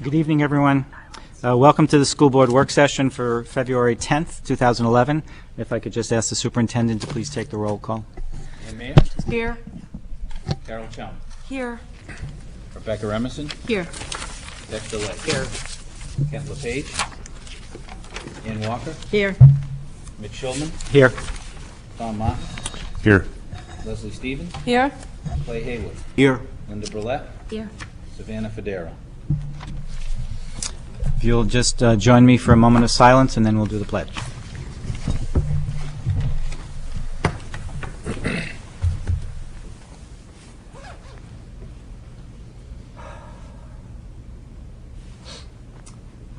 Good evening, everyone. Welcome to the school board work session for February 10th, 2011. If I could just ask the superintendent to please take the roll call. And Mayor? Here. Carol Chum. Here. Rebecca Emerson. Here. Dexter Lake. Here. Kent LePage. Ann Walker. Here. Mitch Schulman. Here. Tom Moss. Here. Leslie Stevens. Here. Clay Haywood. Here. Linda Brulette. Here. Savannah Federa. If you'll just join me for a moment of silence, and then we'll do the pledge.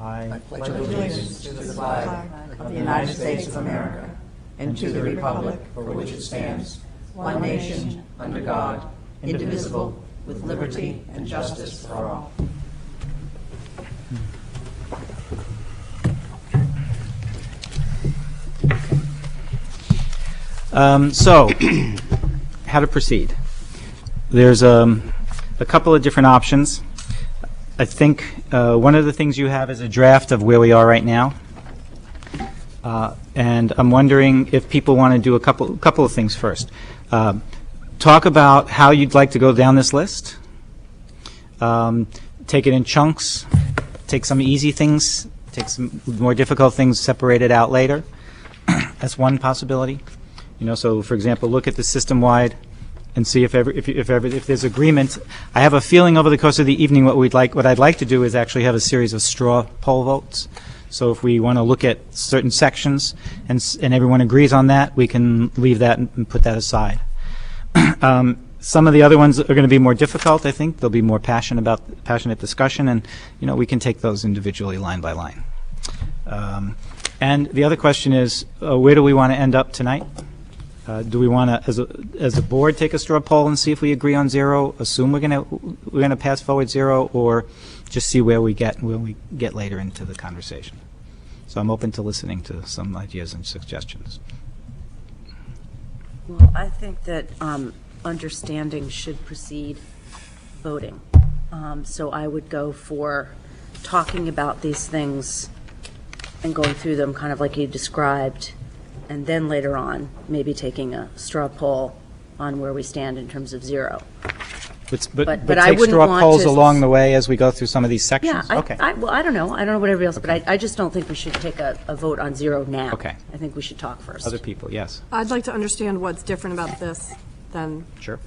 I pledge allegiance to the flag of the United States of America and to the republic for which it stands, one nation, under God, indivisible, with liberty and justice for all. So, how to proceed? There's a couple of different options. I think one of the things you have is a draft of where we are right now. And I'm wondering if people want to do a couple of things first. Talk about how you'd like to go down this list. Take it in chunks. Take some easy things. Take some more difficult things, separate it out later. That's one possibility. You know, so for example, look at the system-wide and see if there's agreement. I have a feeling over the course of the evening what I'd like to do is actually have a series of straw poll votes. So if we want to look at certain sections and everyone agrees on that, we can leave that and put that aside. Some of the other ones are going to be more difficult, I think. There'll be more passionate discussion, and you know, we can take those individually line by line. And the other question is, where do we want to end up tonight? Do we want to, as a board, take a straw poll and see if we agree on 0? Assume we're going to pass forward 0, or just see where we get when we get later into the conversation. So I'm open to listening to some ideas and suggestions. Well, I think that understanding should precede voting. So I would go for talking about these things and going through them kind of like you described, and then later on maybe taking a straw poll on where we stand in terms of 0. But I take wouldn't straw want polls to along the way as we go through some of these sections? Yeah, Okay. well, I don't know what everybody else, but I just don't think we should take a vote on 0 now. Okay. I think we should talk first. Other people, yes. I'd like to understand what's different about this than, Sure.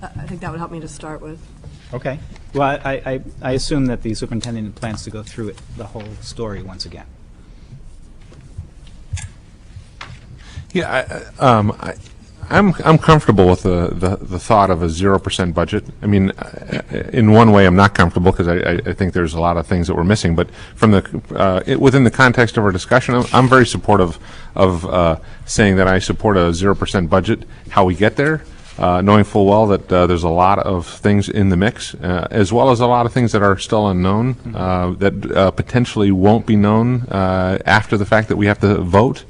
I think that would help me to start with. Okay. Well, I assume that the superintendent plans to go through it, the whole story once again. Yeah, I'm comfortable with the thought of a 0% budget. I mean, in one way, I'm not comfortable because I think there's a lot of things that we're missing. But from the within the context of our discussion, I'm very supportive of saying that I support a 0% budget. How we get there, knowing full well that there's a lot of things in the mix, as well as a lot of things that are still unknown, that potentially won't be known after the fact that we have to vote.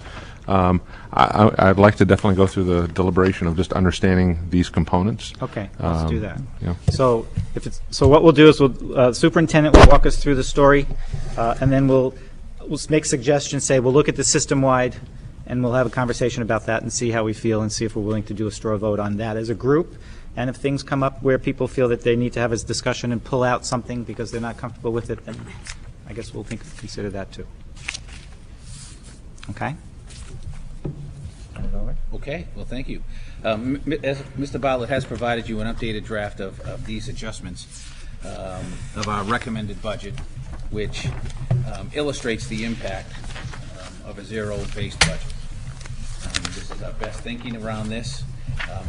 I'd like to definitely go through the deliberation of just understanding these components. Okay, let's do that. Yeah. So what we'll do is superintendent will walk us through the story, and then we'll make suggestions. Say we'll look at the system wide, and we'll have a conversation about that and see how we feel and see if we're willing to do a straw vote on that as a group. And if things come up where people feel that they need to have a discussion and pull out something because they're not comfortable with it, then I guess we'll consider that too. Okay. Okay, well, thank you. As Mr. Bartlett has provided you an updated draft of these adjustments of our recommended budget, which illustrates the impact of a 0-based budget. This is our best thinking around this.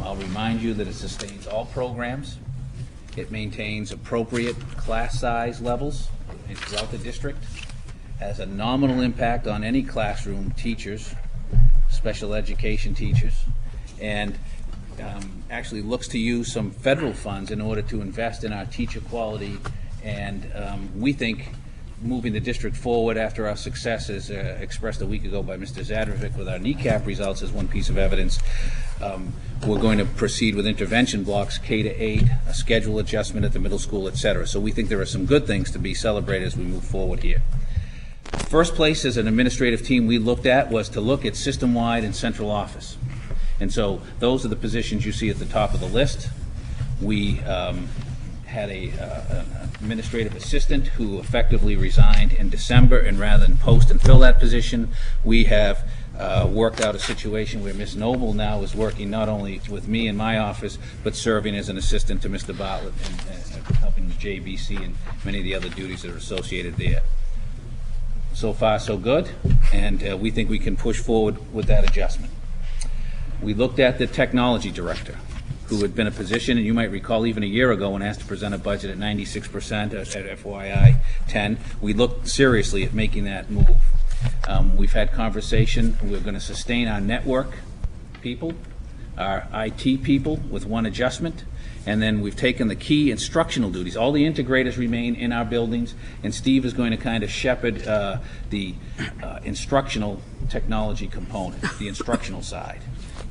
I'll remind you that it sustains all programs. It maintains appropriate class size levels throughout the district, has a nominal impact on any classroom teachers, special education teachers, and actually looks to use some federal funds in order to invest in our teacher quality and we think moving the district forward after our successes expressed a week ago by Mr. Zadrovic with our kneecap results as one piece of evidence. We're going to proceed with intervention blocks, K to 8, a schedule adjustment at the middle school, et cetera. So we think there are some good things to be celebrated as we move forward here. First place as an administrative team we looked at was to look at system-wide and central office. And so those are the positions you see at the top of the list. We had an administrative assistant who effectively resigned in December, and rather than post and fill that position, we have worked out a situation where Ms. Noble now is working not only with me in my office, but serving as an assistant to Mr. Bartlett and helping the JBC and many of the other duties that are associated there. So far, so good, and we think we can push forward with that adjustment. We looked at the technology director, who had been a position, and you might recall even a year ago when asked to present a budget at 96% at FYI 10, we looked seriously at making that move. We've had conversation. We're going to sustain our network people, our IT people with one adjustment, and then we've taken the key instructional duties. All the integrators remain in our buildings, and Steve is going to kind of shepherd the instructional technology component, the instructional side.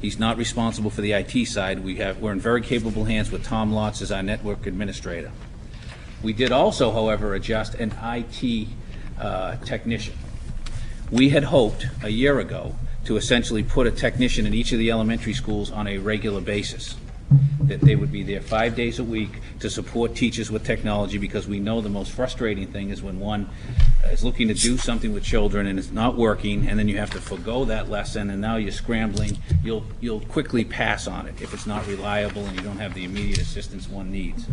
He's not responsible for the IT side. We're in very capable hands with Tom Lotz as our network administrator. We did also, however, adjust an IT technician. We had hoped a year ago to essentially put a technician in each of the elementary schools on a regular basis, that they would be there 5 days a week to support teachers with technology, because we know the most frustrating thing is when one is looking to do something with children and it's not working, and then you have to forgo that lesson, and now you're scrambling. You'll quickly pass on it if it's not reliable and you don't have the immediate assistance one needs.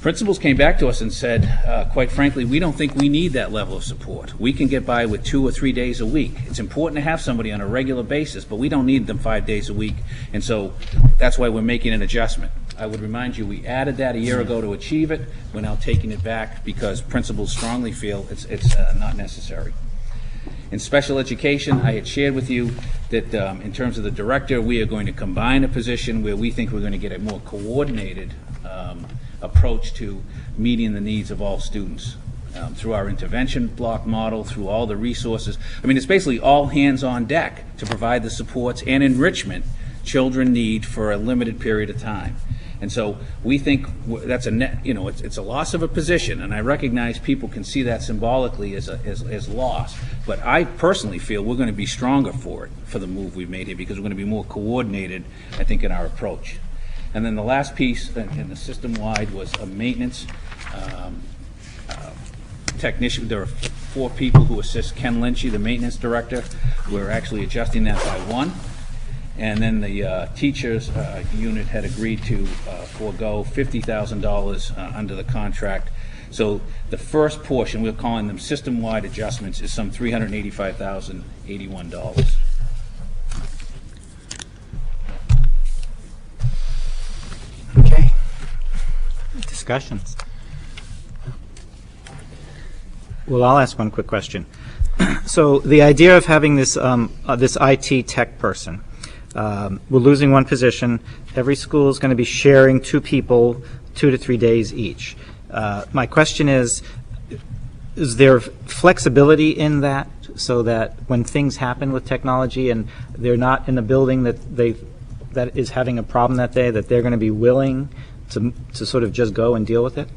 Principals came back to us and said, quite frankly, we don't think we need that level of support. We can get by with 2 or 3 days a week. It's important to have somebody on a regular basis, but we don't need them 5 days a week. And so that's why we're making an adjustment. I would remind you, we added that a year ago to achieve it. We're now taking it back because principals strongly feel it's not necessary. In special education, I had shared with you that in terms of the director, we are going to combine a position where we think we're going to get a more coordinated approach to meeting the needs of all students through our intervention block model, through all the resources. I mean, it's basically all hands on deck to provide the supports and enrichment children need for a limited period of time. And so we think that's a net, it's a loss of a position, and I recognize people can see that symbolically as loss. But I personally feel we're going to be stronger for the move we've made here, because we're going to be more coordinated, I think, in our approach. And then the last piece in the system-wide was a maintenance technician. There are 4 people who assist Ken Lynchy, the maintenance director. We're actually adjusting that by 1. And then the teachers unit had agreed to forego $50,000 under the contract. So the first portion, we're calling them system-wide adjustments, is some $385,081. Okay. Discussions. Well, I'll ask one quick question. So the idea of having this this IT tech person, we're losing one position. Every school is going to be sharing 2 people, 2 to 3 days each. My question is there flexibility in that, so that when things happen with technology and they're not in the building that is having a problem that day, that they're going to be willing to sort of just go and deal with it?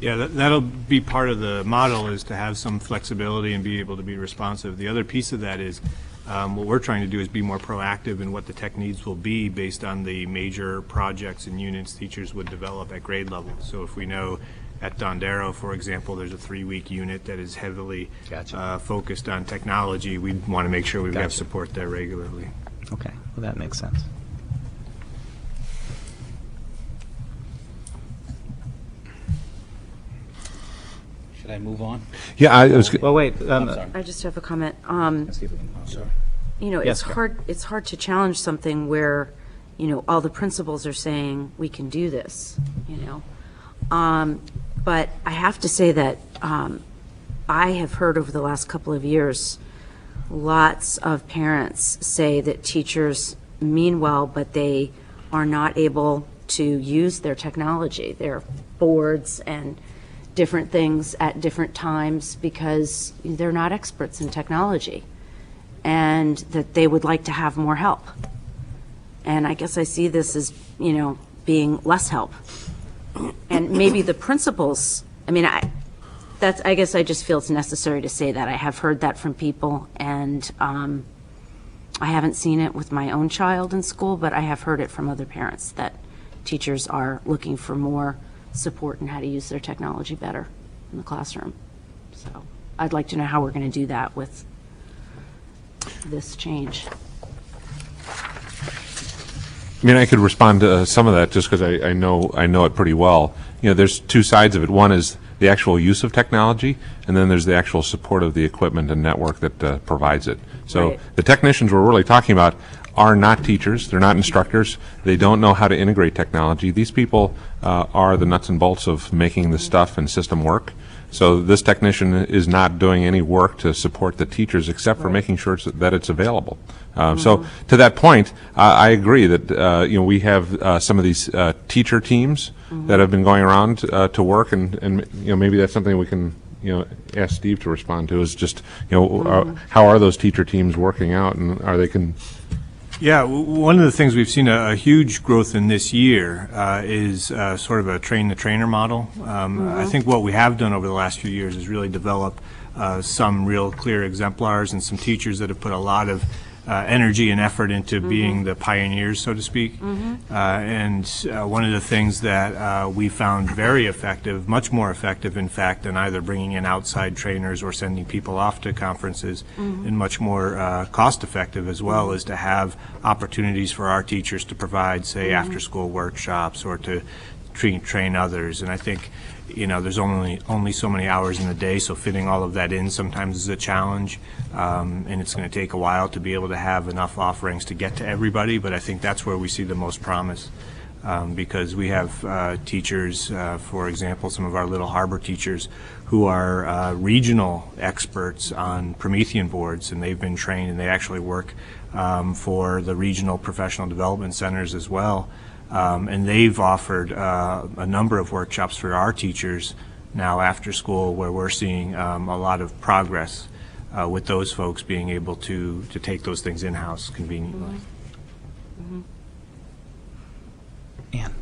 Yeah, that'll be part of the model, is to have some flexibility and be able to be responsive. The other piece of that is what we're trying to do is be more proactive in what the tech needs will be based on the major projects and units teachers would develop at grade level. So if we know at Dondero, for example, there's a 3-week unit that is heavily focused on technology, we want to make sure we have support there regularly. Okay, well, that makes sense. Should I move on? Yeah, I was. Well, wait. I'm sorry. I just have a comment. Let's see if we can- Sorry. Yes, It's hard to challenge something where, all the principals are saying we can do this, But I have to say that I have heard over the last couple of years lots of parents say that teachers mean well, but they are not able to use their technology, their boards and different things at different times because they're not experts in technology, and that they would like to have more help. And I guess I see this as, being less help. And maybe the principals, I guess I just feel it's necessary to say that. I have heard that from people, and I haven't seen it with my own child in school, but I have heard it from other parents that teachers are looking for more support in how to use their technology better in the classroom. So I'd like to know how we're going to do that with this change. I could respond to some of that just because I know it pretty well. There's two sides of it. One is the actual use of technology, and then there's the actual support of the equipment and network that provides it. So Right. the technicians we're really talking about are not teachers. They're not instructors. They don't know how to integrate technology. These people are the nuts and bolts of making the stuff and system work. So this technician is not doing any work to support the teachers except for making sure that it's available. So to that point, I agree that we have some of these teacher teams that have been going around to work, and maybe that's something we can ask Steve to respond to. Is just how are those teacher teams working out, and are they Yeah, one of the things we've seen a huge growth in this year is sort of a train-the-trainer model. I think what we have done over the last few years is really develop some real clear exemplars and some teachers that have put a lot of energy and effort into being the pioneers, so to speak. And one of the things that we found very effective, much more effective, in fact, than either bringing in outside trainers or sending people off to conferences, and much more cost-effective as well, is to have opportunities for our teachers to provide, say, after-school workshops or to train others. And I think there's only so many hours in a day, so fitting all of that in sometimes is a challenge, and it's going to take a while to be able to have enough offerings to get to everybody, but I think that's where we see the most promise, because we have teachers, for example, some of our Little Harbor teachers who are regional experts on Promethean boards, and they've been trained, and they actually work for the regional professional development centers as well. And they've offered a number of workshops for our teachers now after school, where we're seeing a lot of progress with those folks being able to take those things in-house conveniently. Ann.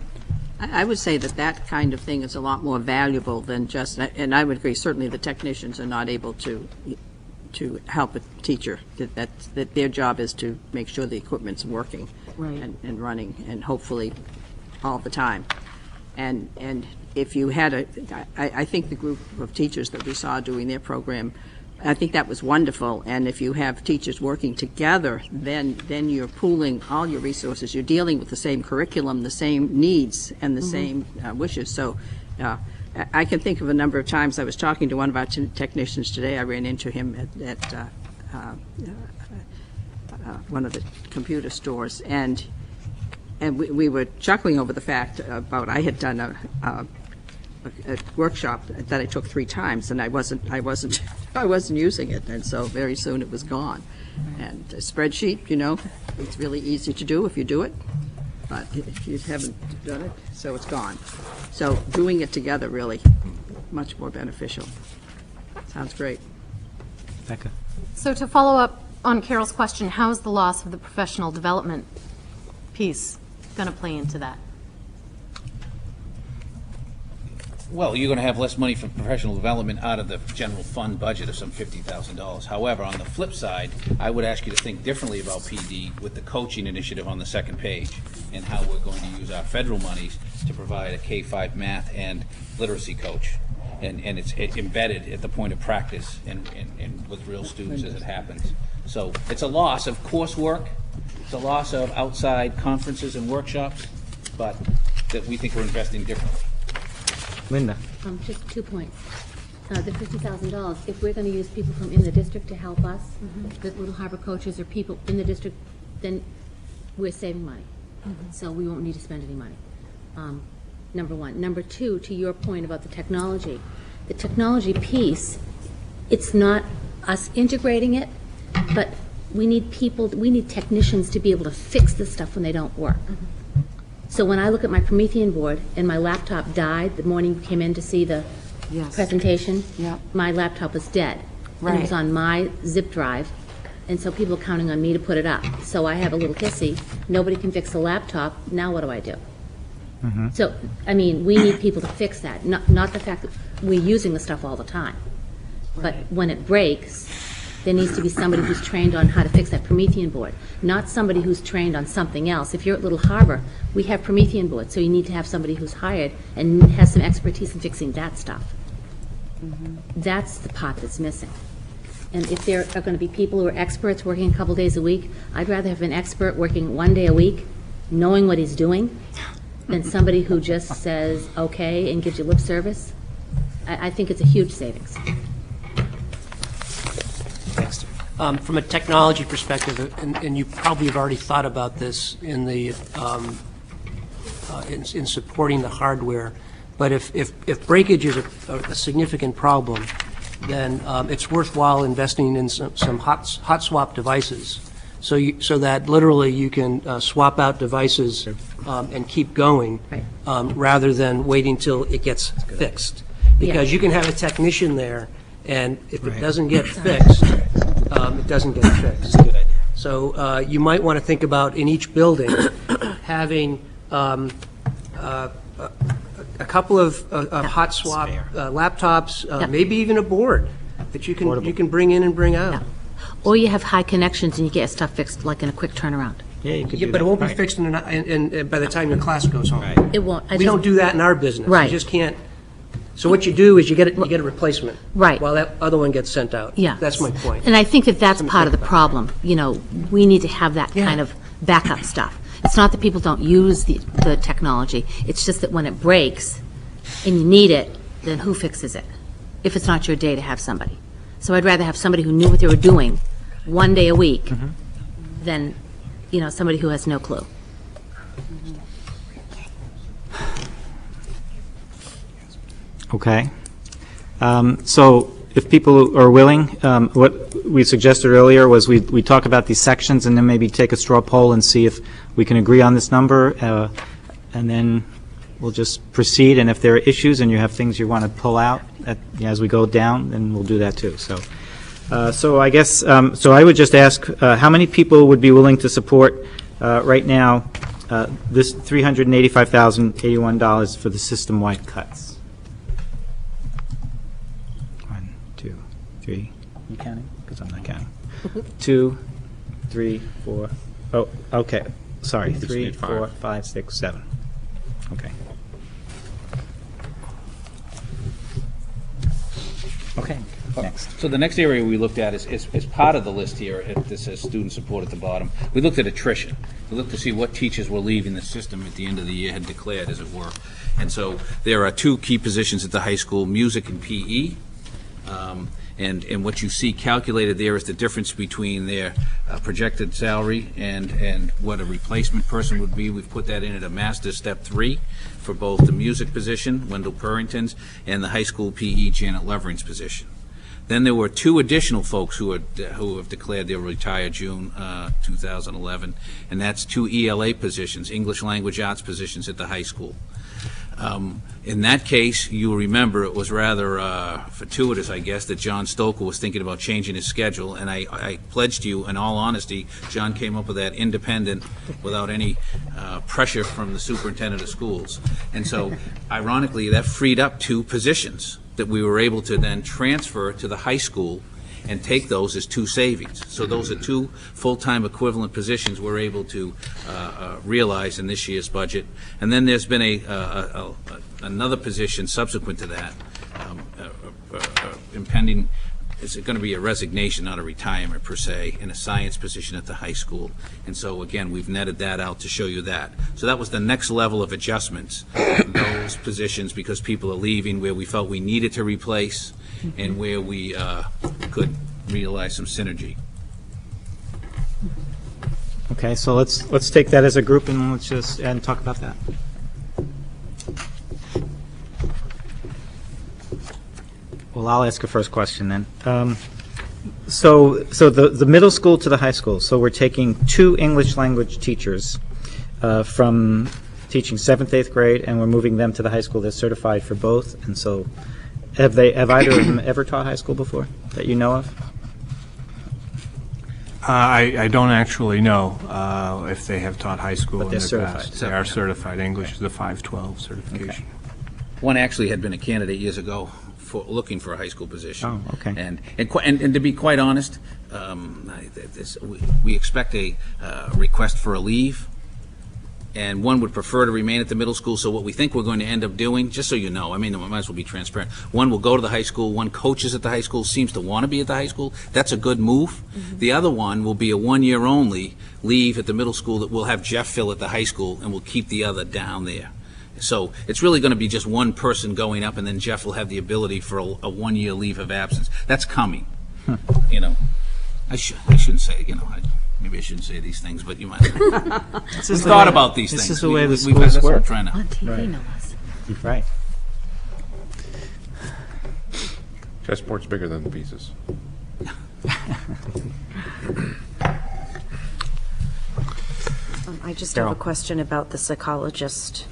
I would say that kind of thing is a lot more valuable than just, and I would agree, certainly the technicians are not able to help a teacher. That their job is to make sure the equipment's working. Right. And running, and hopefully all the time. And if you had I think the group of teachers that we saw doing their program, I think that was wonderful. And if you have teachers working together, then you're pooling all your resources. You're dealing with the same curriculum, the same needs, and the same wishes. So I can think of a number of times I was talking to one of our technicians today. I ran into him at one of the computer stores, and we were chuckling over the fact about I had done a workshop that I took 3 times, and I wasn't using it, and so very soon it was gone. And a spreadsheet, it's really easy to do if you do it, but if you haven't done it, so it's gone. So doing it together really much more beneficial. Sounds great. Becca. So to follow up on Carol's question, how is the loss of the professional development piece going to play into that? Well, you're going to have less money for professional development out of the general fund budget of some $50,000. However, on the flip side, I would ask you to think differently about PD with the coaching initiative on the second page, and how we're going to use our federal monies to provide a K-5 math and literacy coach. And it's embedded at the point of practice and with real students as it happens. So it's a loss of coursework, it's a loss of outside conferences and workshops, but that we think we're investing differently. Linda. Just 2 points. The $50,000, if we're going to use people from in the district to help us, the Little Harbor coaches or people in the district, then we're saving money. So we won't need to spend any money. Number one. Number two, to your point about the technology piece, it's not us integrating it, but we need technicians to be able to fix this stuff when they don't work. So when I look at my Promethean board and my laptop died the morning you came in to see the Yes. presentation. Yeah. My laptop was dead. And it was Right. on my zip drive, and so people are counting on me to put it up. So I have a little hissy, nobody can fix the laptop, now what do I do? So, I mean, we need people to fix that, not the fact that we're using the stuff all the time. But when it breaks, there needs to be somebody who's trained on how to fix that Promethean board, not somebody who's trained on something else. If you're at Little Harbor, we have Promethean boards, so you need to have somebody who's hired and has some expertise in fixing that stuff. That's the part that's missing. And if there are going to be people who are experts working a couple days a week, I'd rather have an expert working 1 day a week, knowing what he's doing, than somebody who just says, okay, and gives you lip service. I think it's a huge savings. From a technology perspective, and you probably have already thought about this in the in supporting the hardware, but if breakage is a significant problem, then it's worthwhile investing in some hot swap devices, so that literally you can swap out devices and keep going, Right. rather than waiting till it gets fixed. Because Yeah. you can have a technician there, and if it doesn't get fixed, it doesn't get fixed. So you might want to think about, in each building, having a couple of hot swap laptops, maybe even a board that you can bring in and bring out. Or you have high connections and you get stuff fixed like in a quick turnaround. Yeah, you could Yeah, do but that. it won't be Right. fixed by the time your class goes home. It won't. We don't do that in our business. Right. You just can't. So what you do is you get a replacement. Right. While that other one gets sent out. Yeah. That's my point. And I think that that's part of the problem. You know, we need to have that kind of backup stuff. It's not that people don't use the technology. It's just that when it breaks and you need it, then who fixes it? If it's not your day to have somebody. So I'd rather have somebody who knew what they were doing 1 day a week than, somebody who has no clue. Okay. So if people are willing, what we suggested earlier was we talk about these sections and then maybe take a straw poll and see if we can agree on this number, and then we'll just proceed. And if there are issues and you have things you want to pull out as we go down, then we'll do that too. So I guess, so I would just ask, how many people would be willing to support right now this $385,081 for the system-wide cuts? 1, 2, 3. You counting? Because I'm not counting. 2, 3, 4. Oh, okay. Sorry. 3, 4, 5, 6, 7. Okay. Okay. Next. So the next area we looked at is part of the list here. This says student support at the bottom. We looked at attrition. We looked to see what teachers were leaving the system at the end of the year, had declared, as it were. And so there are 2 key positions at the high school, music and PE. And what you see calculated there is the difference between their projected salary and what a replacement person would be. We've put that in at a master's step 3 for both the music position, Wendell Purrington's, and the high school PE, Janet Levering's position. Then there were 2 additional folks who have declared they'll retire June 2011, and that's 2 ELA positions, English Language Arts positions at the high school. In that case, you'll remember it was rather fortuitous, I guess, that John Stoker was thinking about changing his schedule, and I pledged you, in all honesty, John came up with that independent, without any pressure from the superintendent of schools. And so, ironically, that freed up 2 positions that we were able to then transfer to the high school and take those as 2 savings. So those are 2 full-time equivalent positions we're able to realize in this year's budget. And then there's been another position subsequent to that, impending. It's going to be a resignation, not a retirement per se, in a science position at the high school. And so, again, we've netted that out to show you that. So that was the next level of adjustments, those positions, because people are leaving where we felt we needed to replace and where we could realize some synergy. Okay, so let's take that as a group and let's just talk about that. Well, I'll ask a first question then. So the middle school to the high school. So we're taking 2 English language teachers from teaching 7th, 8th grade, and we're moving them to the high school. They're certified for both, and so Have either of them ever taught high school before, that you know of? I don't actually know if they have taught high school But in they're the certified. past. They are certified. English is the 512 certification. One actually had been a candidate years ago for looking for a high school position. Oh, okay. And to be quite honest, we expect a request for a leave, and one would prefer to remain at the middle school. So what we think we're going to end up doing, just so you know, I mean, I might as well be transparent. One will go to the high school. One coaches at the high school, seems to want to be at the high school. That's a good move. The other one will be a one-year only leave at the middle school that we'll have Jeff fill at the high school, and we'll keep the other down there. So it's really going to be just one person going up, and then Jeff will have the ability for a one-year leave of absence. That's coming. You know, I shouldn't say, you know, maybe I shouldn't say these things, but you might. We've thought about these things. This is the way the That's schools what we're work. trying to. On TV, no less. Right. Chessboard's bigger than the pieces. I just have a question about the psychologist.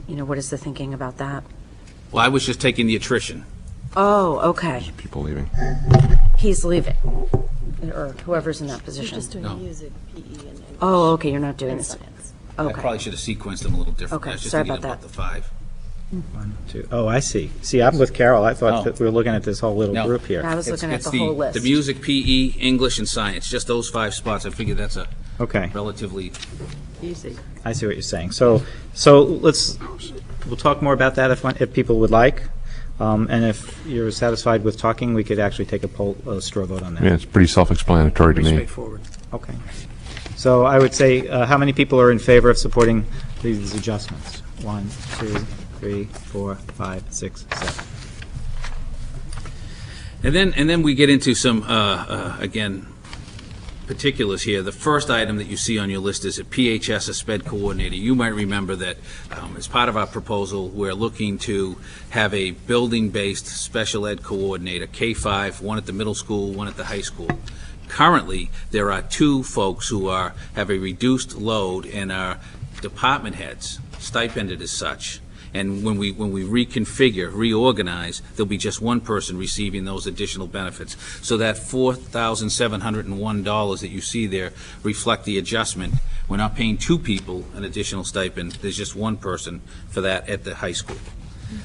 What is the thinking about that? Well, I was just taking the attrition. Oh, okay. People leaving. He's leaving, or whoever's in that position. No. music, PE, and Oh, okay, you're not doing this. I Okay. probably should have sequenced them a little differently. Okay, I was just sorry thinking about the 5. 1, 2. Oh, I see. See, I'm with Carol. I thought Oh. that we were looking at this whole little No. group here. I was looking at It's the whole list. The music, PE, English, and science, just those 5 spots. I figured that's a Okay. relatively. Easy. I see what you're saying. So we'll talk more about that if people would like. And if you're satisfied with talking, we could actually take a straw vote on that. Yeah, it's pretty self-explanatory to Pretty me. straightforward. Okay. So I would say, how many people are in favor of supporting these adjustments? 1, 2, 3, 4, 5, 6, 7. And then we get into some, again, particulars here. The first item that you see on your list is a PHS, a SPED coordinator. You might remember that as part of our proposal, we're looking to have a building-based special ed coordinator, K-5, one at the middle school, one at the high school. Currently, there are 2 folks who have a reduced load and are department heads, stipended as such. And when we reorganize, there'll be just one person receiving those additional benefits. So that $4,701 that you see there reflect the adjustment. We're not paying 2 people an additional stipend. There's just one person for that at the high school.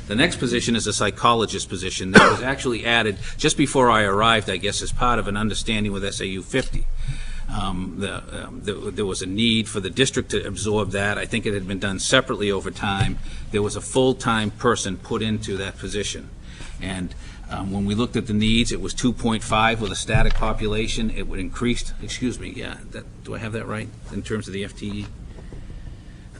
The next position is a psychologist position that was actually added just before I arrived, I guess, as part of an understanding with SAU 50. There was a need for the district to absorb that. I think it had been done separately over time. There was a full-time person put into that position. And when we looked at the needs, it was 2.5 with a static population. It would increase, do I have that right in terms of the FTE?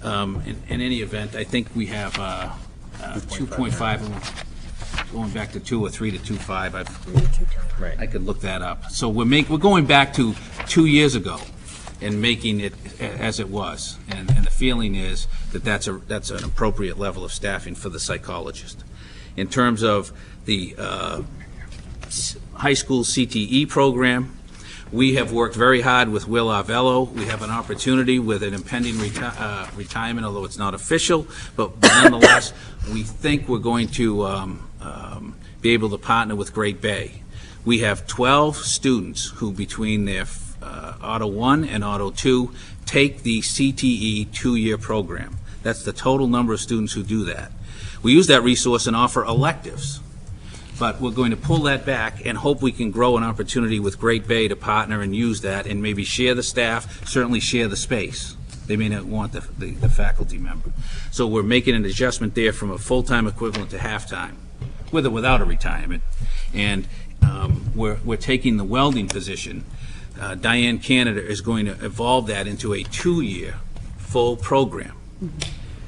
In any event, I think we have 2.5, going back to 2 or 3 to 2.5. I could look that up. So we're going back to 2 years ago and making it as it was. And the feeling is that that's an appropriate level of staffing for the psychologist. In terms of the high school CTE program, we have worked very hard with Will Arvello. We have an opportunity with an impending retirement, although it's not official, but nonetheless, we think we're going to be able to partner with Great Bay. We have 12 students who, between their Auto 1 and Auto 2, take the CTE 2-year program. That's the total number of students who do that. We use that resource and offer electives. But we're going to pull that back and hope we can grow an opportunity with Great Bay to partner and use that and maybe share the staff, certainly share the space. They may not want the faculty member. So we're making an adjustment there from a full-time equivalent to half-time, with or without a retirement. And we're taking the welding position. Diane Canada is going to evolve that into a 2-year full program.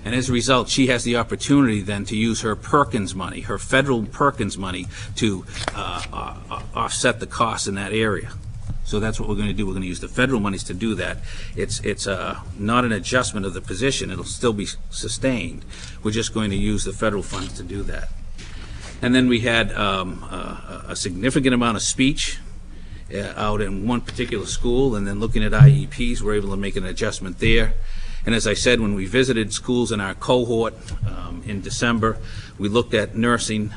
And as a result, she has the opportunity then to use her Perkins money, her federal Perkins money, to offset the costs in that area. So that's what we're going to do. We're going to use the federal monies to do that. It's not an adjustment of the position. It'll still be sustained. We're just going to use the federal funds to do that. And then we had a significant amount of speech out in one particular school, and then looking at IEPs, we're able to make an adjustment there. And as I said, when we visited schools in our cohort in December, we looked at nursing,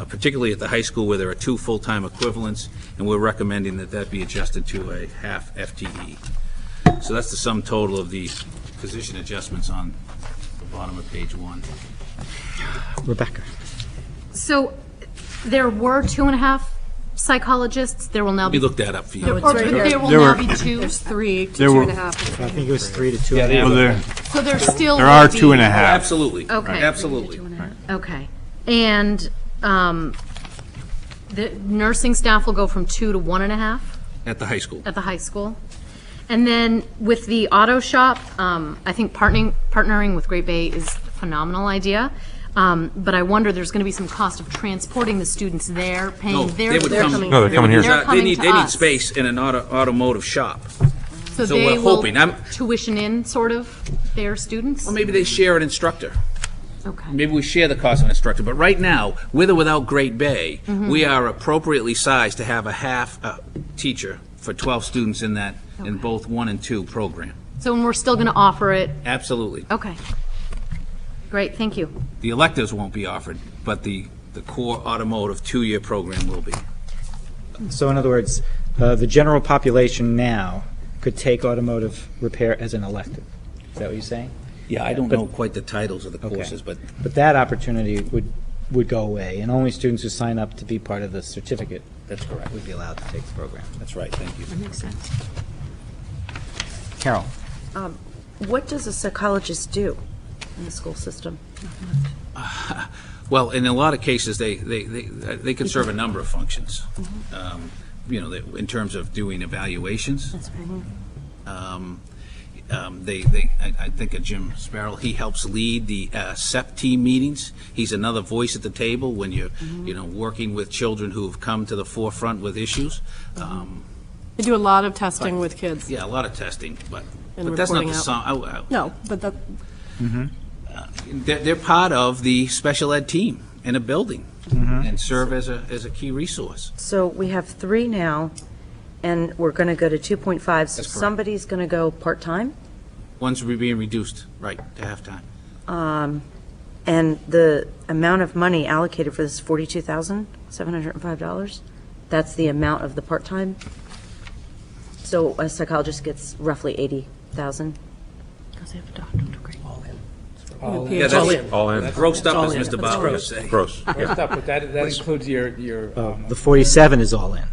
particularly at the high school where there are 2 full-time equivalents, and we're recommending that that be adjusted to a half FTE. So that's the sum total of the position adjustments on the bottom of page 1. Rebecca. So there were 2.5 psychologists. There will now We be. looked that up for you. it's right here. There will There now were- be 2. There's 3 to There were- 2.5. I think it was 3 to 2. Well, there So there's still. are will be- 2.5. Absolutely. Okay. Absolutely. Okay. And the nursing staff will go from 2 to 1.5 At the high school. at the high school. And then with the auto shop, I think partnering with Great Bay is a phenomenal idea. But I wonder, there's going to be some cost of transporting the students there, No, paying their. they would come. No, they're coming here. They're coming They to need us. space in an automotive shop. So so they we're will hoping. I'm- tuition in, sort of, their students? Well, maybe they share an instructor. Okay. Maybe we share the cost of an instructor. But right now, with or without Great Bay, we are appropriately sized to have a half teacher for 12 students in that, in both 1 and 2 program. So we're still going to offer it? Absolutely. Okay. Great, thank you. The electives won't be offered, but the core automotive 2-year program will be. So in other words, the general population now could take automotive repair as an elective. Is that what you're saying? Yeah, I don't know quite the titles of the Okay. courses, but But that opportunity would go away, and only students who sign up to be part of the certificate that's correct. would be allowed to take the program. That's right, thank you. Makes sense. Carol? What does a psychologist do in the school system? Well, in a lot of cases, they can serve a number of functions. You know, in terms of doing evaluations. I think of Jim Sparrow, he helps lead the SEP team meetings. He's another voice at the table when you're, you know, working with children who have come to the forefront with issues. They do a lot of testing with kids. Yeah, a lot of testing, but And that's not reporting the out. sum. No, but that, They're part of the special ed team in a building and serve as a key resource. So we have 3 now, and we're going to go to 2.5. So That's correct. somebody's going to go part-time? One's being reduced, right, to halftime. And the amount of money allocated for this is $42,705? That's the amount of the part-time? So a psychologist gets roughly 80,000? Because they have a doctoral degree. Yeah, It's all that's in. All in. grossed up, all as in. Mr. That's Bauer would gross. say. Gross. Yeah. But that includes your The 47 is all in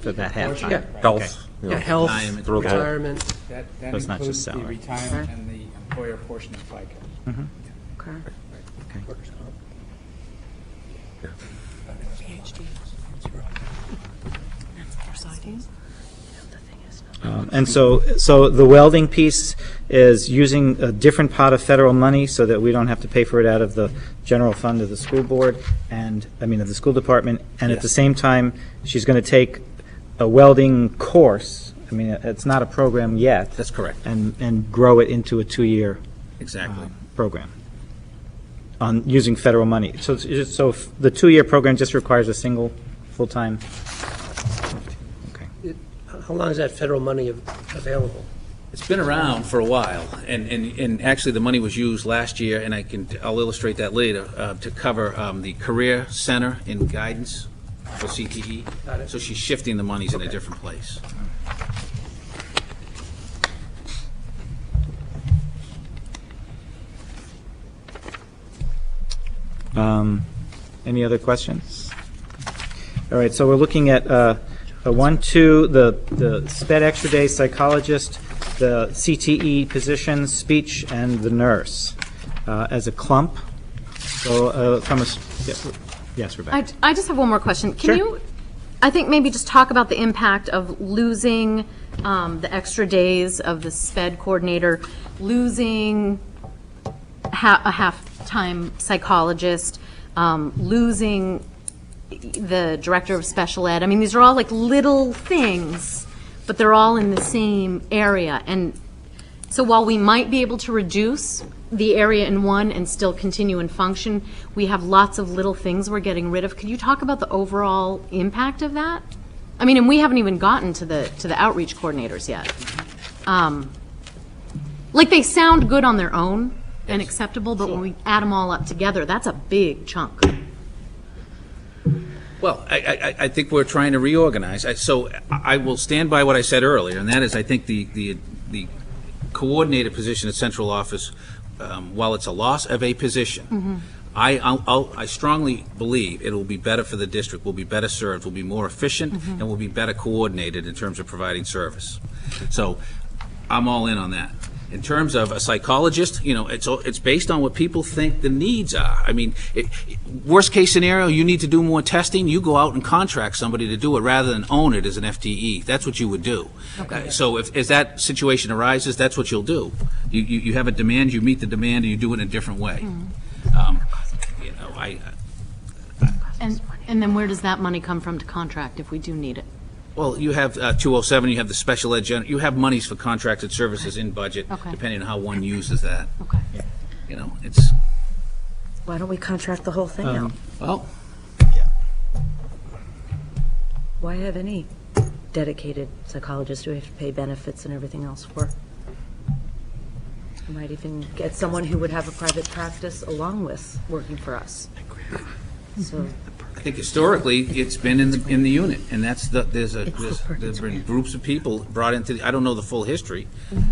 for that half time. Yeah. Health. Yeah, health, Retirement. Throw the whole- retirement. that So it's not includes just the salary. retirement and the employer portion of FICA. Okay. And so the welding piece is using a different pot of federal money so that we don't have to pay for it out of the general fund of the school board and, I mean, of the school department. And at the same time, she's going to take a welding course. I mean, it's not a program yet. That's correct, And grow it into a 2-year exactly. program on using federal money. So the 2-year program just requires a single full-time. Okay. How long is that federal money available? It's been around for a while, and actually, the money was used last year, and I'll illustrate that later, to cover the Career Center in Guidance for CTE. Got it. So she's shifting the monies in a different place. Any other questions? All right, so we're looking at a 1-2, the sped extra day psychologist, the CTE position, speech, and the nurse as a clump. So from a, yes, Rebecca. I just have one more question. Sure. Can you, I think maybe just talk about the impact of losing the extra days of the SPED coordinator, losing a half-time psychologist, losing the director of special ed. I mean, these are all like little things, but they're all in the same area. And so while we might be able to reduce the area in one and still continue and function, we have lots of little things we're getting rid of. Could you talk about the overall impact of that? I mean, and we haven't even gotten to the outreach coordinators yet. Like, they sound good on their own and acceptable, but when we add them all up together, that's a big chunk. Well, I think we're trying to reorganize. So I will stand by what I said earlier, and that is, I think the coordinated position at central office, while it's a loss of a position, I strongly believe it will be better for the district, will be better served, will be more efficient, and will be better coordinated in terms of providing service. So I'm all in on that. In terms of a psychologist, you know, it's based on what people think the needs are. I mean, worst case scenario, you need to do more testing, you go out and contract somebody to do it rather than own it as an FTE. That's what you would do. Okay. So if that situation arises, that's what you'll do. You have a demand, you meet the demand, and you do it in a different way. You know, And then where does that money come from to contract if we do need it? well, you have 207, you have the special ed, you have monies for contracted services in budget, Okay. depending on how one uses that. Okay. You know, it's, Why don't we contract the whole thing out? well, Why have any dedicated psychologist who we have to pay benefits and everything else for? We might even get someone who would have a private practice along with working for us. So, I think historically, it's been in the unit, and that's there's been groups of people brought into, I don't know the full history,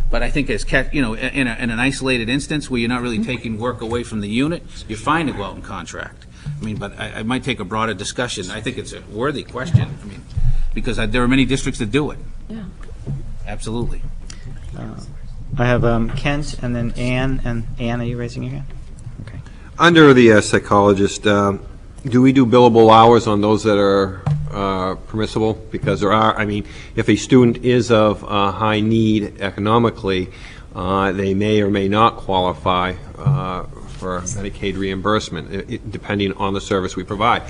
but I think as, you know, in an isolated instance where you're not really taking work away from the unit, you're fine to go out and contract. I mean, but I might take a broader discussion. I think it's a worthy question, I mean, because there are many districts that do it. yeah. Absolutely. I have Kent and then Ann. And Ann, are you raising your hand? Okay. Under the psychologist, do we do billable hours on those that are permissible? Because there are, I mean, if a student is of high need economically, they may or may not qualify for Medicaid reimbursement, depending on the service we provide.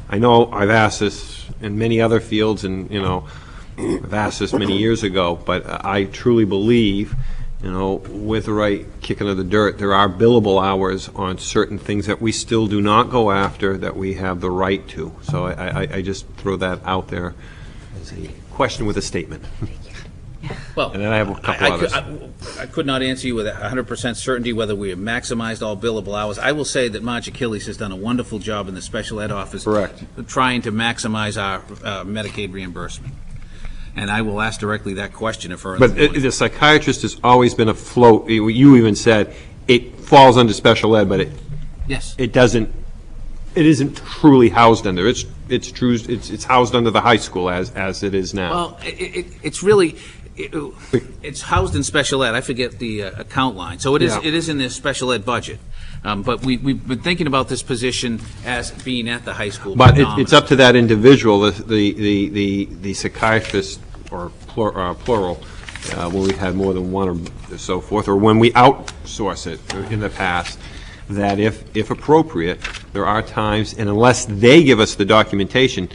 I know I've asked this in many other fields, and, you know, I've asked this many years ago, but I truly believe, you know, with the right kick into the dirt, there are billable hours on certain things that we still do not go after that we have the right to. So I just throw that out there as a question with a statement. Well, And then I have a couple others. I could not answer you with 100% certainty whether we have maximized all billable hours. I will say that Marge Achilles has done a wonderful job in the special ed office. Correct. Trying to maximize our Medicaid reimbursement. And I will ask directly that question of her. But the psychiatrist has always been afloat. You even said it falls under special ed, but Yes. it isn't truly housed under. It's housed under the high school as it is now. Well, it's really, it's housed in special ed. I forget the account line. So it is in this special ed budget. But we've been thinking about this position as being at the high school. But it's up to that individual, the psychiatrist, or plural, when we've had more than one or so forth, or when we outsource it in the past, that if appropriate, there are times, and unless they give us the documentation,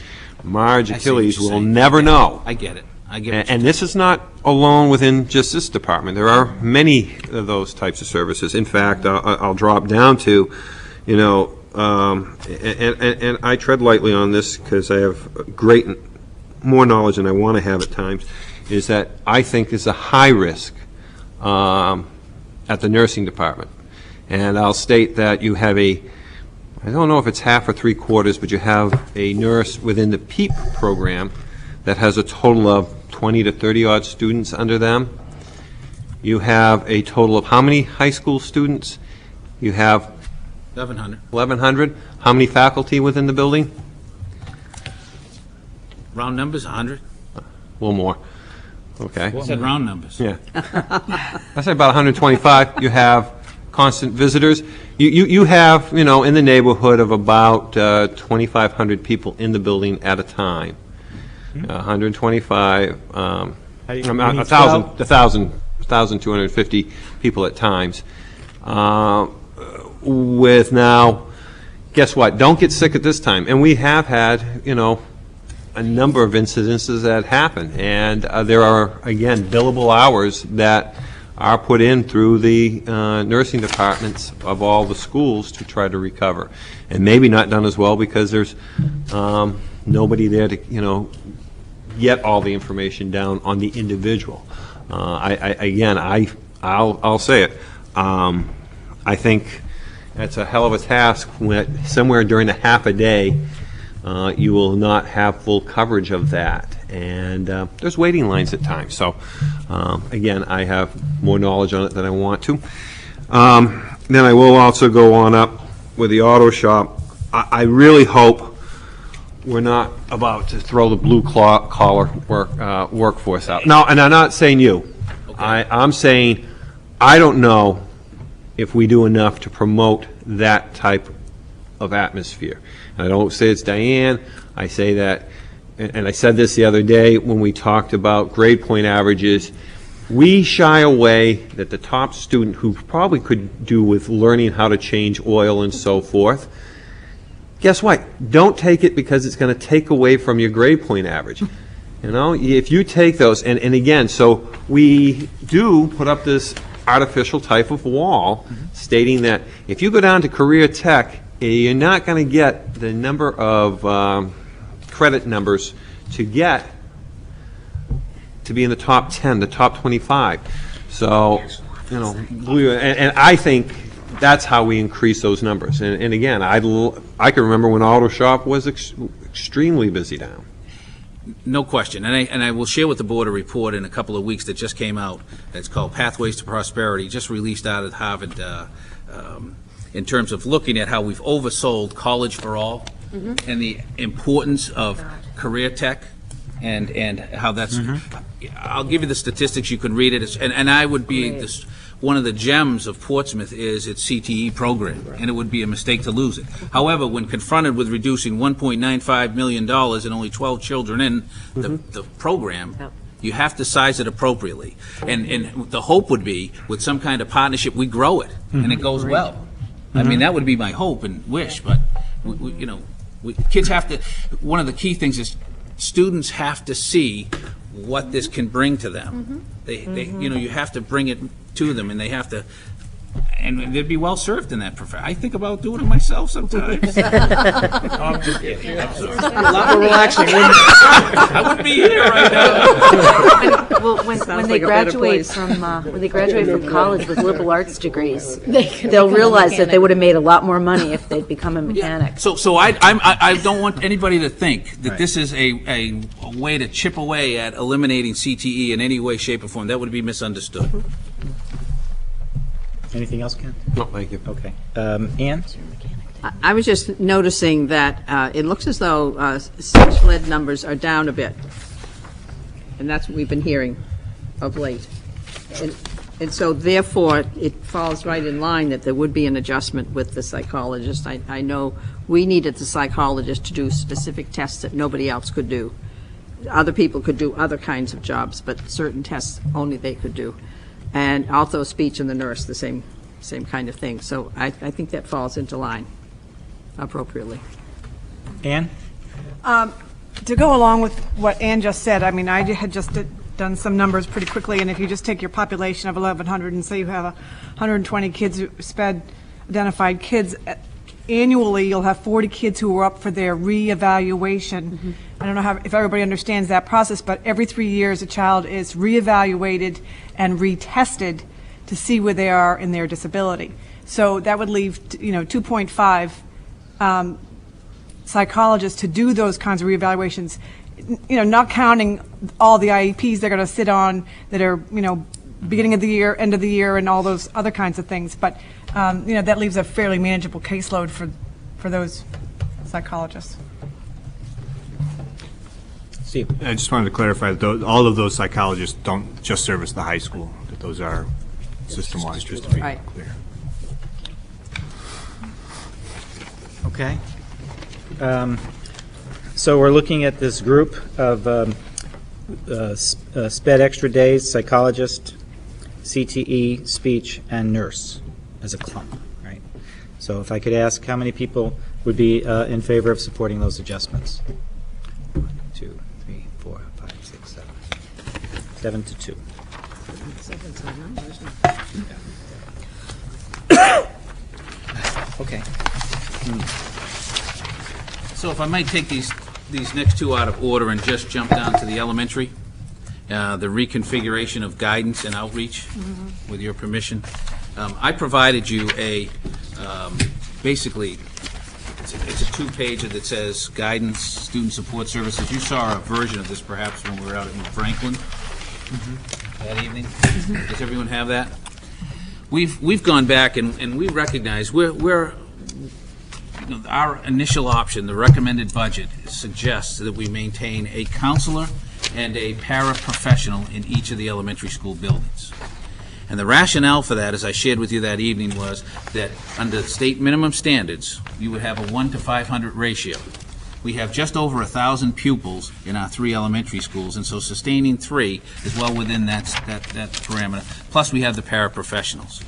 Marge Achilles will never know. I get it. And this is not alone within just this department. There are many of those types of services. In fact, I'll drop down to, you know, and I tread lightly on this because I have more knowledge than I want to have at times, is that I think is a high risk at the nursing department. And I'll state that you have I don't know if it's half or three-quarters, but you have a nurse within the PEEP program that has a total of 20 to 30-odd students under them. You have a total of how many high school students? You have 1,100. 1,100. How many faculty within the building? Round numbers, 100. A little more. Okay. I said round numbers. Yeah. I say about 125. You have constant visitors. You have, you know, in the neighborhood of about 2,500 people in the building at a time. 125, 1,250 people at times. With now, guess what? Don't get sick at this time. And we have had, you know, a number of incidences that happen. And there are, again, billable hours that are put in through the nursing departments of all the schools to try to recover. And maybe not done as well because there's nobody there to, you know, get all the information down on the individual. I I'll say it. I think that's a hell of a task when somewhere during a half a day, you will not have full coverage of that. And there's waiting lines at times. So, again, I have more knowledge on it than I want to. Then I will also go on up with the auto shop. I really hope we're not about to throw the blue-collar workforce out. No, and I'm not saying you. Okay. I'm saying I don't know if we do enough to promote that type of atmosphere. And I don't say it's Diane. I say that, and I said this the other day when we talked about grade point averages. We shy away that the top student who probably could do with learning how to change oil and so forth, guess what? Don't take it because it's going to take away from your grade point average. You know, if you take those, and again, so we do put up this artificial type of wall stating that if you go down to career tech, you're not going to get the number of credit numbers to get to be in the top 10, the top 25. So, you know, and I think that's how we increase those numbers. And again, I can remember when Auto Shop was extremely busy down. No question, and I will share with the board a report in a couple of weeks that just came out. It's called Pathways to Prosperity, just released out at Harvard, in terms of looking at how we've oversold college for all, and the importance of career tech, and how that's. I'll give you the statistics. You can read it, and I would be this. One of the gems of Portsmouth is its CTE program, and it would be a mistake to lose it. However, when confronted with reducing $1.95 million and only 12 children in the program, you have to size it appropriately. And the hope would be, with some kind of partnership, we grow it, and it goes well. I mean, that would be my hope and wish, but, kids have to, one of the key things is students have to see what this can bring to them. You have to bring it to them, and they have to, and they'd be well served in that profession. I think about doing it myself sometimes. I'm just kidding. I'm sorry. A lot more relaxing. I wouldn't be here right now. Well, when they graduate from college with liberal arts degrees, they'll realize that they would have made a lot more money if they'd become a mechanic. So I don't want anybody to think that this is a way to chip away at eliminating CTE in any way, shape, or form. That would be misunderstood. Anything else, Ken? No, thank you. Okay. Ann? I was just noticing that it looks as though special ed numbers are down a bit. And that's what we've been hearing of late. And so therefore, it falls right in line that there would be an adjustment with the psychologist. I know we needed the psychologist to do specific tests that nobody else could do. Other people could do other kinds of jobs, but certain tests only they could do. And also speech and the nurse, the same kind of thing. So I think that falls into line appropriately. Ann? To go along with what Ann just said, I mean, I had just done some numbers pretty quickly, and if you just take your population of 1,100 and say you have 120 kids, SPED identified kids, annually you'll have 40 kids who are up for their reevaluation. I don't know if everybody understands that process, but every 3 years a child is reevaluated and retested to see where they are in their disability. So that would leave 2.5 psychologists to do those kinds of reevaluations, not counting all the IEPs they're going to sit on that are, beginning of the year, end of the year, and all those other kinds of things. But, that leaves a fairly manageable caseload for those psychologists. Steve? I just wanted to clarify that all of those psychologists don't just service the high school, that those are system-wide, just to be clear. Okay. So we're looking at this group of SPED extra days, psychologist, CTE, speech, and nurse as a clump, right? So if I could ask how many people would be in favor of supporting those adjustments? 1, 2, 3, 4, 5, 6, 7. 7 to 2. Okay. So if I might take these next two out of order and just jump down to the elementary, the reconfiguration of guidance and outreach, with your permission. I provided you basically, it's a two-pager that says guidance, student support services. You saw a version of this perhaps when we were out in Franklin that evening. Does everyone have that? We've gone back and we recognize our initial option, the recommended budget, suggests that we maintain a counselor and a paraprofessional in each of the elementary school buildings. And the rationale for that, as I shared with you that evening, was that under state minimum standards, you would have a 1 to 500 ratio. We have just over 1,000 pupils in our 3 elementary schools, and so sustaining 3 is well within that parameter. Plus, we have the paraprofessionals.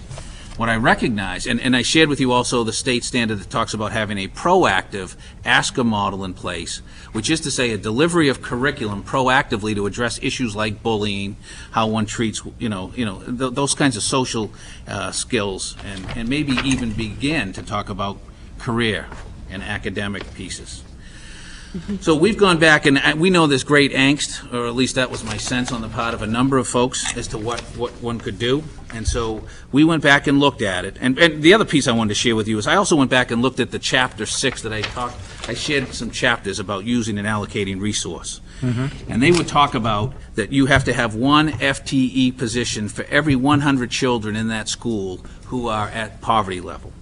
What I recognize, and I shared with you also the state standard that talks about having a proactive ASCA model in place, which is to say a delivery of curriculum proactively to address issues like bullying, how one treats, those kinds of social skills, and maybe even begin to talk about career and academic pieces. So we've gone back, and we know there's great angst, or at least that was my sense on the part of a number of folks as to what one could do. And so we went back and looked at it. And the other piece I wanted to share with you is I also went back and looked at the Chapter 6 that I shared some chapters about using and allocating resource. And they would talk about that you have to have 1 FTE position for every 100 children in that school who are at poverty level,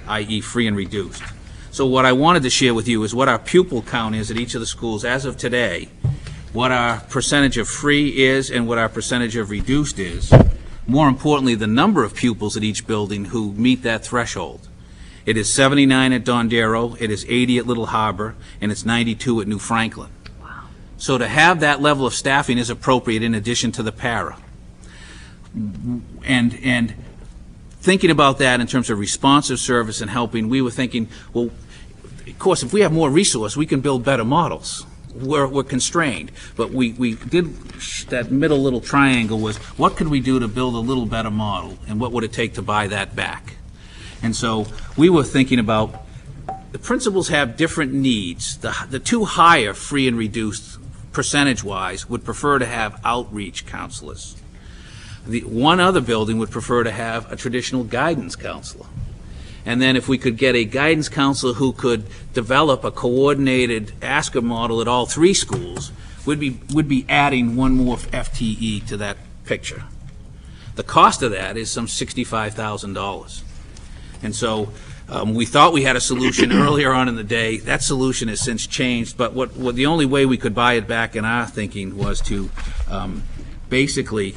i.e. free and reduced. So what I wanted to share with you is what our pupil count is at each of the schools as of today, what our percentage of free is, and what our percentage of reduced is. More importantly, the number of pupils at each building who meet that threshold. It is 79 at Dondero, it is 80 at Little Harbor, and it's 92 at New Franklin. Wow. So to have that level of staffing is appropriate in addition to the para. And thinking about that in terms of responsive service and helping, we were thinking, well, of course, if we have more resource, we can build better models. We're constrained, but we did that middle little triangle was what could we do to build a little better model, and what would it take to buy that back? And so we were thinking about the principals have different needs. The 2 higher, free and reduced, percentage-wise, would prefer to have outreach counselors. The one other building would prefer to have a traditional guidance counselor. And then if we could get a guidance counselor who could develop a coordinated ASCA model at all 3 schools, would be adding 1 more FTE to that picture. The cost of that is some $65,000. And so we thought we had a solution earlier on in the day. That solution has since changed, but what the only way we could buy it back in our thinking was to basically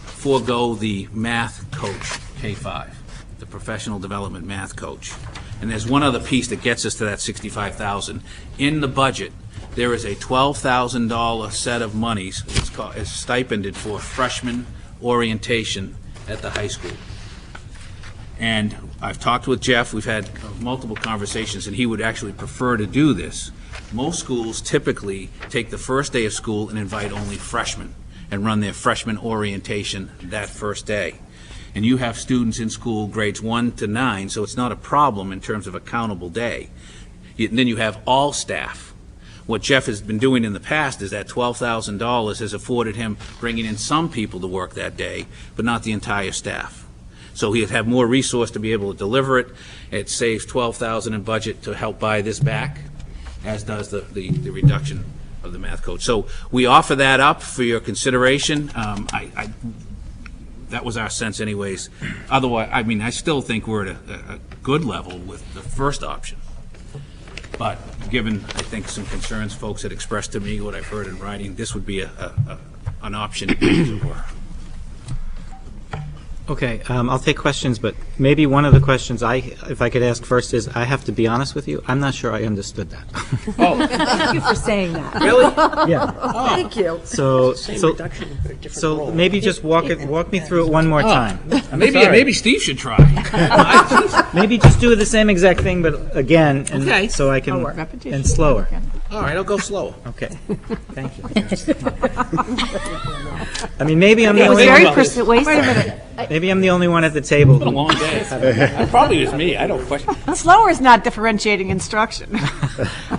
forego the math coach, K-5, the professional development math coach. And there's one other piece that gets us to that $65,000. In the budget, there is a $12,000 set of monies. It's stipended for freshman orientation at the high school. And I've talked with Jeff. We've had multiple conversations, and he would actually prefer to do this. Most schools typically take the first day of school and invite only freshmen and run their freshman orientation that first day. And you have students in school grades 1 to 9, so it's not a problem in terms of a countable day. And then you have all staff. What Jeff has been doing in the past is that $12,000 has afforded him bringing in some people to work that day, but not the entire staff. So he'd have more resource to be able to deliver it. It saves $12,000 in budget to help buy this back, as does the reduction of the math coach. So we offer that up for your consideration. That was our sense anyways. Otherwise, I mean, I still think we're at a good level with the first option. But given, I think, some concerns folks had expressed to me, what I've heard in writing, this would be an option as it were. Okay, I'll take questions, but maybe one of the questions if I could ask first is, I have to be honest with you, I'm not sure I understood that. Oh. Thank you for saying that. Really? Yeah. Thank you. So maybe just walk me through it one more time. Maybe Steve should try. Maybe just do the same exact thing, but again, and Okay. so I can, repetition. and slower. All right, I'll go slower. Okay, thank you. I mean, maybe I'm the It was only very one, Wait a minute. maybe I'm the only one at the table. It's been a long day. Probably just me, I don't question. Slower is not differentiating instruction.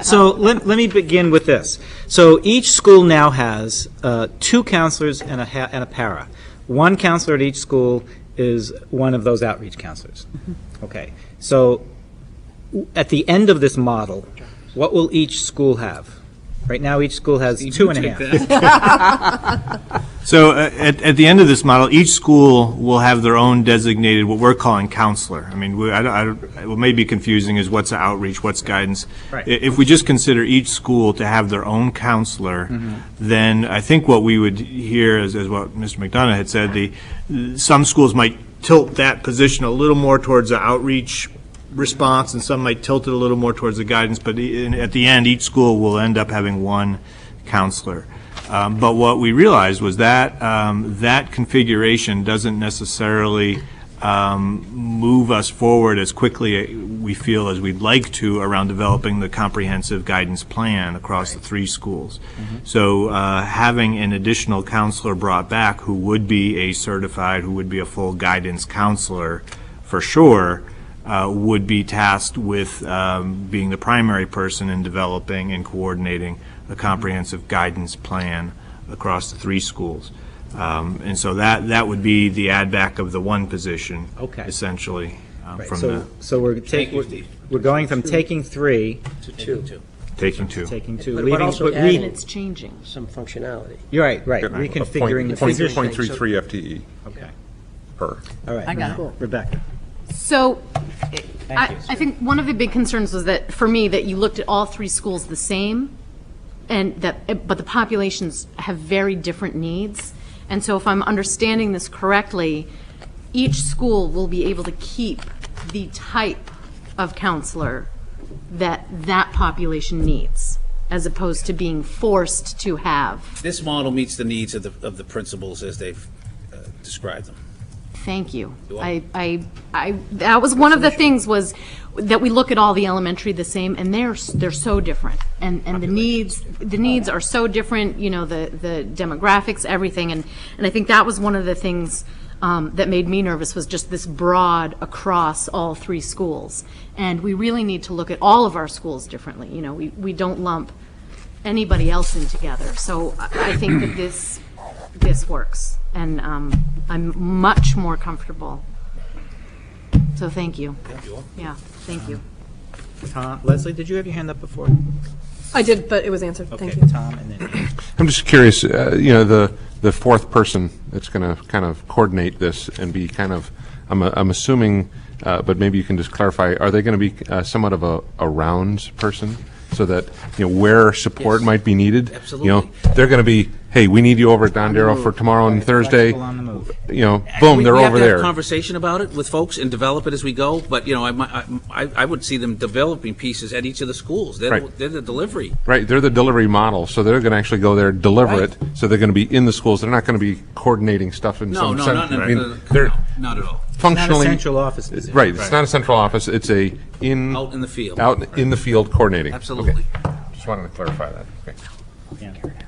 So let me begin with this. So each school now has 2 counselors and a para. One counselor at each school is one of those outreach counselors. Okay, so at the end of this model, what will each school have? Right now, each school has 2.5. So at the end of this model, each school will have their own designated, what we're calling counselor. I mean, what may be confusing is what's outreach, what's guidance. Right. If we just consider each school to have their own counselor, then I think what we would hear is what Mr. McDonough had said, some schools might tilt that position a little more towards the outreach response, and some might tilt it a little more towards the guidance, but at the end, each school will end up having one counselor. But what we realized was that that configuration doesn't necessarily move us forward as quickly we feel as we'd like to around developing the comprehensive guidance plan across the 3 schools. So having an additional counselor brought back who would be a certified, who would be a full guidance counselor for sure, would be tasked with being the primary person in developing and coordinating a comprehensive guidance plan across the 3 schools. And so that would be the add back of the one position, essentially, from So we're going from taking 3 To 2. taking 2. taking 2, But leaving, also but adding It's changing. some functionality. you're right, reconfiguring the position. 0.33 FTE Okay, per. all right. I got it. Rebecca. So, Thank you. I think one of the big concerns was that, for me, that you looked at all 3 schools the same, and but the populations have very different needs. And so if I'm understanding this correctly, each school will be able to keep the type of counselor that population needs, as opposed to being forced to have. This model meets the needs of the principals as they've described them. Thank you. You're welcome. That was one of the things, was that we look at all the elementary the same, and they're so different, and the needs are so different. You know, the demographics, everything, and I think that was one of the things that made me nervous, was just this broad across all 3 schools, and we really need to look at all of our schools differently. You know, we don't lump anybody else in together. So I think that this works, and I'm much more comfortable. So thank you. Yeah, thank you. Tom, Leslie, did you have your hand up before? I did, but it was answered. Okay, Thank you. Tom, and then I'm just curious, the 4th person that's going to kind of coordinate this and be kind of, I'm assuming, but maybe you can just clarify, are they going to be somewhat of a rounds person? So that, where support might be needed? Absolutely. They're going to be, hey, we need you over at Don Darrow for tomorrow and Thursday. flexible on the move. Boom, they're we have over to have there. a conversation about it with folks and develop it as we go, but, I would see them developing pieces at each of the schools. They're the delivery. Right, they're the delivery model, so they're going to actually go there, deliver it, so they're going to be in the schools. They're not going to be coordinating stuff in some sense. Not I mean, they're at all. functionally. Not a central office position. Right, it's not a central office, it's Out in the field. out in the field coordinating. Absolutely. Okay. Just wanted to clarify that. Okay.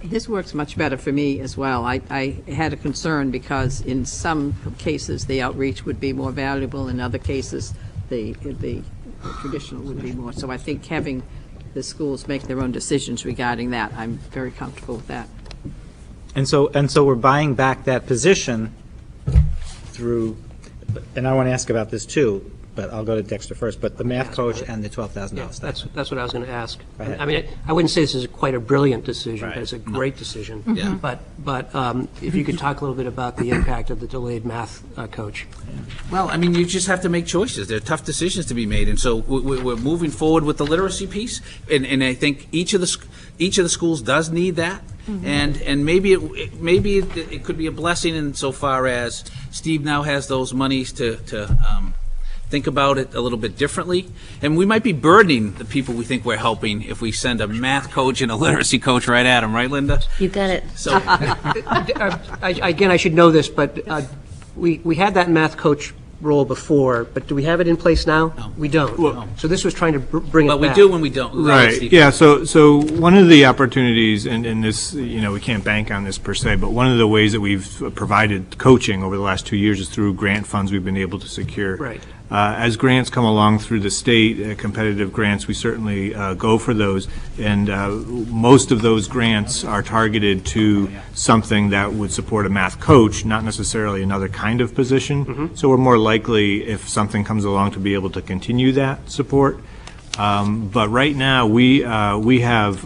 This works much better for me as well. I had a concern because in some cases, the outreach would be more valuable. In other cases, the traditional would be more. So I think having the schools make their own decisions regarding that, I'm very comfortable with that. And so we're buying back that position through, and I want to ask about this too, but I'll go to Dexter first, but the math coach and the $12,000 stipend. That's what I was going to ask. ahead. I mean, I wouldn't say this is quite a brilliant decision, but it's a great decision. Yeah. But if you could talk a little bit about the impact of the delayed math coach. Well, I mean, you just have to make choices. They're tough decisions to be made, and so we're moving forward with the literacy piece, and I think each of the schools does need that, and maybe it could be a blessing insofar as Steve now has those monies to think about it a little bit differently, and we might be burdening the people we think we're helping if we send a math coach and a literacy coach right at them, right, Linda? You got it. Again, I should know this, but we had that math coach role before, but do we have it in place now? No. We don't. Well- So this was trying to bring it But we back. do when we don't. Right, yeah, so one of the opportunities, and this, we can't bank on this per se, but one of the ways that we've provided coaching over the last 2 years is through grant funds we've been able to secure. Right. As grants come along through the state, competitive grants, we certainly go for those, and most of those grants are targeted to something that would support a math coach, not necessarily another kind of position. So we're more likely, if something comes along, to be able to continue that support. But right now, we have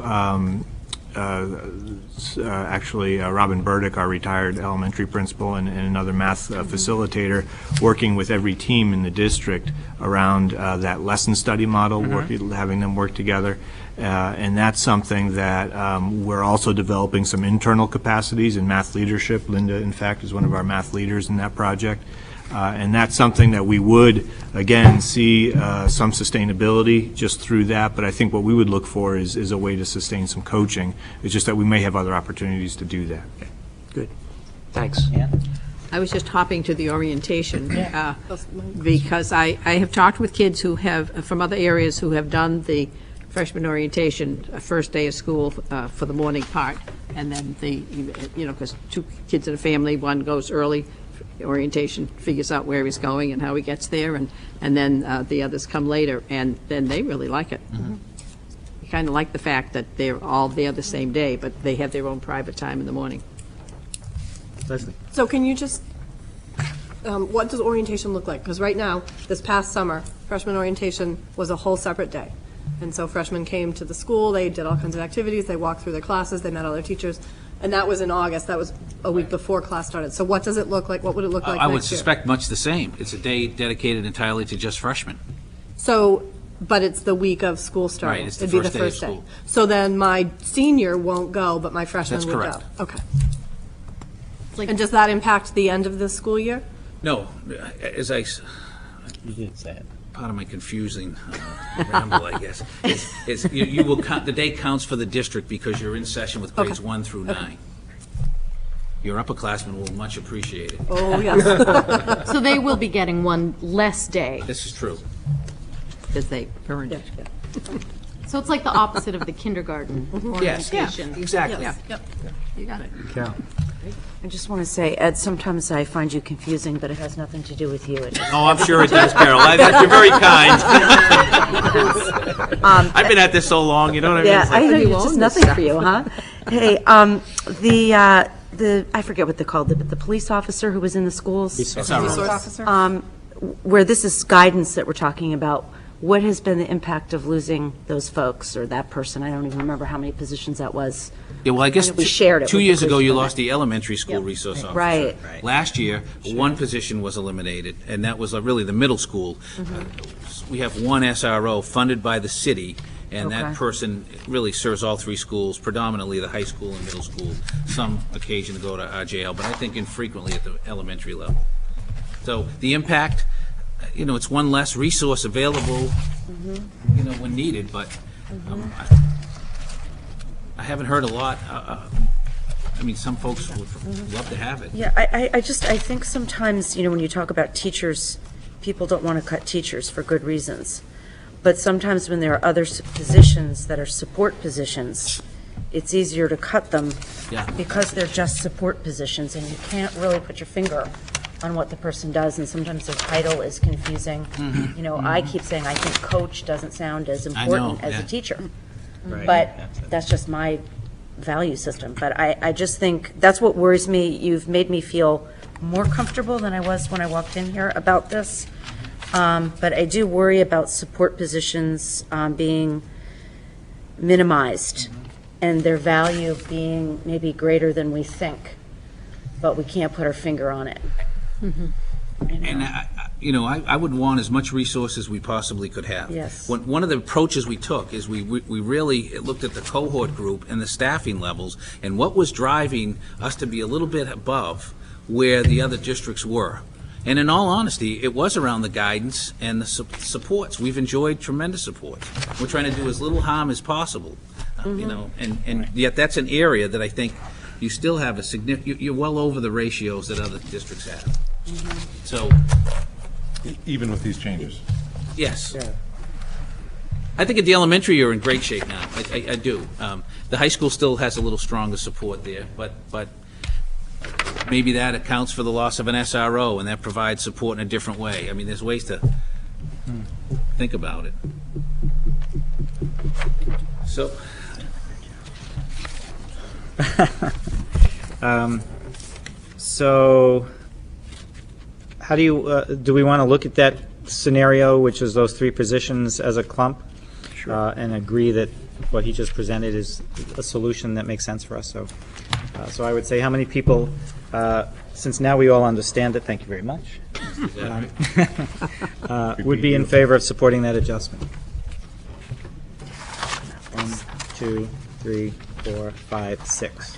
actually Robin Burdick, our retired elementary principal, and another math facilitator, working with every team in the district around that lesson study model, having them work together. And that's something that we're also developing some internal capacities in math leadership. Linda, in fact, is one of our math leaders in that project. And that's something that we would, again, see some sustainability just through that. But I think what we would look for is a way to sustain some coaching. It's just that we may have other opportunities to do that. Good. Thanks. I was just hopping to the orientation because I have talked with kids who have, from other areas, who have done the freshman orientation, first day of school for the morning part. And then because 2 kids in a family, one goes early, orientation, figures out where he's going and how he gets there, and then the others come later, and then they really like it. You kind of like the fact that they're all there the same day, but they have their own private time in the morning. Leslie? So can you just, what does orientation look like? Because right now, this past summer, freshman orientation was a whole separate day. And so freshmen came to the school, they did all kinds of activities, they walked through their classes, they met all their teachers, and that was in August. That was a week before class started. So what does it look like? What would it look like I would next year? suspect much the same. It's a day dedicated entirely to just freshmen. So, but it's the week of school starting. Right, it's the It'd be first the day of first school. So then my senior won't go, but my freshman That's would correct. go. Okay. And does that impact the end of the school year? No, as You did say it. part of my confusing ramble, I guess, is you will count, the day counts for the district because you're in session with grades 1 through 9. Your upperclassmen will much appreciate it. Oh, yes. So they will be getting one less day. This is true. Because they earned it. So it's like the opposite of the kindergarten orientation. Exactly. Yep. You got it. I just want to say, Ed, sometimes I find you confusing, but it has nothing to do with you. It just- Oh, I'm sure it does, Carol. You're very kind. I've been at this so long, you know what I mean? Yeah, It's like- I know, it's just nothing for you, huh? Hey, I forget what they're called, but the police officer who was in the schools? SRO. Officer? Where this is guidance that we're talking about, what has been the impact of losing those folks or that person? I don't even remember how many positions that was. Yeah, well, I guess We shared it 2 with the years ago, police you department. lost the elementary school resource officer. Right. Last year, one position was eliminated, and that was really the middle school. We have one SRO funded by the city, and that Okay. person really serves all 3 schools, predominantly the high school and middle school, some occasion to go to RJL, but I think infrequently at the elementary level. So the impact, it's one less resource available, when needed, but I haven't heard a lot. Some folks would love to have it. Yeah, I think sometimes, when you talk about teachers, people don't want to cut teachers for good reasons. But sometimes when there are other positions that are support positions, it's easier to cut them Yeah. because they're just support positions, and you can't really put your finger on what the person does, and sometimes their title is confusing. I keep saying I think coach doesn't sound as important as a teacher. But that's just my value system. But I just think that's what worries me. You've made me feel more comfortable than I was when I walked in here about this. But I do worry about support positions being minimized and their value being maybe greater than we think, but we can't put our finger on it. And I would want as much resource as we possibly could have. Yes. One of the approaches we took is we really looked at the cohort group and the staffing levels and what was driving us to be a little bit above where the other districts were. And in all honesty, it was around the guidance and the supports. We've enjoyed tremendous support. We're trying to do as little harm as possible, and yet that's an area that I think you still have a significant, you're well over the ratios that other districts have. So Even with these changes? Yes. I think at the elementary, you're in great shape now. I do. The high school still has a little stronger support there, but maybe that accounts for the loss of an SRO, and that provides support in a different way. I mean, there's ways to think about it. So, so how do we want to look at that scenario, which is those three positions as a clump? Sure. And agree that what he just presented is a solution that makes sense for us. So I would say, how many people, since now we all understand it, thank you very much, would be in favor of supporting that adjustment? 1, 2, 3, 4, 5, 6.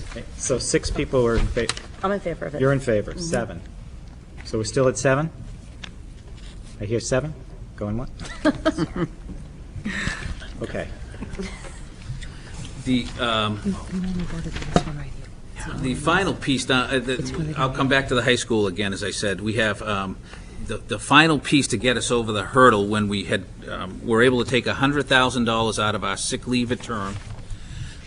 Okay, so 6 people are in favor. I'm in favor of it. You're in favor. 7. So we're still at 7? I hear 7. Going what? Okay. the final piece, I'll come back to the high school again, as I said. We have the final piece to get us over the hurdle when we had were able to take $100,000 out of our sick leave at term.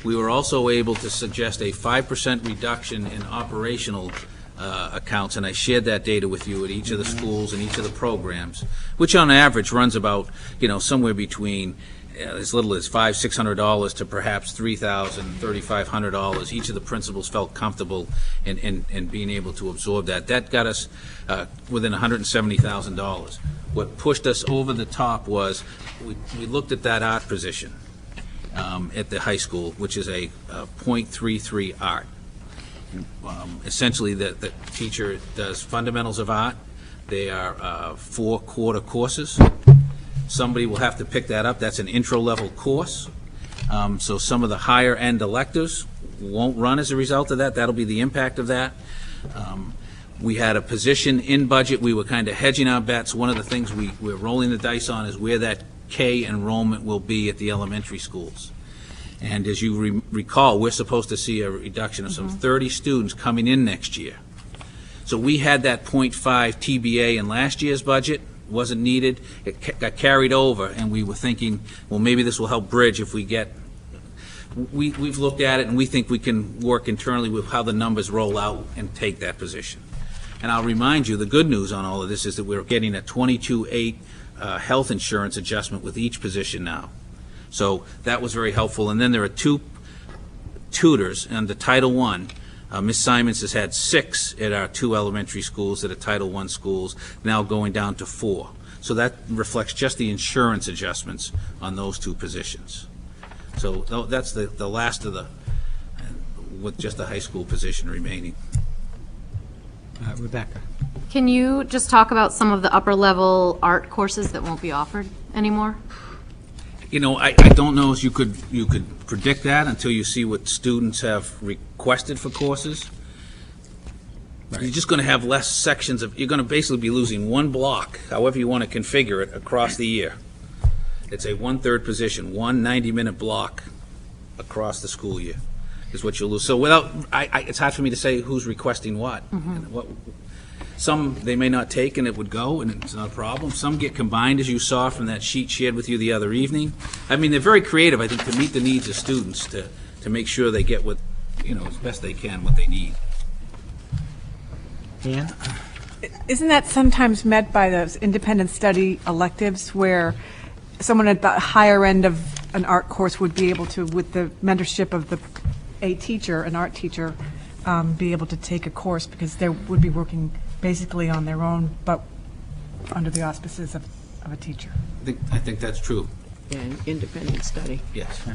We were also able to suggest a 5% reduction in operational accounts, and I shared that data with you at each of the schools and each of the programs, which on average runs about, somewhere between as little as $500-600 to perhaps $3,000-3,500. Each of the principals felt comfortable in being able to absorb that. That got us within $170,000. What pushed us over the top was we looked at that art position at the high school, which is a .33 art. Essentially, the teacher does fundamentals of art. They are 4-quarter courses. Somebody will have to pick that up. That's an intro-level course. So some of the higher-end electives won't run as a result of that. That'll be the impact of that. We had a position in budget. We were kind of hedging our bets. One of the things we're rolling the dice on is where that K enrollment will be at the elementary schools. And as you recall, we're supposed to see a reduction of some 30 students coming in next year. So we had that .5 TBA in last year's budget. Wasn't needed. It got carried over, and we were thinking, well, maybe this will help bridge if we get. We've looked at it, and we think we can work internally with how the numbers roll out and take that position. And I'll remind you, the good news on all of this is that we're getting a 22.8 health insurance adjustment with each position now. So that was very helpful. And then there are 2 tutors under Title I. Ms. Simons has had 6 at our 2 elementary schools that are Title I schools, now going down to 4. So that reflects just the insurance adjustments on those 2 positions. So that's the last of the, with just the high school position remaining. Rebecca. Can you just talk about some of the upper-level art courses that won't be offered anymore? I don't know if you could predict that until you see what students have requested for courses. Right. You're just going to have less sections of, you're going to basically be losing one block, however you want to configure it, across the year. It's a 1/3 position, 1 90-minute block across the school year is what you'll lose. So it's hard for me to say who's requesting what. And some they may not take and it would go and it's not a problem. Some get combined, as you saw from that sheet shared with you the other evening. I mean, they're very creative, I think, to meet the needs of students, to make sure they get what, as best they can, what they need. Ian? Isn't that sometimes met by those independent study electives where someone at the higher end of an art course would be able to, with the mentorship of an art teacher, be able to take a course because they would be working basically on their own, but under the auspices of a teacher? I think that's true. Yeah, an independent study. Yes.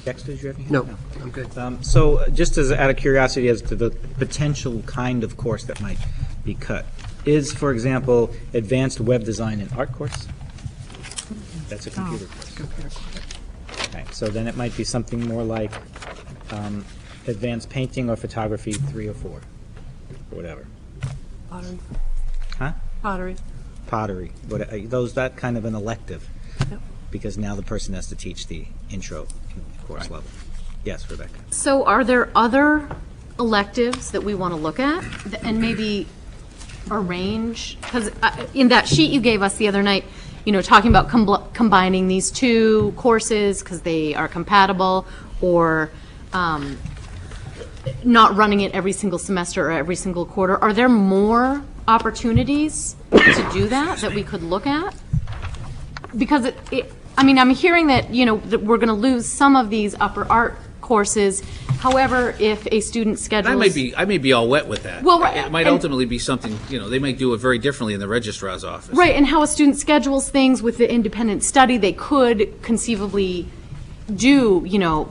Dexter, did you have anything? No, I'm good. So just out of curiosity as to the potential kind of course that might be cut, is, for example, advanced web design an art course? That's a computer course. Okay, so then it might be something more like advanced painting or photography 3 or 4, or whatever. Pottery. Huh? Pottery. Pottery. That kind of an elective, because now the person has to teach the intro course level. Yes, Rebecca. So are there other electives that we want to look at and maybe a range? Because in that sheet you gave us the other night, talking about combining these two courses because they are compatible, or not running it every single semester or every single quarter. Are there more opportunities to do that we could look at? Because I'm hearing that, that we're going to lose some of these upper art courses. However, if a student schedules... I may be all wet with that. Well, right, it might ultimately be something, they might do it very differently in the registrar's office. Right, and how a student schedules things with the independent study, they could conceivably do,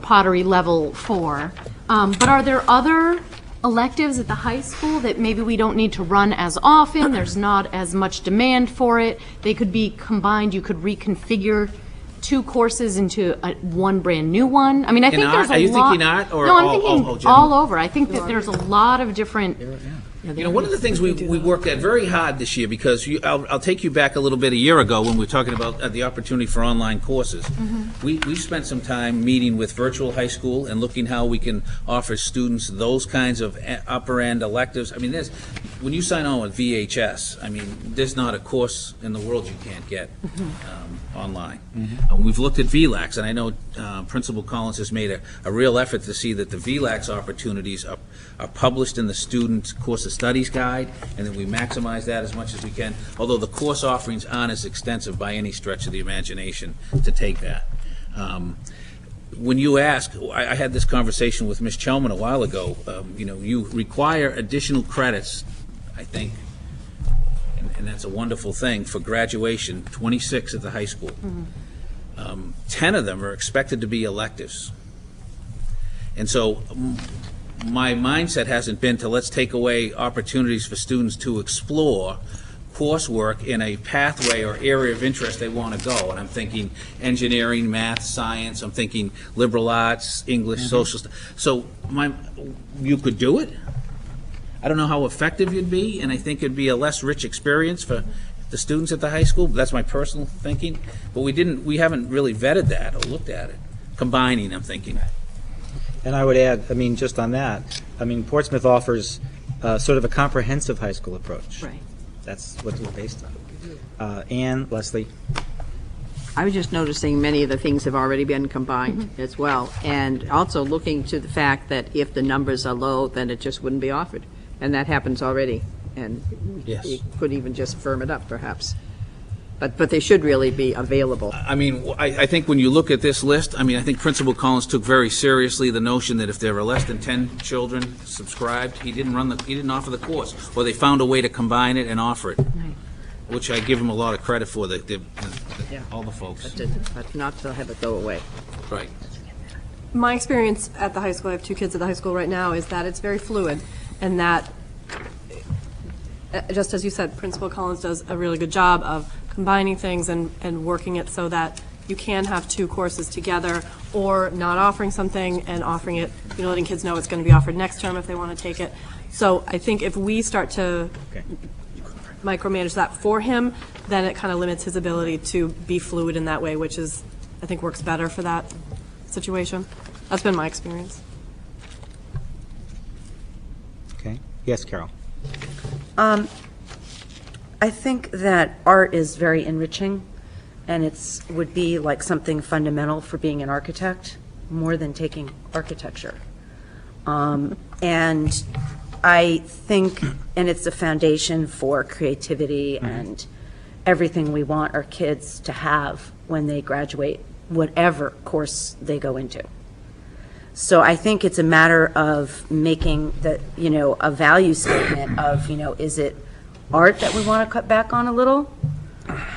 pottery level 4. But are there other electives at the high school that maybe we don't need to run as often? There's not as much demand for it. They could be combined. You could reconfigure 2 courses into one brand new one. I think there's a lot. Are you thinking art or no, I'm thinking all over. I think that there's a lot of different. One of the things we worked at very hard this year, because I'll take you back a little bit a year ago when we were talking about the opportunity for online courses. We spent some time meeting with virtual high school and looking how we can offer students those kinds of upper end electives. When you sign on with VHS, there's not a course in the world you can't get online. We've looked at VLAX, and I know Principal Collins has made a real effort to see that the VLAX opportunities are published in the student course of studies guide, and that we maximize that as much as we can, although the course offerings aren't as extensive by any stretch of the imagination to take that. When you ask, I had this conversation with Ms. Chelman a while ago, you require additional credits, I think, and that's a wonderful thing, for graduation, 26 at the high school. 10 of them are expected to be electives. And so my mindset hasn't been to let's take away opportunities for students to explore coursework in a pathway or area of interest they want to go. And I'm thinking engineering, math, science. I'm thinking liberal arts, English, social stuff. So you could do it. I don't know how effective you'd be, and I think it'd be a less rich experience for the students at the high school. That's my personal thinking. But we haven't really vetted that or looked at it. Combining, I'm thinking. And I would add, just on that, Portsmouth offers sort of a comprehensive high school approach. Right. That's what we're based on. Ann, Leslie? I was just noticing many of the things have already been combined as well, and also looking to the fact that if the numbers are low, then it just wouldn't be offered. And that happens already, and Yes. you could even just firm it up, perhaps. But they should really be available. I think when you look at this list, I think Principal Collins took very seriously the notion that if there were less than 10 children subscribed, he didn't offer the course, or they found a way to combine it and offer it, which I give him a lot of credit for, all the folks. But not to have it go away. Right. My experience at the high school, I have 2 kids at the high school right now, is that it's very fluid, and that, just as you said, Principal Collins does a really good job of combining things and working it so that you can have 2 courses together, or not offering something and offering it, letting kids know it's going to be offered next term if they want to take it. So I think if we start to micromanage that for him, then it kind of limits his ability to be fluid in that way, which is, I think, works better for that situation. That's been my experience. Okay. Yes, Carol? I think that art is very enriching, and would be like something fundamental for being an architect, more than taking architecture. And I think, and it's the foundation for creativity and everything we want our kids to have when they graduate, whatever course they go into. So I think it's a matter of making a value statement of, is it art that we want to cut back on a little?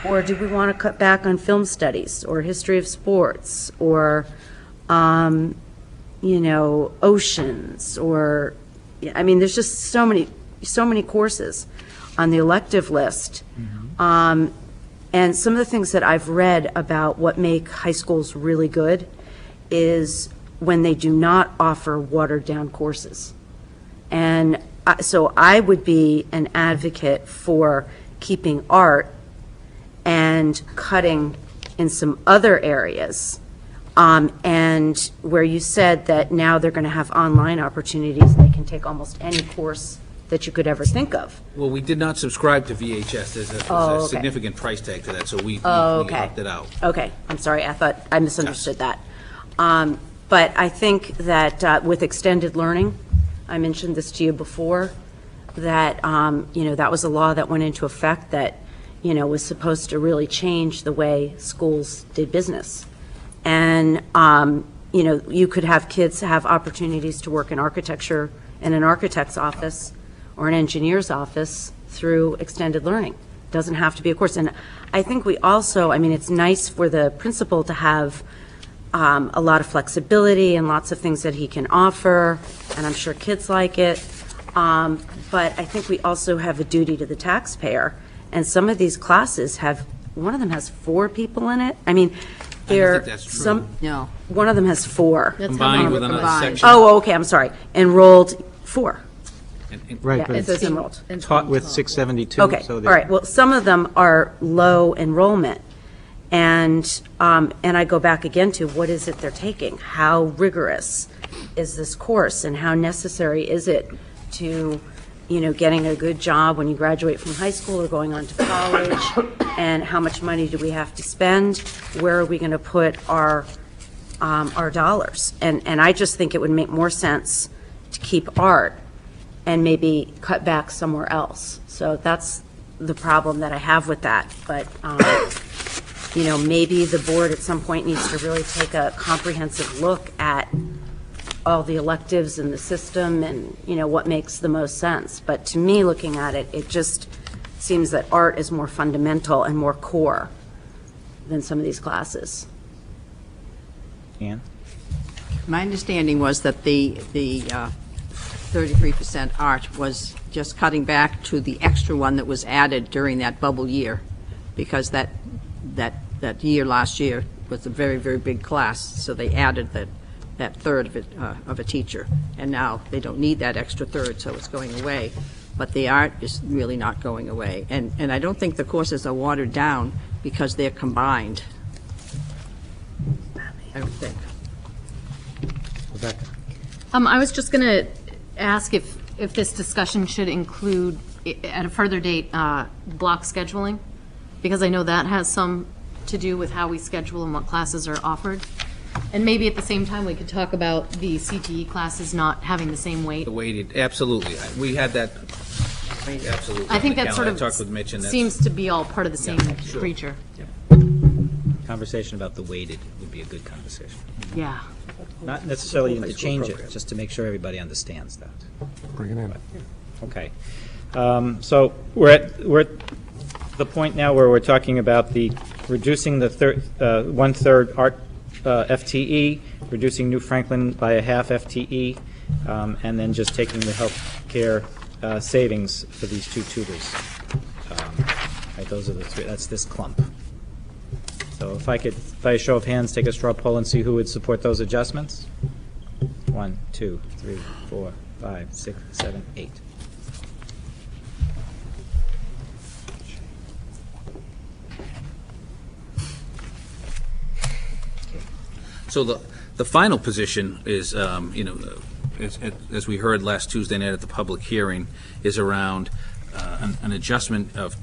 Or do we want to cut back on film studies or history of sports or, oceans or, there's just so many courses on the elective list. And some of the things that I've read about what make high schools really good is when they do not offer watered-down courses. And so I would be an advocate for keeping art and cutting in some other areas. And where you said that now they're going to have online opportunities and they can take almost any course that you could ever think of. Well, we did not subscribe to VHS. There's a Okay. significant price tag to that, so we Okay. opted out. Okay, I'm sorry, I thought, I misunderstood that. But I think that with extended learning, I mentioned this to you before, that, that was a law that went into effect that, was supposed to really change the way schools did business. And, you could have kids have opportunities to work in architecture in an architect's office or an engineer's office through extended learning. Doesn't have to be a course. And I think we also, it's nice for the principal to have a lot of flexibility and lots of things that he can offer, and I'm sure kids like it. But I think we also have a duty to the taxpayer. And some of these classes one of them has 4 people in it. think that's true. No. One of them has 4. Combined with another section. Oh, okay, I'm sorry. Enrolled 4. Right, Yeah, but it says it's enrolled. taught with 672. Okay, so all they're- right. Well, some of them are low enrollment. And I go back again to what is it they're taking? How rigorous is this course, and how necessary is it to, getting a good job when you graduate from high school or going on to college? And how much money do we have to spend? Where are we going to put our dollars? And I just think it would make more sense to keep art and maybe cut back somewhere else. So that's the problem that I have with that. But maybe the board at some point needs to really take a comprehensive look at all the electives in the system and, what makes the most sense. But to me, looking at it, it just seems that art is more fundamental and more core than some of these classes. Ann? My understanding was that the 33% art was just cutting back to the extra one that was added during that bubble year, because that year last year was a very, very big class, so they added that third of it, of a teacher, and now they don't need that extra third, so it's going away. But the art is really not going away, and I don't think the courses are watered down because they're combined. I don't think. Rebecca? I was just going to ask if this discussion should include, at a further date, block scheduling, because I know that has some to do with how we schedule and what classes are offered. And maybe at the same time, we could talk about the CTE classes not having the same weight. The weighted, absolutely. We had that, absolutely. I think on the that sort calendar. of I talked with Mitch, and that's- seems to be all part of the same sure. creature. Conversation about the weighted would be a good conversation. Yeah. Not necessarily to change it, just to make sure everybody understands that. Bring it in. Okay. So we're at the point now where we're talking about the reducing the 1/3 art FTE, reducing New Franklin by a half FTE, and then just taking the healthcare savings for these 2 tutors. Right, those are the 3. That's this clump. So if I could, by a show of hands, take a straw poll and see who would support those adjustments. 1, 2, 3, 4, 5, 6, 7, 8. So the final position is, as we heard last Tuesday night at the public hearing, is around an adjustment of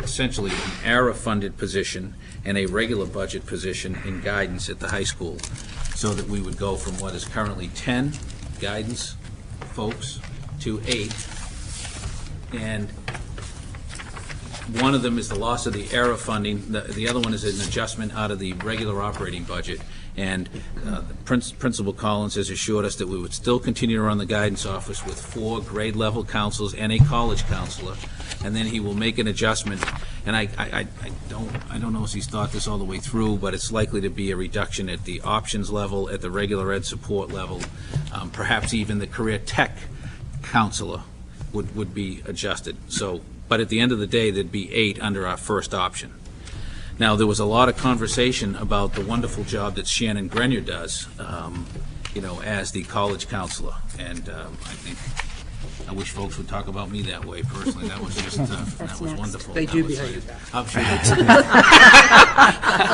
essentially an ARA-funded position and a regular budget position in guidance at the high school, so that we would go from what is currently 10 guidance folks to 8. And one of them is the loss of the ARA funding. The other one is an adjustment out of the regular operating budget. And Principal Collins has assured us that we would still continue to run the guidance office with 4 grade-level counselors and a college counselor, and then he will make an adjustment. And I don't know if he's thought this all the way through, but it's likely to be a reduction at the options level, at the regular ed support level, perhaps even the career tech counselor would be adjusted. So, but at the end of the day, there'd be 8 under our first option. Now, there was a lot of conversation about the wonderful job that Shannon Grenier does, as the college counselor. And I wish folks would talk about me that way personally. That was just, that was wonderful. They do behind your back. I'm sure they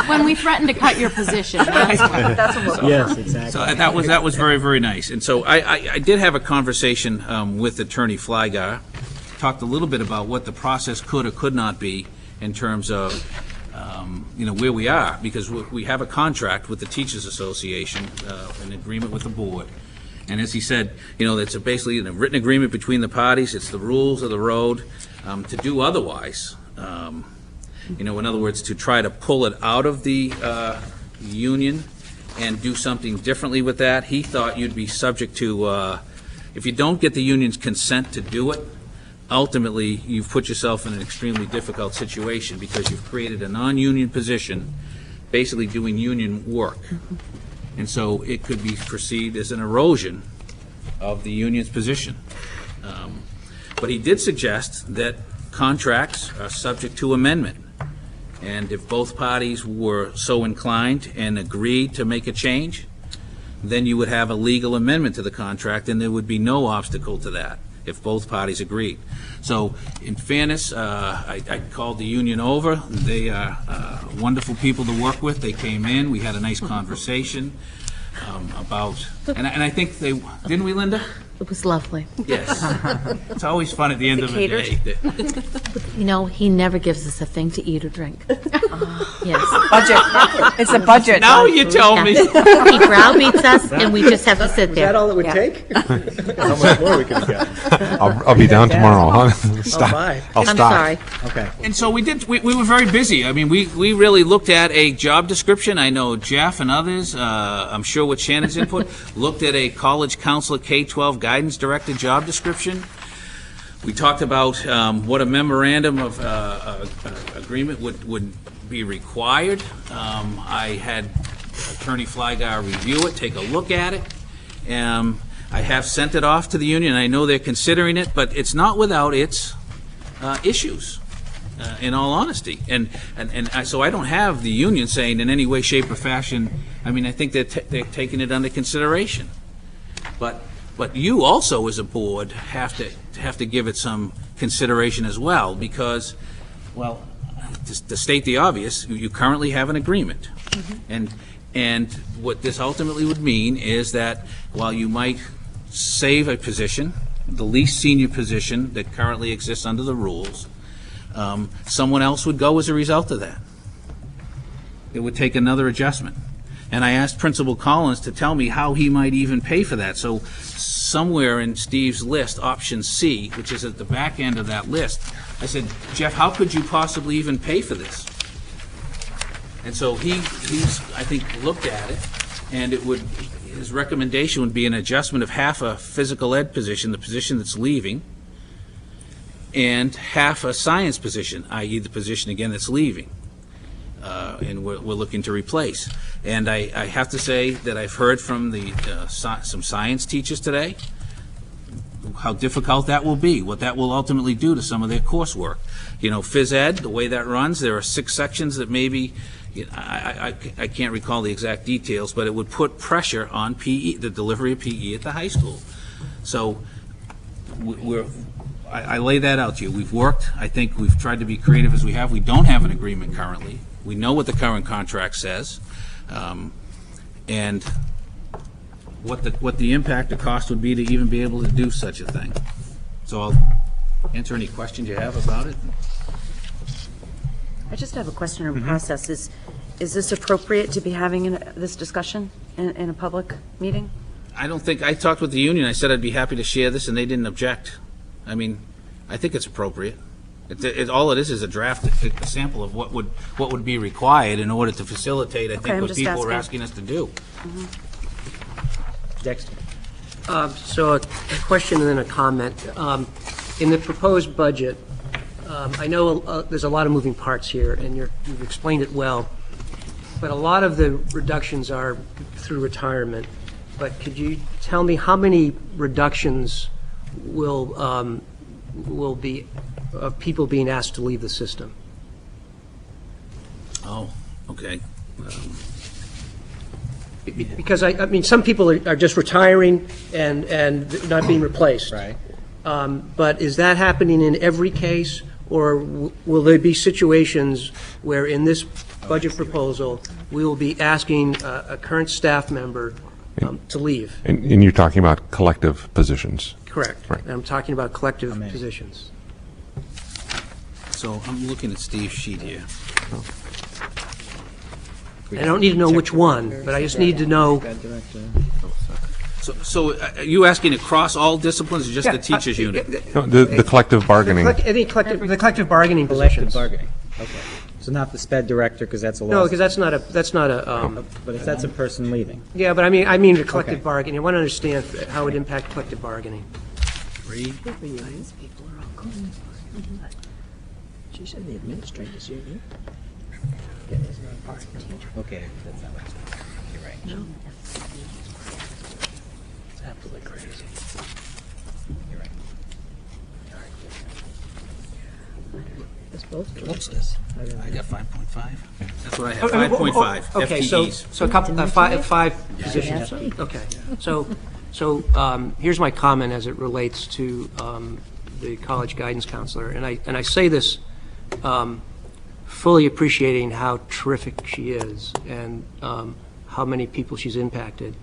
do. When we threatened to cut your position. Yes, exactly. So that was very, very nice. And so I did have a conversation with Attorney Flygar, talked a little bit about what the process could or could not be in terms of where we are, because we have a contract with the Teachers Association, an agreement with the board. And as he said, it's basically a written agreement between the parties. It's the rules of the road. To do otherwise, in other words, to try to pull it out of the union and do something differently with that, he thought you'd be subject to, if you don't get the union's consent to do it, ultimately, you've put yourself in an extremely difficult situation because you've created a non-union position, basically doing union work. And so it could be perceived as an erosion of the union's position. But he did suggest that contracts are subject to amendment. And if both parties were so inclined and agreed to make a change, then you would have a legal amendment to the contract, and there would be no obstacle to that if both parties agreed. So, in fairness, I called the union over. They are wonderful people to work with. They came in. We had a nice conversation about, and I think they, didn't we, Linda? It was lovely. Yes. It's always fun at the end of the day. He never gives us a thing to eat or drink. Yes. Budget. It's a budget. Now you tell me. He browbeats us, and we just have to sit there. Is that all it would take? How much more we could have gotten? I'll be down tomorrow. Huh? Stop. bye. I'll I'm stop. sorry. Okay. And so we were very busy. I mean, we really looked at a job description. I know Jeff and others, I'm sure with Shannon's input, looked at a college counselor K-12 guidance director job description. We talked about what a memorandum of agreement would be required. I had Attorney Flygar review it, take a look at it. I have sent it off to the union. I know they're considering it, but it's not without its issues, in all honesty. So I don't have the union saying in any way, shape, or fashion, I mean, I think they're taking it under consideration. But you also, as a board, have to give it some consideration as well, because, well, to state the obvious, you currently have an agreement. And what this ultimately would mean is that while you might save a position, the least senior position that currently exists under the rules, someone else would go as a result of that. It would take another adjustment. And I asked Principal Collins to tell me how he might even pay for that. So somewhere in Steve's list, option C, which is at the back end of that list, I said, Jeff, how could you possibly even pay for this? And so he's, I think, looked at it, and his recommendation would be an adjustment of half a physical ed position, the position that's leaving, and half a science position, i.e. the position, again, that's leaving. And we're looking to replace. And I have to say that I've heard from some science teachers today how difficult that will be, what that will ultimately do to some of their coursework. Phys ed, the way that runs, there are 6 sections that maybe, I can't recall the exact details, but it would put pressure on PE, the delivery of PE at the high school. So I lay that out to you. We've worked. I think we've tried to be creative as we have. We don't have an agreement currently. We know what the current contract says, and what the impact, the cost would be to even be able to do such a thing. So I'll answer any questions you have about it. I just have a question on process. Is this appropriate to be having this discussion in a public meeting? I don't think, I talked with the union. I said I'd be happy to share this, and they didn't object. I mean, I think it's appropriate. All it is a draft, a sample of what would be required in order to facilitate, I think, what people are asking us to do. Dexter. So a question and then a comment. In the proposed budget, I know there's a lot of moving parts here, and you've explained it well, but a lot of the reductions are through retirement. But could you tell me how many reductions will be of people being asked to leave the system? Oh, okay. Because I mean, some people are just retiring and not being replaced. Right. But is that happening in every case, Or will there be situations where in this budget proposal, we will be asking a current staff member to leave? And you're talking about collective positions. Correct. Right. And I'm talking about collective positions. So I'm looking at Steve's sheet here. I don't need to know which one, but I just need to know. So are you asking across all disciplines or just the Yeah, teachers' unit? No, the collective bargaining. The collective bargaining positions. Bargaining, okay. So not the sped director, because that's a loss. No, because that's not a. But if that's a person leaving. Yeah, but I mean the collective Okay. bargaining. I want to understand how it would impact collective bargaining. Three. She said the administrators union. Okay, that's not what it's, you're right. No. It's absolutely crazy. You're right. What's this? I got 5.5. That's what I have, Oh, 5.5 Okay, so FTEs. a couple, five positions. Okay, so here's my comment as it relates to the college guidance counselor, and I say this fully appreciating how terrific she is and how many people she's impacted.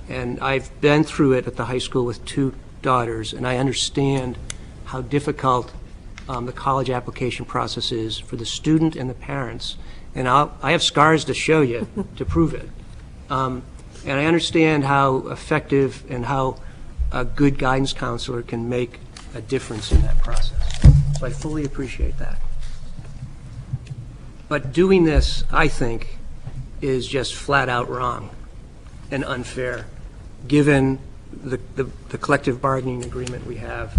And I've been through it at the high school with 2 daughters, and I understand how difficult the college application process is for the student and the parents. And I have scars to show you to prove it. And I understand how effective and how a good guidance counselor can make a difference in that process. So I fully appreciate that. But doing this, I think, is just flat out wrong and unfair, given the collective bargaining agreement we have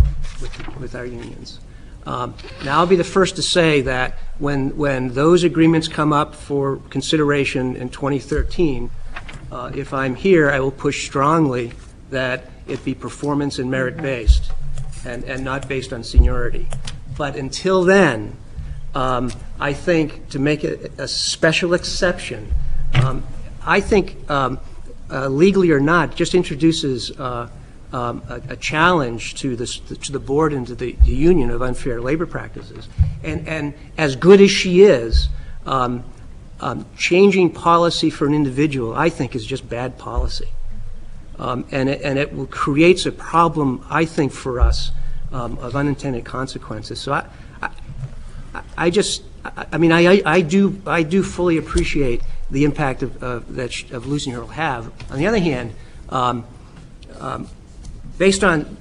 with our unions. Now, I'll be the first to say that when those agreements come up for consideration in 2013, if I'm here, I will push strongly that it be performance and merit-based and not based on seniority. But until then, I think to make it a special exception, I think legally or not, just introduces a challenge to the board and to the union of unfair labor practices. And as good as she is, changing policy for an individual, I think, is just bad policy. And it creates a problem, I think, for us of unintended consequences. So I do fully appreciate the impact of losing her will have. On the other hand, based on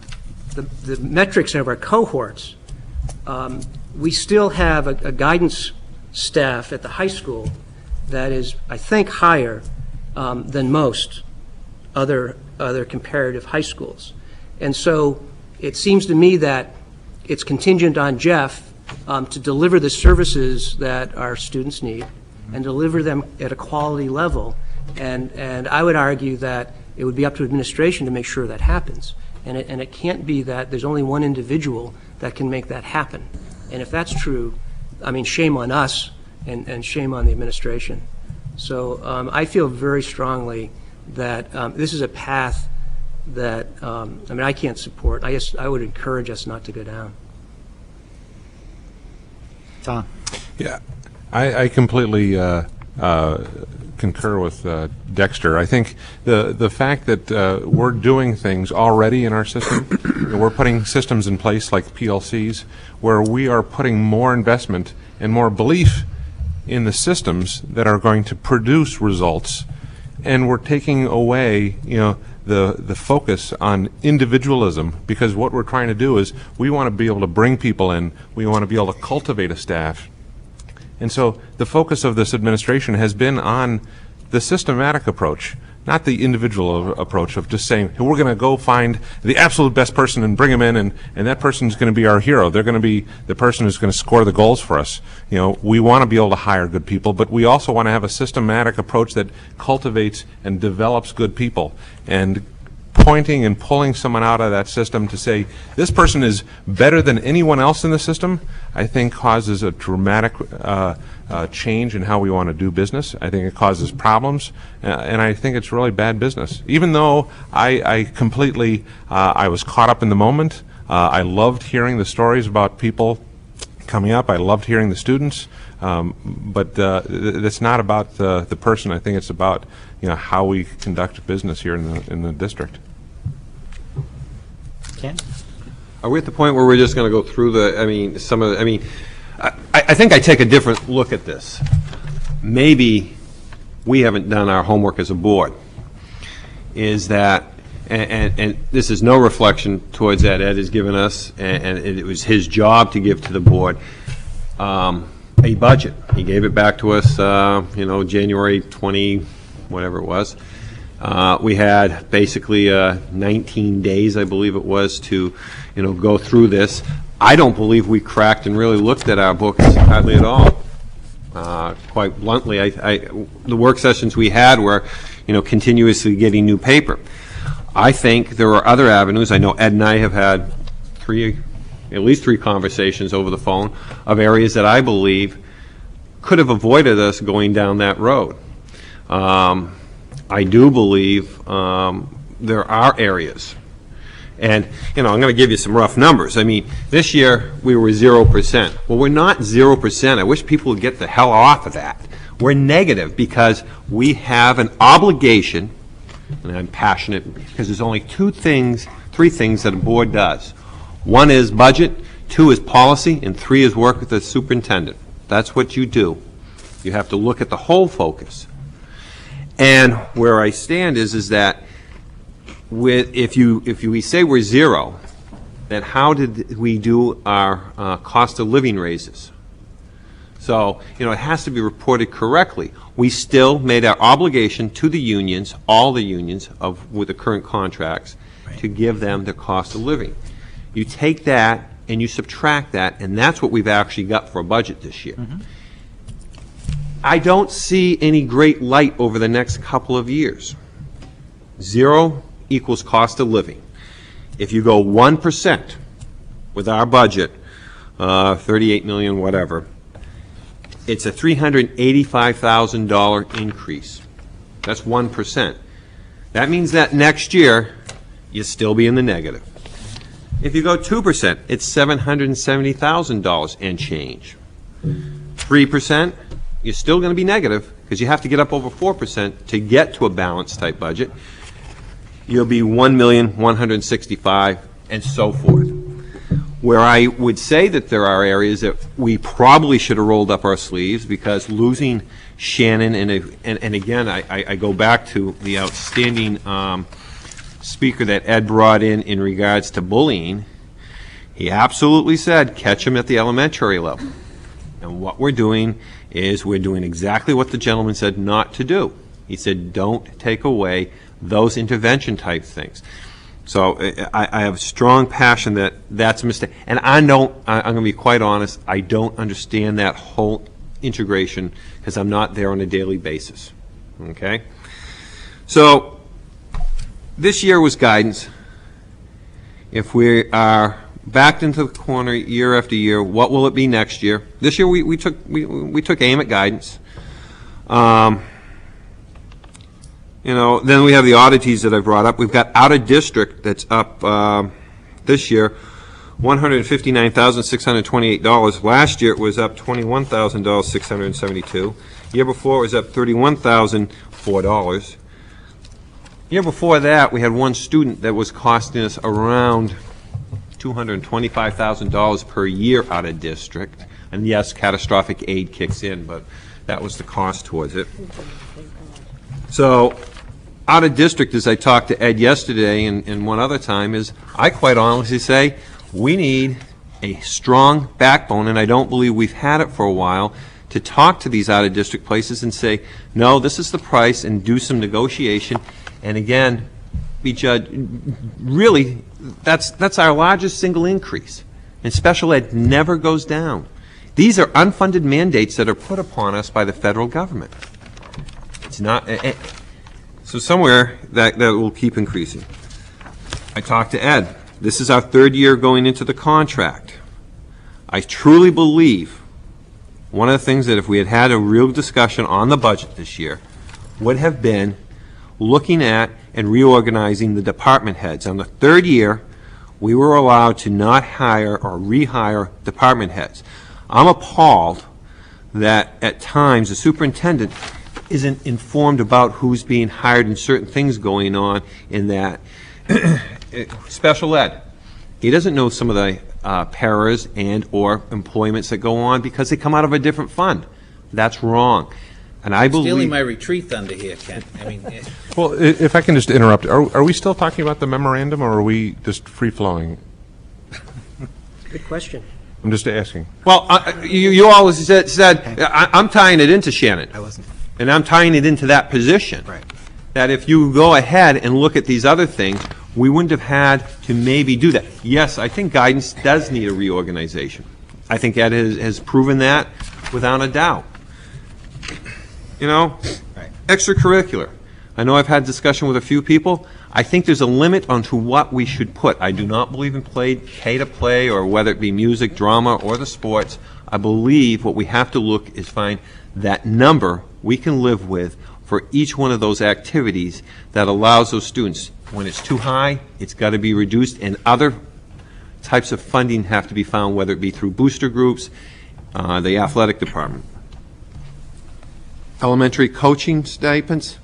the metrics of our cohorts, we still have a guidance staff at the high school that is, I think, higher than most other comparative high schools. And so it seems to me that it's contingent on Jeff to deliver the services that our students need and deliver them at a quality level. And I would argue that it would be up to administration to make sure that happens. And it can't be that there's only one individual that can make that happen. And if that's true, I mean, shame on us and shame on the administration. So I feel very strongly that this is a path that, I can't support. I would encourage us not to go down. Tom? Yeah, I completely concur with Dexter. I think the fact that we're doing things already in our system, we're putting systems in place like PLCs, where we are putting more investment and more belief in the systems that are going to produce results, and we're taking away, the focus on individualism, because what we're trying to do is we want to be able to bring people in, we want to be able to cultivate a staff. And so the focus of this administration has been on the systematic approach, not the individual approach of just saying, hey, we're going to go find the absolute best person and bring them in, and that person's going to be our hero. They're going to be the person who's going to score the goals for us. We want to be able to hire good people, but we also want to have a systematic approach that cultivates and develops good people. And pointing and pulling someone out of that system to say, this person is better than anyone else in the system, I think causes a dramatic change in how we want to do business. I think it causes problems, and I think it's really bad business. Even though I completely, I was caught up in the moment. I loved hearing the stories about people coming up. I loved hearing the students, but it's not about the person. I think it's about how we conduct business here in the district. Ken? Are we at the point where we're just going to go through I think I take a different look at this. Maybe we haven't done our homework as a board. Is that, and this is no reflection towards Ed. Ed has given us, and it was his job to give to the board, a budget. He gave it back to us, January 20, whatever it was. We had basically 19 days, I believe it was, to go through this. I don't believe we cracked and really looked at our books hardly at all. Quite bluntly, the work sessions we had were, continuously getting new paper. I think there are other avenues. I know Ed and I have had at least three conversations over the phone of areas that I believe could have avoided us going down that road. I do believe there are areas. And, I'm going to give you some rough numbers. I mean, this year we were 0%. Well, we're not 0%. I wish people would get the hell off of that. We're negative because we have an obligation, and I'm passionate because there's only three things that a board does. One is budget, two is policy, and three is work with the superintendent. That's what you do. You have to look at the whole focus. And where I stand is that if we say we're zero, then how did we do our cost of living raises? So, it has to be reported correctly. We still made our obligation to the unions, all the unions with the current contracts, to give them their cost of living. You take that and you subtract that, and that's what we've actually got for a budget this year. Mm-hmm. I don't see any great light over the next couple of years. Zero equals cost of living. If you go 1% with our budget, 38 million, whatever, it's a $385,000 increase. That's 1%. That means that next year, you'll still be in the negative. If you go 2%, it's $770,000 and change. 3%, you're still going to be negative because you have to get up over 4% to get to a balanced type budget. You'll be $1,165,000 and so forth. Where I would say that there are areas that we probably should have rolled up our sleeves because losing Shannon and again I go back to the outstanding speaker that Ed brought in regards to bullying. He absolutely said catch him at the elementary level. And what we're doing is we're doing exactly what the gentleman said not to do. He said don't take away those intervention type things. So I have a strong passion that that's a mistake. And I'm going to be quite honest, I don't understand that whole integration because I'm not there on a daily basis. Okay? So this year was guidance. If we are backed into the corner year after year, what will it be next year? This year we took aim at guidance. Then we have the oddities that I brought up. We've got out of district that's up this year, $159,628. Last year it was up $21,672. Year before it was up $31,004. Year before that we had one student that was costing us around $225,000 per year out of district. And yes, catastrophic aid kicks in, but that was the cost towards it. So out of district, as I talked to Ed yesterday and one other time, is I quite honestly say we need a strong backbone, and I don't believe we've had it for a while, to talk to these out of district places and say, no, this is the price, and do some negotiation. And again, be judged. Really, that's our largest single increase. And special ed never goes down. These are unfunded mandates that are put upon us by the federal government. It's not, so somewhere that will keep increasing. I talked to Ed. This is our third year going into the contract. I truly believe one of the things that if we had had a real discussion on the budget this year would have been looking at and reorganizing the department heads. On the third year, we were allowed to not hire or rehire department heads. I'm appalled that at times the superintendent isn't informed about who's being hired and certain things going on in that. Special ed. He doesn't know some of the paras and or employments that go on because they come out of a different fund. That's wrong. And I believe... Stealing my retreat thunder here, Ken. I mean... Well, if I can just interrupt, are we still talking about the memorandum, or are we just free-flowing? Good question. I'm just asking. Well, you always said I'm tying it into Shannon. I wasn't. And I'm tying it into that position. Right. That if you go ahead and look at these other things, we wouldn't have had to maybe do that. Yes, I think guidance does need a reorganization. I think Ed has proven that without a doubt. You know, Right. Extracurricular. I know I've had discussion with a few people. I think there's a limit onto what we should put. I do not believe in pay to play, or whether it be music, drama, or the sports. I believe what we have to look is find that number we can live with for each one of those activities that allows those students. When it's too high, it's got to be reduced, and other types of funding have to be found, whether it be through booster groups, the athletic department. Elementary coaching stipends,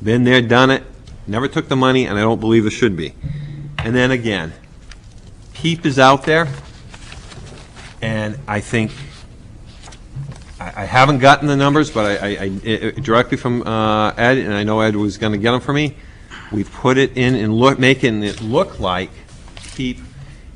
been there, done it, never took the money, and I don't believe it should be. And then again, PEEP is out there, and I think, I haven't gotten the numbers, but I directly from Ed, and I know Ed was going to get them for me, we've put it in and making it look like PEEP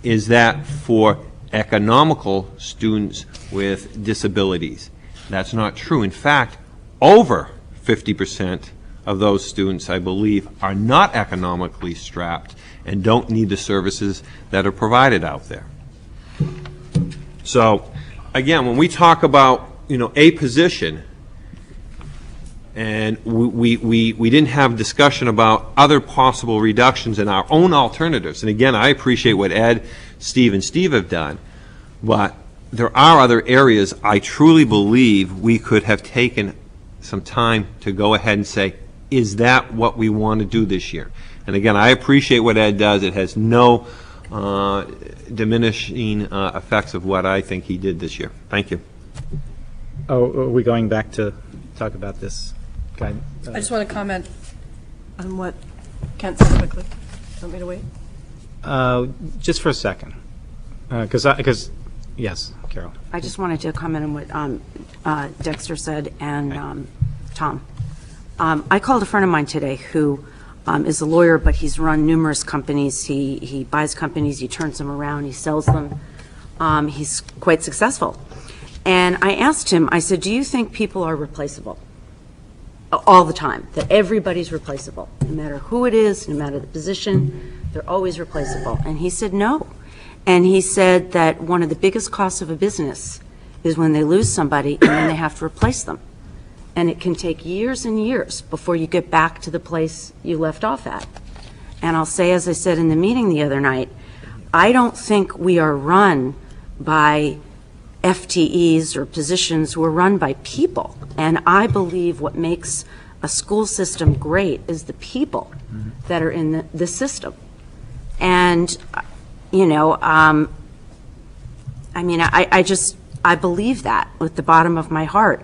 is that for economical students with disabilities. That's not true. In fact, over 50% of those students, I believe, are not economically strapped and don't need the services that are provided out there. So, again, when we talk about, you know, a position, and we didn't have discussion about other possible reductions in our own alternatives. And again, I appreciate what Ed, Steve, and Steve have done, but there are other areas I truly believe we could have taken some time to go ahead and say, is that what we want to do this year? And again, I appreciate what Ed does. It has no diminishing effects of what I think he did this year. Thank you. Oh, are we going back to talk about this guy? I just want to comment on what Kent said quickly. Want me to wait? Just for a second. Because, yes, Carol. I just wanted to comment on what Dexter said and Tom. I called a friend of mine today who is a lawyer, but he's run numerous companies. He buys companies, he turns them around, he sells them. He's quite successful. And I asked him, I said, do you think people are replaceable? All the time, that everybody's replaceable. No matter who it is, no matter the position, they're always replaceable. And he said no. And he said that one of the biggest costs of a business is when they lose somebody and then they have to replace them. And it can take years and years before you get back to the place you left off at. And I'll say, as I said in the meeting the other night, I don't think we are run by FTEs or positions. We're run by people. And I believe what makes a school system great is the people that are in the system. And, you know, I mean, I believe that with the bottom of my heart.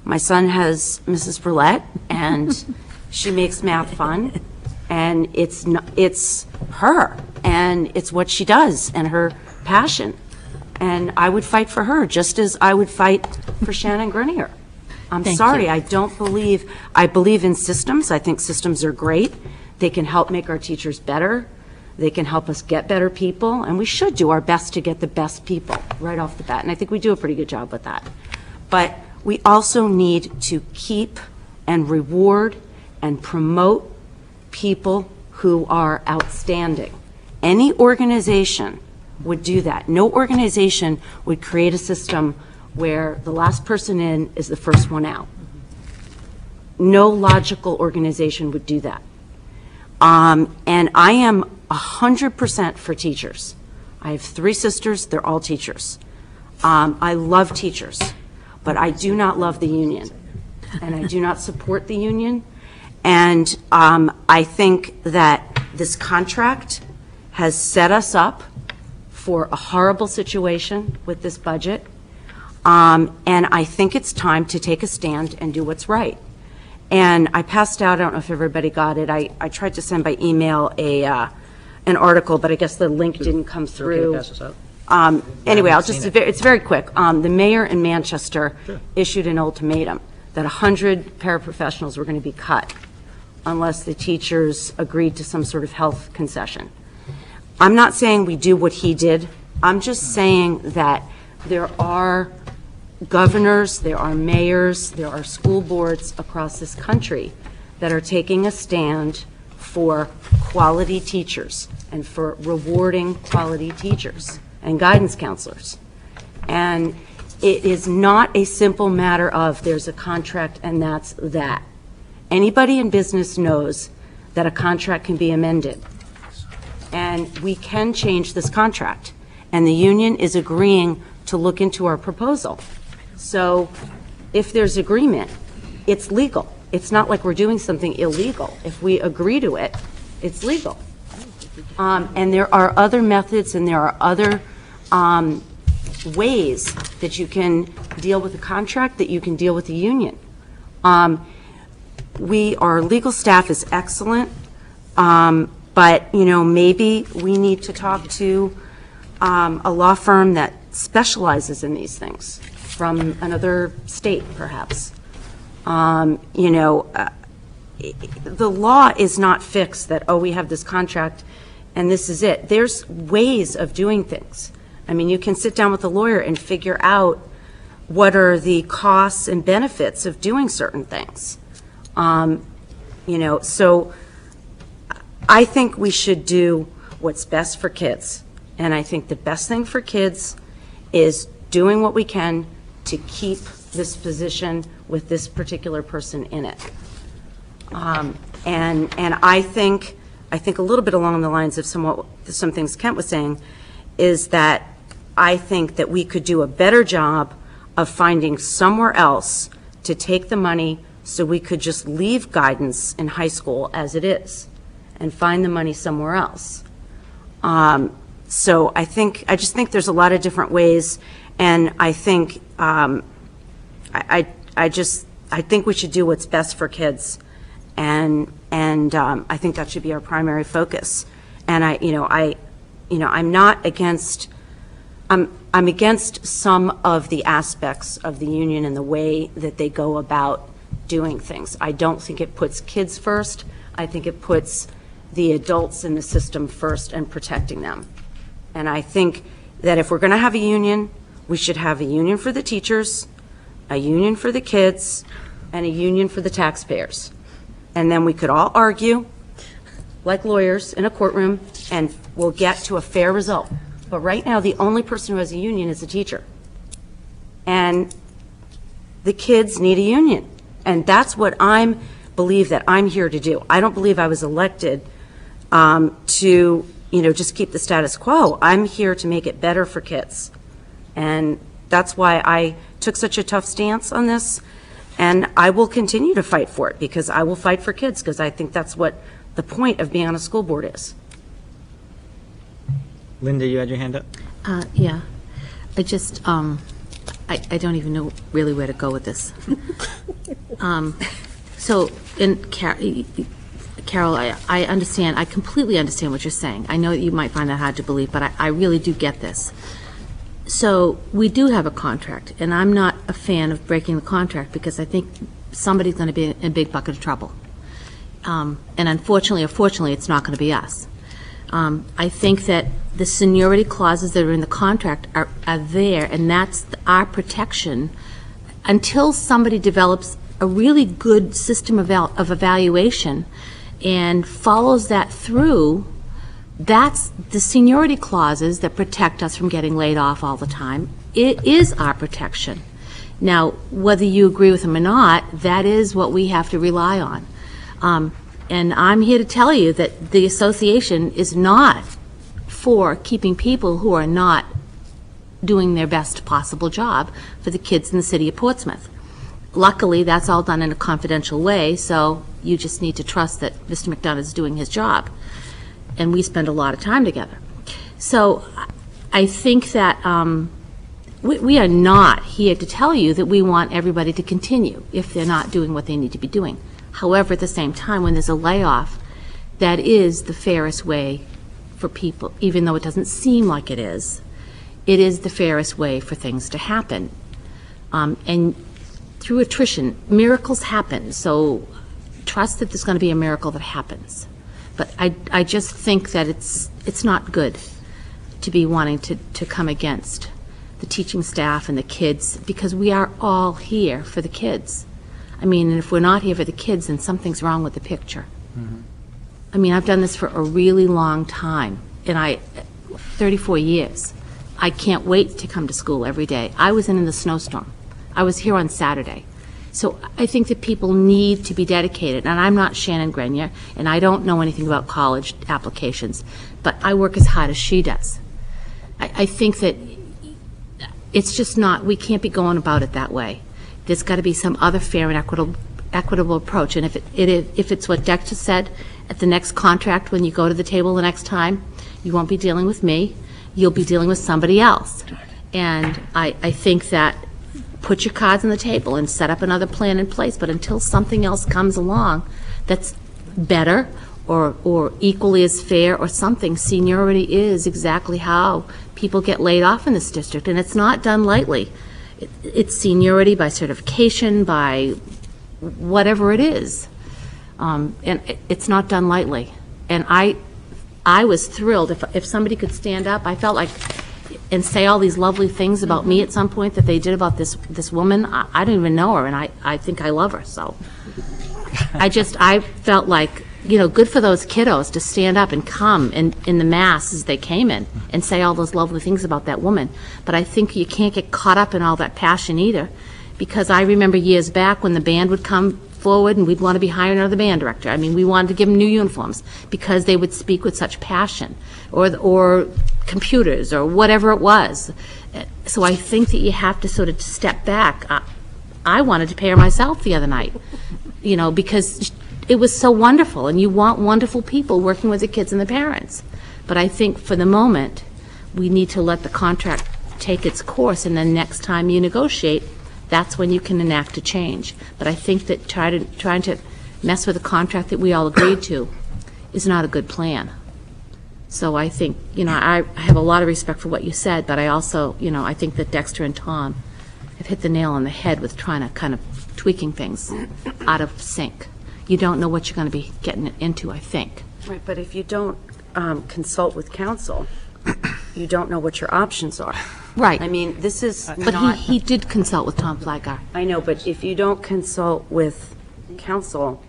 My son has Mrs. Burlett, and she makes math fun, and it's her, and it's what she does, and her passion. And I would fight for her, just as I would fight for Shannon Grenier. I'm sorry, I believe in systems. I think systems are great. They can help make our teachers better. They can help us get better people, and we should do our best to get the best people right off the bat, and I think we do a pretty good job with that. But we also need to keep and reward and promote people who are outstanding. Any organization would do that. No organization would create a system where the last person in is the first one out. No logical organization would do that. And I am 100% for teachers. I have 3 sisters, they're all teachers. I love teachers, but I do not love the union, and I do not support the union. And I think that this contract has set us up for a horrible situation with this budget. And I think it's time to take a stand and do what's right. And I passed out, I don't know if everybody got it, I tried to send by email an article, but I guess the link didn't come Okay to through. pass this out? Anyway, it's very quick. The mayor in Manchester issued an ultimatum that 100 paraprofessionals were going to be cut unless the teachers agreed to some sort of health concession. I'm not saying we do what he did. I'm just saying that there are governors, there are mayors, there are school boards across this country that are taking a stand for quality teachers and for rewarding quality teachers and guidance counselors. And it is not a simple matter of there's a contract and that's that. Anybody in business knows that a contract can be amended. And we can change this contract. And the union is agreeing to look into our proposal. So if there's agreement, it's legal. It's not like we're doing something illegal. If we agree to it, it's legal. And there are other methods and there are other ways that you can deal with a contract, that you can deal with the union. Our legal staff is excellent, but, maybe we need to talk to a law firm that specializes in these things from another state, perhaps. The law is not fixed that, we have this contract and this is it. There's ways of doing things. I mean, you can sit down with a lawyer and figure out what are the costs and benefits of doing certain things. So I think we should do what's best for kids. And I think the best thing for kids is doing what we can to keep this position with this particular person in it. And I think a little bit along the lines of some things Kent was saying is that I think that we could do a better job of finding somewhere else to take the money so we could just leave guidance in high school as it is and find the money somewhere else. So I just think there's a lot of different ways, and I think I think we should do what's best for kids, and I think that should be our primary focus. And I'm not against. I'm against some of the aspects of the union and the way that they go about doing things. I don't think it puts kids first. I think it puts the adults in the system first and protecting them. And I think that if we're going to have a union, we should have a union for the teachers, a union for the kids, and a union for the taxpayers. And then we could all argue like lawyers in a courtroom and we'll get to a fair result. But right now, the only person who has a union is the teacher. And the kids need a union. And that's what I believe that I'm here to do. I don't believe I was elected to, just keep the status quo. I'm here to make it better for kids. And that's why I took such a tough stance on this. And I will continue to fight for it because I will fight for kids because I think that's what the point of being on a school board is. Linda, you had your hand up? Yeah. I just, I don't even know really where to go with this. Carol, I understand, I completely understand what you're saying. I know that you might find that hard to believe, but I really do get this. So we do have a contract, and I'm not a fan of breaking the contract because I think somebody's going to be in a big bucket of trouble. And unfortunately or fortunately, it's not going to be us. I think that the seniority clauses that are in the contract are there, and that's our protection until somebody develops a really good system of evaluation and follows that through. That's the seniority clauses that protect us from getting laid off all the time. It is our protection. Now, whether you agree with them or not, that is what we have to rely on. And I'm here to tell you that the association is not for keeping people who are not doing their best possible job for the kids in the city of Portsmouth. Luckily, that's all done in a confidential way, so you just need to trust that Mr. McDonough is doing his job. And we spend a lot of time together. So I think that we are not here to tell you that we want everybody to continue if they're not doing what they need to be doing. However, at the same time, when there's a layoff, that is the fairest way for people, even though it doesn't seem like it is the fairest way for things to happen. And through attrition, miracles happen, so trust that there's going to be a miracle that happens. But I just think that it's not good to be wanting to come against the teaching staff and the kids, because we are all here for the kids. I mean, and if we're not here for the kids, then something's wrong with the picture. I mean, I've done this for a really long time, and 34 years. I can't wait to come to school every day. I was in the snowstorm. I was here on Saturday. So I think that people need to be dedicated, and I'm not Shannon Grenier, and I don't know anything about college applications, but I work as hard as she does. I think that it's just not, we can't be going about it that way. There's got to be some other fair and equitable approach, and if it's what Dexter said at the next contract, when you go to the table the next time, you won't be dealing with me, you'll be dealing with somebody else. And I think that put your cards on the table and set up another plan in place, but until something else comes along that's better or equally as fair or something, seniority is exactly how people get laid off in this district, and it's not done lightly. It's seniority by certification, by whatever it is, and it's not done lightly. And I was thrilled if somebody could stand up. I felt like, and say all these lovely things about me at some point that they did about this woman. I don't even know her, and I think I love her. So I felt like, good for those kiddos to stand up and come in the mass as they came in and say all those lovely things about that woman. But I think you can't get caught up in all that passion either, because I remember years back when the band would come forward and we'd want to be hiring another band director. I mean, we wanted to give them new uniforms because they would speak with such passion, or computers, or whatever it was. So I think that you have to sort of step back. I wanted to pay her myself the other night, because it was so wonderful, and you want wonderful people working with the kids and the parents. But I think for the moment, we need to let the contract take its course, and then next time you negotiate, that's when you can enact a change. But I think that trying to mess with a contract that we all agreed to is not a good plan. So I think, I have a lot of respect for what you said, but I also, I think that Dexter and Tom have hit the nail on the head with trying to kind of tweaking things out of sync. You don't know what you're going to be getting into, I think. Right, but if you don't consult with counsel, you don't know what your options are. Right. I mean, this is But not... he did consult with Tom Flagar. I know, but if you don't consult with counsel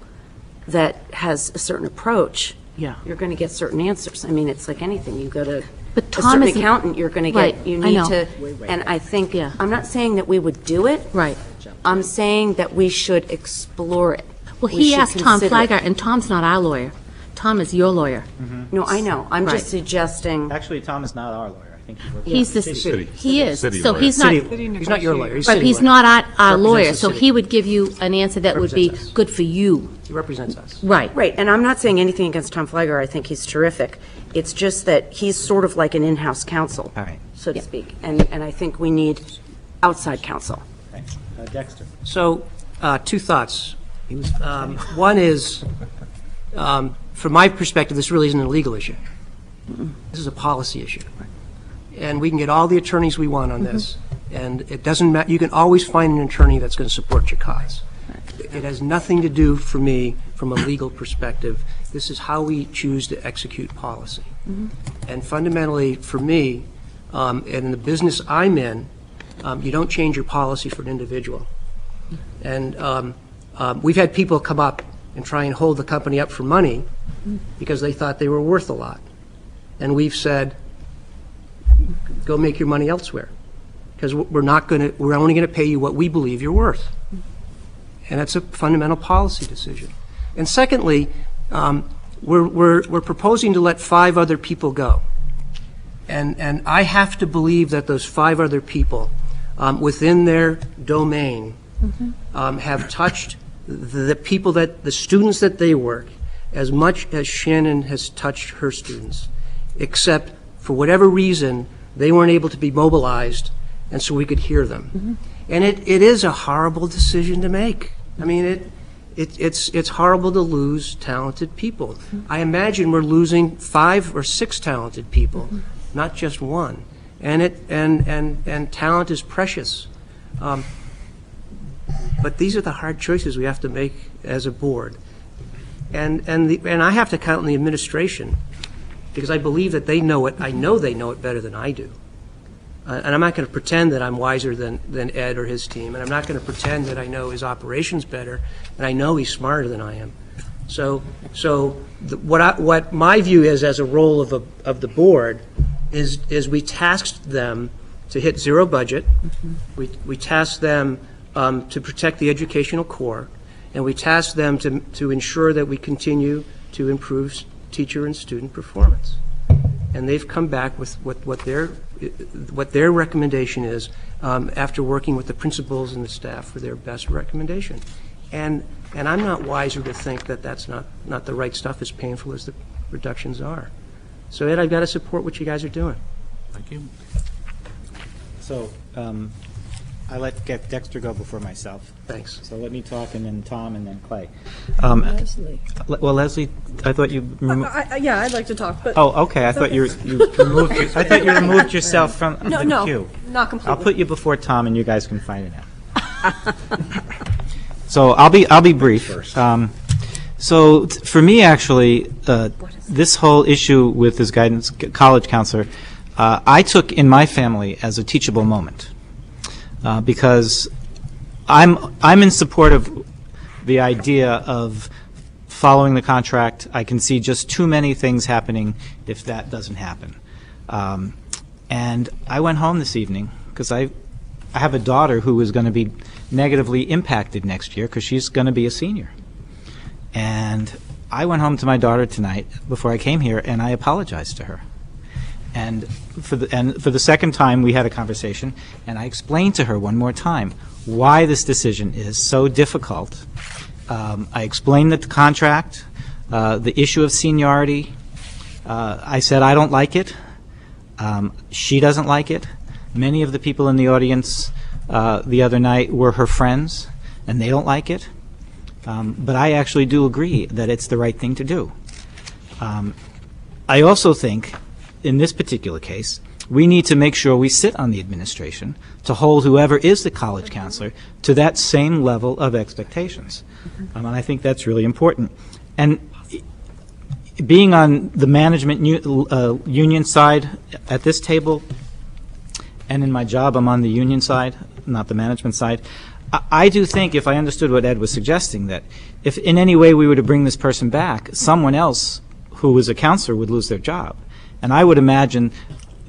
that has a certain approach, you're going to get certain answers. I mean, it's like anything. You go to But a Tom certain isn't- accountant, you're going to Right, get, you I need know. to, and I think, I'm not saying that we would do it. Right. I'm saying that we should explore it. Well, We he should asked Tom consider it. Flagar, and Tom's not our lawyer. Tom is your lawyer. No, I know. I'm Right. just suggesting. Actually, Tom is not our lawyer. I think he works He's for the city. He is. City So lawyer. he's not. He's not your lawyer. He's But city he's lawyer. not our lawyer, Represents the so city. he would give you an answer that would be Represents us. good for you. He represents us. Right. Right, and I'm not saying anything against Tom Flagar. I think he's terrific. It's just that he's sort of like an in-house counsel, All right. so to speak, and I think we need outside counsel. Okay. Dexter. So, two thoughts. One is, from my perspective, this really isn't a legal issue. This is a policy issue. And we can get all the attorneys we want on this, and it doesn't matter. You can always find an attorney that's going to support your cause. It has nothing to do, for me, from a legal perspective. This is how we choose to execute policy. And fundamentally, for me, and in the business I'm in, you don't change your policy for an individual. And we've had people come up and try and hold the company up for money because they thought they were worth a lot. And we've said, go make your money elsewhere, because we're only going to pay you what we believe you're worth. And that's a fundamental policy decision. And secondly, we're proposing to let 5 other people go. And I have to believe that those 5 other people within their domain have touched the students that they work as much as Shannon has touched her students, except for whatever reason they weren't able to be mobilized and so we could hear them. And it is a horrible decision to make. I mean, it's horrible to lose talented people. I imagine we're losing 5 or 6 talented people, not just one. And talent is precious. But these are the hard choices we have to make as a board. And I have to count on the administration, because I believe that they know it. I know they know it better than I do. And I'm not going to pretend that I'm wiser than Ed or his team, and I'm not going to pretend that I know his operations better, and I know he's smarter than I am. So what my view is as a role of the board is we tasked them to hit zero budget. We tasked them to protect the educational core, and we tasked them to ensure that we continue to improve teacher and student performance. And they've come back with what their recommendation is after working with the principals and the staff for their best recommendation. And I'm not wiser to think that that's not the right stuff, as painful as the reductions are. So Ed, I've got to support what you guys are doing. Thank you. So I let Dexter go before myself. Thanks. So let me talk, and then Tom, and then Clay. Leslie. Well, Leslie, I thought you. Yeah, I'd like to talk, but. Oh, okay. I thought you removed. I thought you removed yourself from the queue. Not completely. I'll put you before Tom, and you guys can find it out. So I'll be brief. So for me, actually, this whole issue with this guidance college counselor, I took in my family as a teachable moment, because I'm in support of the idea of following the contract. I can see just too many things happening if that doesn't happen. And I went home this evening because I have a daughter who is going to be negatively impacted next year because she's going to be a senior. And I went home to my daughter tonight before I came here, and I apologized to her. And for the second time, we had a conversation, and I explained to her one more time why this decision is so difficult. I explained that the contract, the issue of seniority. I said I don't like it. She doesn't like it. Many of the people in the audience the other night were her friends, and they don't like it. But I actually do agree that it's the right thing to do. I also think, in this particular case, we need to make sure we sit on the administration to hold whoever is the college counselor to that same level of expectations. And I think that's really important. And being on the management union side at this table, and in my job I'm on the union side, not the management side, I do think, if I understood what Ed was suggesting, that if in any way we were to bring this person back, someone else who was a counselor would lose their job. And I would imagine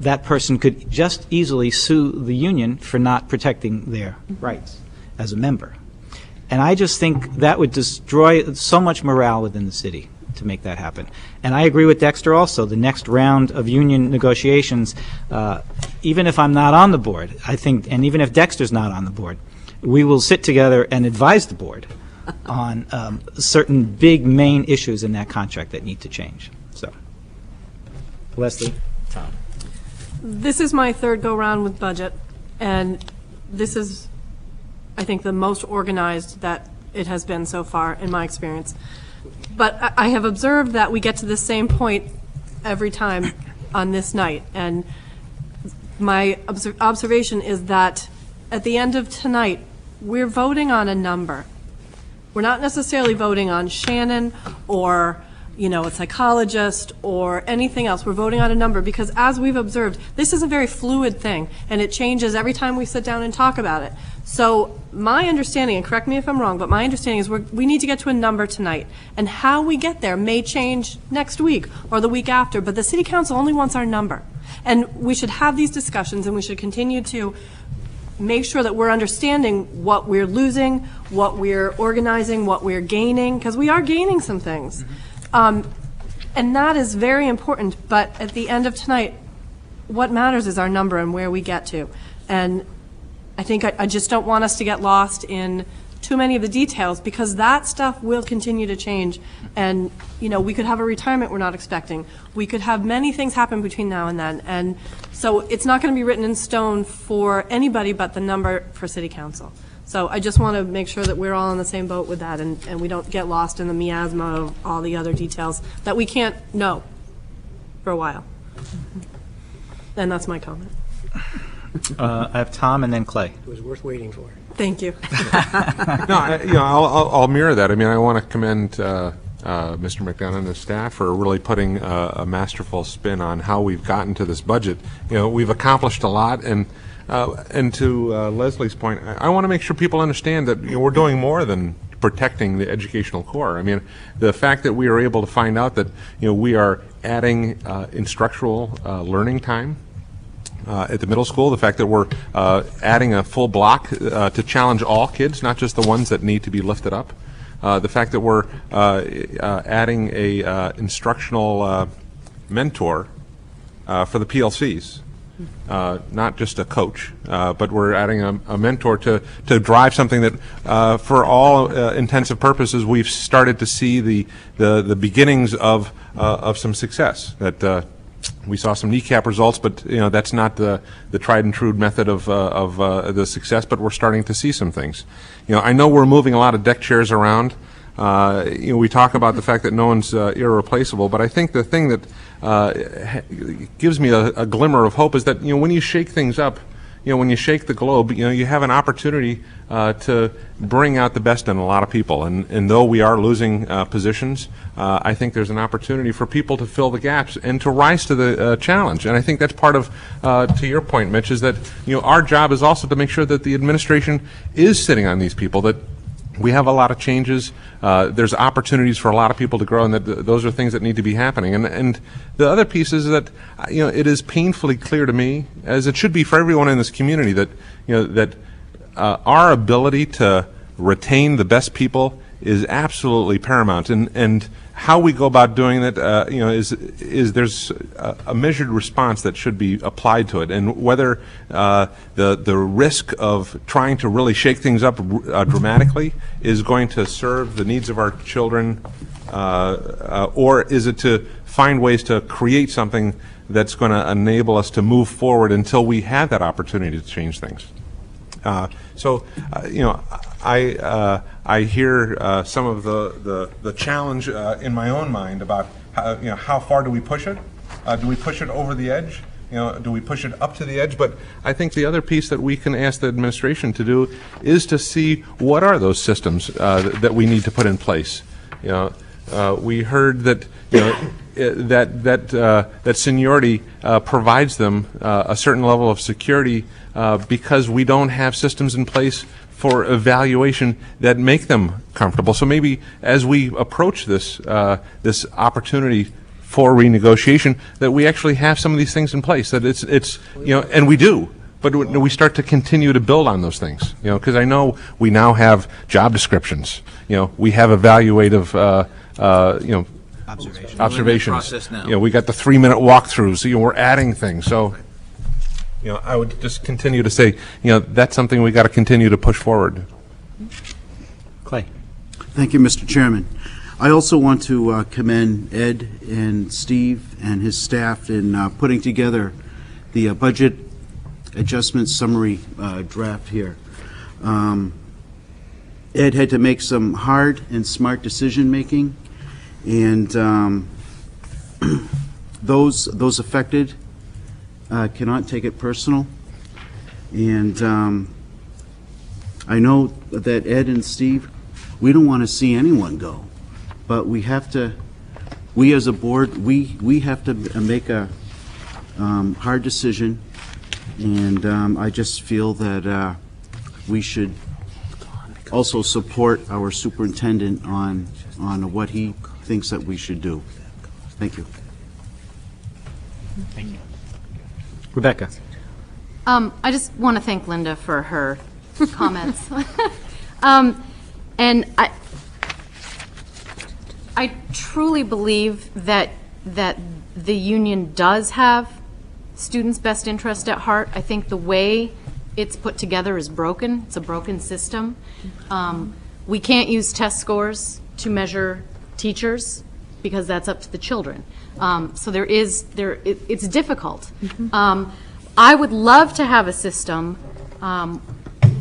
that person could just easily sue the union for not protecting their rights as a member. And I just think that would destroy so much morale within the city to make that happen. And I agree with Dexter also. The next round of union negotiations, even if I'm not on the board, I think, and even if Dexter's not on the board, we will sit together and advise the board on certain big main issues in that contract that need to change. So, Leslie, Tom. This is my third go-round with budget, and this is, I think, the most organized that it has been so far in my experience. But I have observed that we get to the same point every time on this night, and my observation is that at the end of tonight, we're voting on a number. We're not necessarily voting on Shannon or, a psychologist or anything else. We're voting on a number because, as we've observed, this is a very fluid thing, and it changes every time we sit down and talk about it. So my understanding, and correct me if I'm wrong, but my understanding is we need to get to a number tonight, and how we get there may change next week or the week after, but the City Council only wants our number. And we should have these discussions, and we should continue to make sure that we're understanding what we're losing, what we're organizing, what we're gaining, because we are gaining some things. And that is very important, but at the end of tonight, what matters is our number and where we get to. And I think I just don't want us to get lost in too many of the details, because that stuff will continue to change. And, you know, we could have a retirement we're not expecting. We could have many things happen between now and then. And so it's not going to be written in stone for anybody but the number for City Council. So I just want to make sure that we're all on the same boat with that, and we don't get lost in the miasma of all the other details that we can't know for a while. And that's my comment. I have Tom and then Clay. It was worth waiting for. Thank you. No, I'll mirror that. I mean, I want to commend Mr. McDonough and his staff for really putting a masterful spin on how we've gotten to this budget. You know, we've accomplished a lot, and to Leslie's point, I want to make sure people understand that, you know, we're doing more than protecting the educational core. I mean, the fact that we are able to find out that, you know, we are adding instructional learning time at the middle school, the fact that we're adding a full block to challenge all kids, not just the ones that need to be lifted up, the fact that we're adding a instructional mentor for the PLCs, not just a coach, but we're adding a mentor to drive something that, for all intensive purposes, we've started to see the beginnings of some success. That we saw some kneecap results, but, you know, that's not the tried and true method of the success. But we're starting to see some things. You know, I know we're moving a lot of deck chairs around. You know, we talk about the fact that no one's irreplaceable, but I think the thing that gives me a glimmer of hope is that, you know, when you shake things up, you know, when you shake the globe, you know, you have an opportunity to bring out the best in a lot of people. And though we are losing positions, I think there's an opportunity for people to fill the gaps and to rise to the challenge. And I think that's part of, to your point, Mitch, is that, you know, our job is also to make sure that the administration is sitting on these people, that we have a lot of changes. There's opportunities for a lot of people to grow, and that those are things that need to be happening. And the other piece is that, you know, it is painfully clear to me, as it should be for everyone in this community, that, you know, that our ability to retain the best people is absolutely paramount. And how we go about doing that, you know, is there's a measured response that should be applied to it, and whether the risk of trying to really shake things up dramatically is going to serve the needs of our children, or is it to find ways to create something that's going to enable us to move forward until we have that opportunity to change things. You know, I hear some of the challenge in my own mind about how, you know, how far do we push it? Do we push it over the edge? You know, do we push it up to the edge? But I think the other piece that we can ask the administration to do is to see what are those systems that we need to put in place. You know, we heard that, you know, that seniority provides them a certain level of security because we don't have systems in place for evaluation that make them comfortable. So maybe as we approach this this opportunity for renegotiation, that we actually have some of these things in place. That it's you know, and we do. But we start to continue to build on those things, you know, because I know we now have job descriptions. You know, we have evaluative, you know, observations. Process now. You know, we got the 3-minute walkthroughs. You know, we're adding things. So, you know, I would just continue to say, you know, that's something we got to continue to push forward. Clay. Thank you, Mr. Chairman. I also want to commend Ed and Steve and his staff in putting together the budget adjustment summary draft here. Ed had to make some hard and smart decision making, and those affected cannot take it personal. And I know that Ed and Steve, we don't want to see anyone go, but we have to, we as a board, we have to make a hard decision. And I just feel that we should also support our superintendent on what he thinks that we should do. Thank you. Thank you. Rebecca. I just want to thank Linda for her comments. And I truly believe that the union does have students' best interest at heart. I think the way it's put together is broken. It's a broken system. We can't use test scores to measure teachers because that's up to the children. So it's difficult. I would love to have a system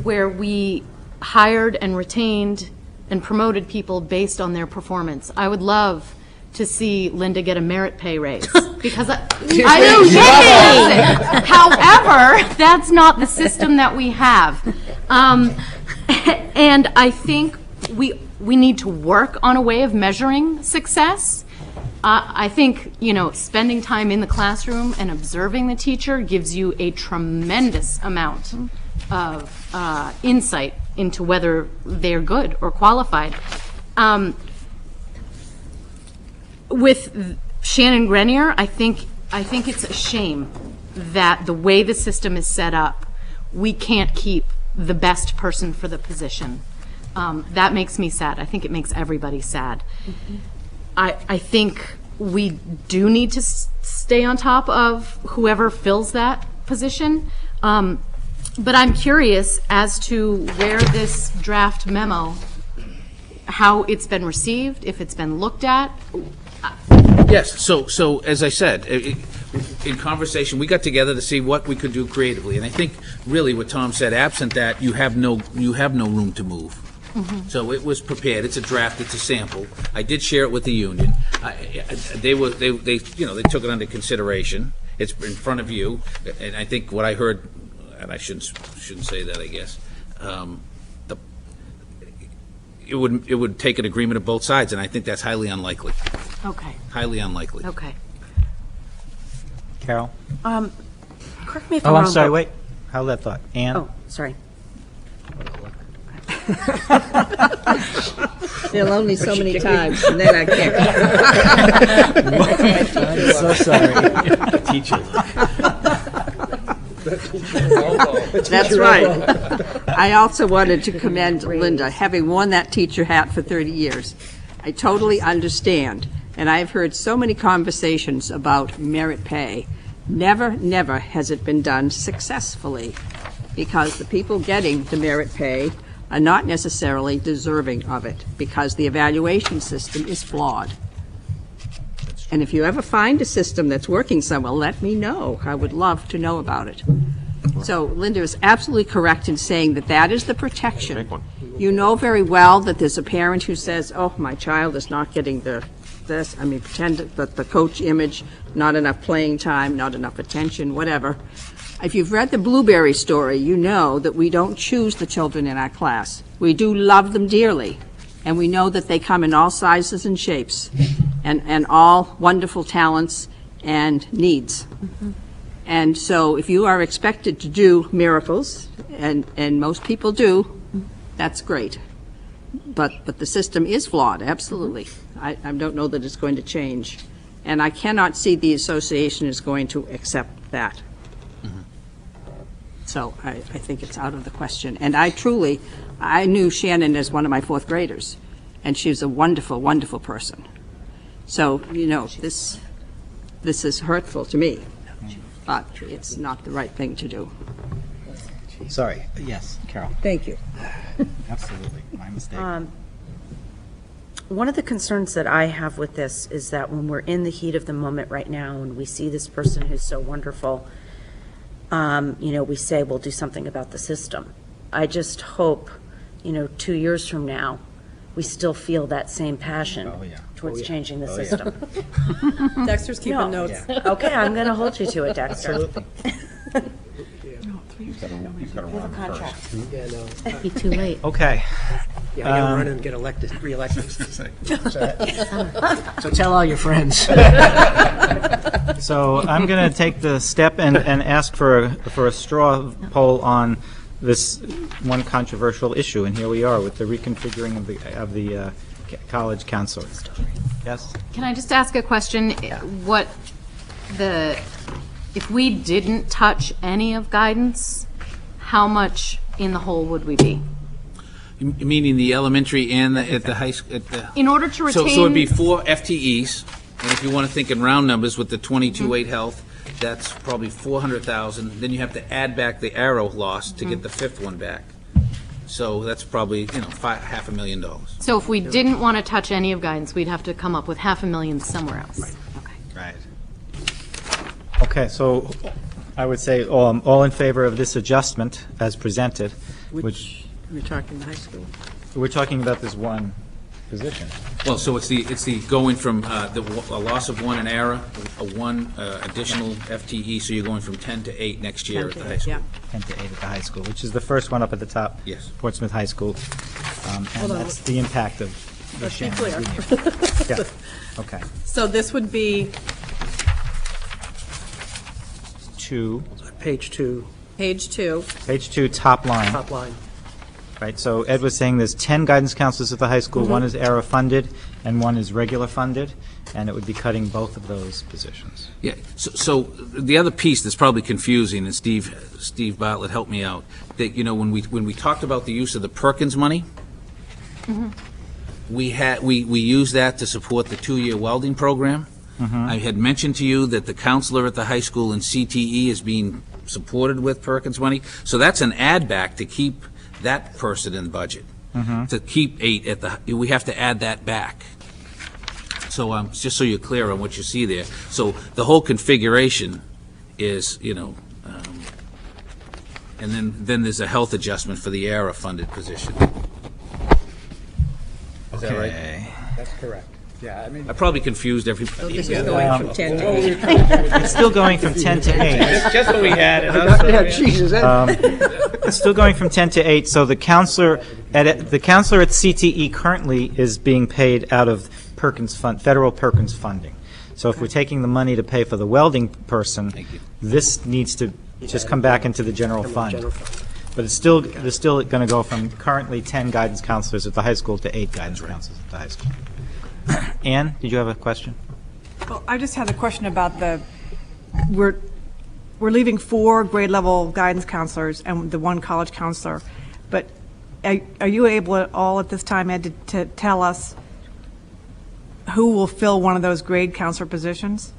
where we hired and retained and promoted people based on their performance. I would love to see Linda get a merit pay raise because I do. Yay! However, that's not the system that we have, and I think we need to work on a way of measuring success. I think spending time in the classroom and observing the teacher gives you a tremendous amount of insight into whether they're good or qualified. With Shannon Grenier, I think it's a shame that the way the system is set up, we can't keep the best person for the position. That makes me sad. I think it makes everybody sad. I think we do need to stay on top of whoever fills that position. But I'm curious as to where this draft memo, how it's been received, if it's been looked at. Yes, so as I said, in conversation, we got together to see what we could do creatively, and I think really what Tom said, absent that, you have no room to move. So it was prepared. It's a draft. It's a sample. I did share it with the union. They took it under consideration. It's in front of you, and I think what I heard, and I shouldn't say that, I guess. It would take an agreement of both sides, and I think that's highly unlikely. Okay. Highly unlikely. Okay. Carol? Correct me if I'm Oh, wrong. I'm sorry, but- wait. How'd that thought? Ann? Oh, sorry. They'll only so many times, and then I kick. I'm so sorry. Teacher. That's right. I also wanted to commend Linda, having worn that teacher hat for 30 years. I totally understand, and I've heard so many conversations about merit pay. Never has it been done successfully, because the people getting the merit pay are not necessarily deserving of it, because the evaluation system is flawed. And if you ever find a system that's working somewhere, let me know. I would love to know about it. So Linda is absolutely correct in saying that that is the protection. You know very well that there's a parent who says, oh, my child is not getting pretend that the coach image, not enough playing time, not enough attention, whatever. If you've read the Blueberry story, you know that we don't choose the children in our class. We do love them dearly, and we know that they come in all sizes and shapes, and all wonderful talents and needs. And so if you are expected to do miracles, and most people do, that's great. But the system is flawed, absolutely. I don't know that it's going to change. And I cannot see the association is going to accept that. So I think it's out of the question. And I knew Shannon as one of my fourth graders, and she's a wonderful, wonderful person. So, this is hurtful to me, but it's not the right thing to do. Sorry. Yes, Carol. Thank you. Absolutely. My mistake. One of the concerns that I have with this is that when we're in the heat of the moment right now and we see this person who's so wonderful, we say we'll do something about the system. I just hope, 2 years from now, we still feel that same passion towards changing the system. Dexter's keeping notes. Okay, I'm going to hold you to it, Dexter. Absolutely. We have a contract. Yeah, no. Be too late. Okay. Yeah, I gotta run and get re-elected. So tell all your friends. So I'm going to take the step and ask for a straw poll on this one controversial issue, and here we are with the reconfiguring of the college council. Yes? Can I just ask a question? If we didn't touch any of guidance, how much in the hole would we be? Meaning the elementary and at the high school? In order to retain... So it'd be 4 FTEs, and if you want to think in round numbers with the 22.8 health that's probably 400,000. Then you have to add back the arrow loss to get the fifth one back. So that's probably, $500,000. So if we didn't want to touch any of guidance, we'd have to come up with $500,000 somewhere else. Okay. Right. Okay, so I would say all in favor of this adjustment as presented, which We're talking high school. we're talking about this one position. Well, so it's the going from a loss of one an error, a one additional FTE, so you're going from 10 to 8 next year at the high school. 10 to 8 at the high school, which is the first one up at the top. Yes. Portsmouth High School. And that's the impact of the Let's be Shannon clear. Union. Yeah, okay. So this would be 2, Page 2, page 2. page 2, top line. top line. Right, so Ed was saying there's 10 guidance counselors at the high school. One is era funded and one is regular funded, and it would be cutting both of those positions. Yeah, so the other piece that's probably confusing, and Steve Bartlett helped me out, that, when we talked about the use of the Perkins money, we used that to support the 2-year welding program. I had mentioned to you that the counselor at the high school in CTE is being supported with Perkins money, so that's an add back to keep that person in the budget. To keep 8 we have to add that back. So just so you're clear on what you see there. So the whole configuration is, and then there's a health adjustment for the ERA funded position. Is that right? That's correct. Yeah, I mean. I probably confused everybody. This is going from 10 to 8. It's still going from 10 to 8. Just what we had. Yeah, Jesus, It's still going from 10 to 8, so the counselor at CTE currently is being paid out of federal Perkins funding. So if we're taking the money to pay for the welding person, this needs to just come back into the general fund. But it's still going to go from currently 10 guidance counselors at the high school to 8 guidance counselors at the high school. Ann, did you have a question? Well, I just had a question about we're leaving 4 grade level guidance counselors and the 1 college counselor, but are you able at all at this time, Ed, to tell us who will fill one of those grade counselor positions?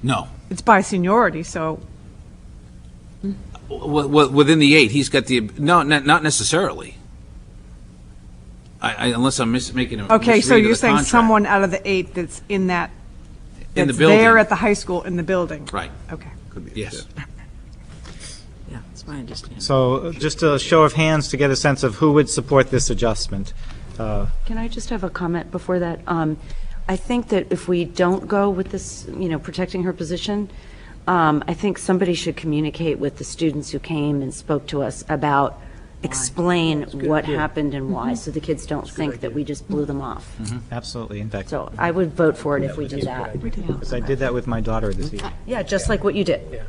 No. It's by seniority, so. Within the 8, he's got not necessarily. Unless I'm making a Okay, so misread of you're the saying contract. someone out of the 8 that's in that, In the that's building. there at the high school in the building? Right. Okay. Yes. Yeah, that's my understanding. So just a show of hands to get a sense of who would support this adjustment. Can I just have a comment before that? I think that if we don't go with this, protecting her position, I think somebody should communicate with the students who came and spoke to us about explain what happened and why, so the kids don't think that we just blew them off. Absolutely, in fact. So I would vote for it if we did that. Because I did that with my daughter this evening. Yeah, just like what you did.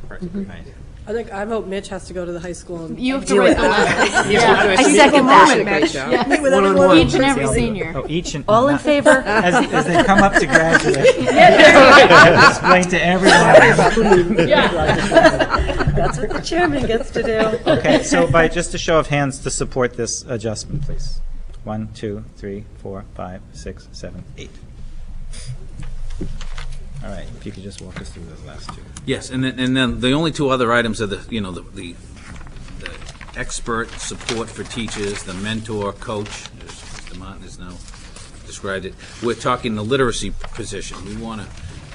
I think I vote Mitch has to go to the high school and You have to write the letter. Yeah, I second that. Yeah. Each and every senior. Oh, each and All in favor? as they come up to graduate. Explain to everyone. That's what the chairman gets to do. Okay, so by just a show of hands to support this adjustment, please. 1, 2, 3, 4, 5, 6, 7, 8. All right, if you could just walk us through those last 2. Yes, and then the only 2 other items are the expert support for teachers, the mentor, coach, as Mr. Martin has now described it. We're talking the literacy position. We want to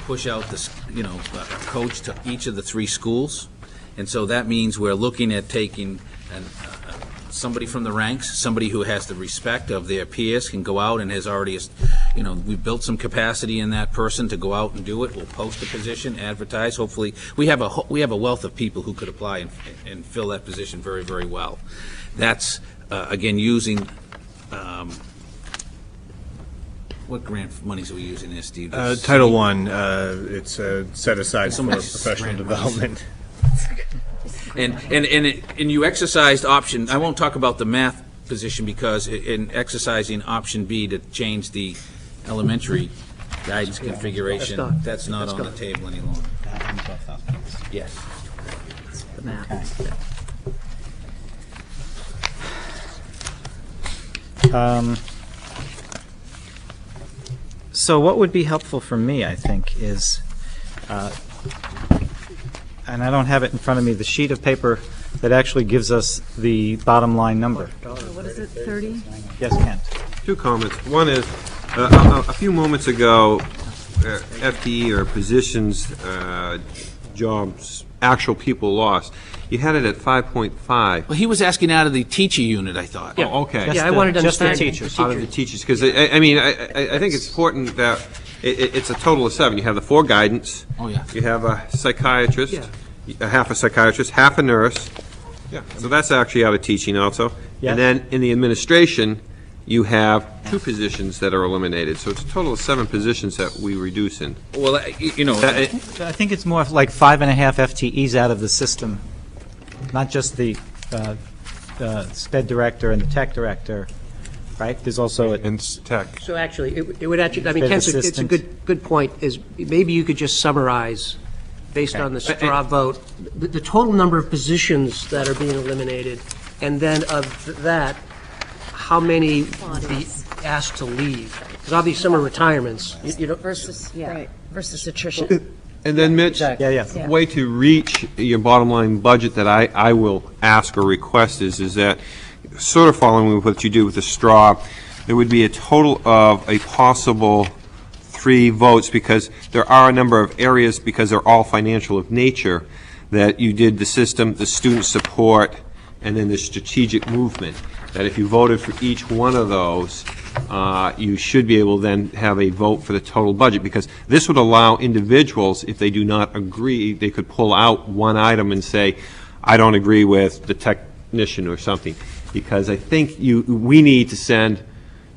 push out this, a coach to each of the 3 schools. And so that means we're looking at taking somebody from the ranks, somebody who has the respect of their peers, can go out and has already, we've built some capacity in that person to go out and do it. We'll post a position, advertise. Hopefully, we have a wealth of people who could apply and fill that position very, very well. That's again using. What grant monies are we using there, Steve? Title I, it's set aside for professional development. And you exercised option, I won't talk about the math position because in exercising option B to change the elementary guidance configuration, that's not on the table any longer. Yes. The map. So what would be helpful for me, I think, is and I don't have it in front of me, the sheet of paper that actually gives us the bottom line number. What is it, 30? Yes, Kent? Two comments. One is, a few moments ago, FTE or positions, jobs, actual people lost. You had it at 5.5. Well, he was asking out of the teacher unit, I thought. Yeah. Oh, okay. Yeah, I wanted to just the understand. teachers. Out of the teachers, because I mean, I think it's important that it's a total of 7. You have the 4 guidance. Oh, yeah. You have a psychiatrist, Yeah. half a psychiatrist, half a nurse. Yeah. So that's actually out of teaching also. Yes. And then in the administration, you have 2 positions that are eliminated. So it's a total of 7 positions that we reduce in. Well, you know, I think it's more like 5.5 FTEs out of the system, not just the SPED director and the tech director, right? There's also And tech. So actually, it would actually, I mean, Bid Kent's it's a assistant. good point, is maybe you could just summarize, based on the straw vote, the total number of positions that are being eliminated, and then of that, how many would be asked to leave? Because obviously some are retirements. You know, Versus, versus attrition. And then, Mitch, Yeah. way to reach your bottom line budget that I will ask or request is that, sort of following with what you do with the straw, there would be a total of a possible 3 votes, because there are a number of areas, because they're all financial of nature, that you did the system, the student support, and then the strategic movement. That if you voted for each one of those, you should be able to then have a vote for the total budget, because this would allow individuals, if they do not agree, they could pull out one item and say, I don't agree with the technician or something, because I think we need to send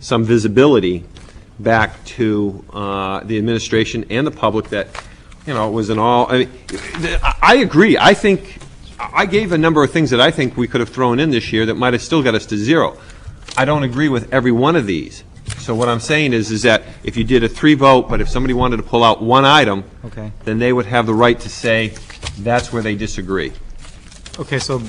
some visibility back to the administration and the public that, you know, it was an all, I mean, I agree. I think I gave a number of things that I think we could have thrown in this year that might have still got us to 0. I don't agree with every one of these. So what I'm saying is that if you did a 3 vote, but if somebody wanted to pull out one item, Okay. then they would have the right to say that's where they disagree. Okay, so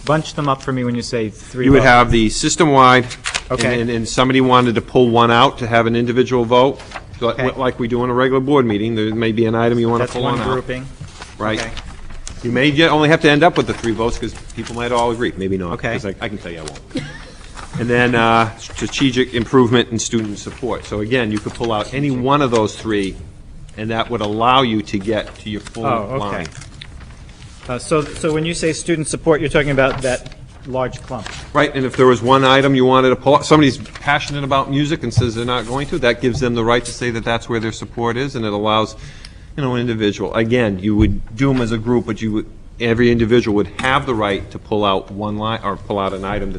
bunch them up for me when you say 3 You would votes. have the system-wide, Okay. and somebody wanted to pull one out to have an individual vote, Okay. like we do in a regular board meeting. There may be an item you want to That's pull one one out. grouping. Right. Okay. You may only have to end up with the 3 votes, because people might all agree. Maybe not. Okay. 'Cause I can tell you I won't. And then strategic improvement and student support. So again, you could pull out any one of those 3, and that would allow you to get to your full Oh, okay. line. So when you say student support, you're talking about that large clump. Right, and if there was one item you wanted to pull out, somebody's passionate about music and says they're not going to, that gives them the right to say that that's where their support is, and it allows, you know, an individual. Again, you would do them as a group, but every individual would have the right to pull out one line, or pull out an item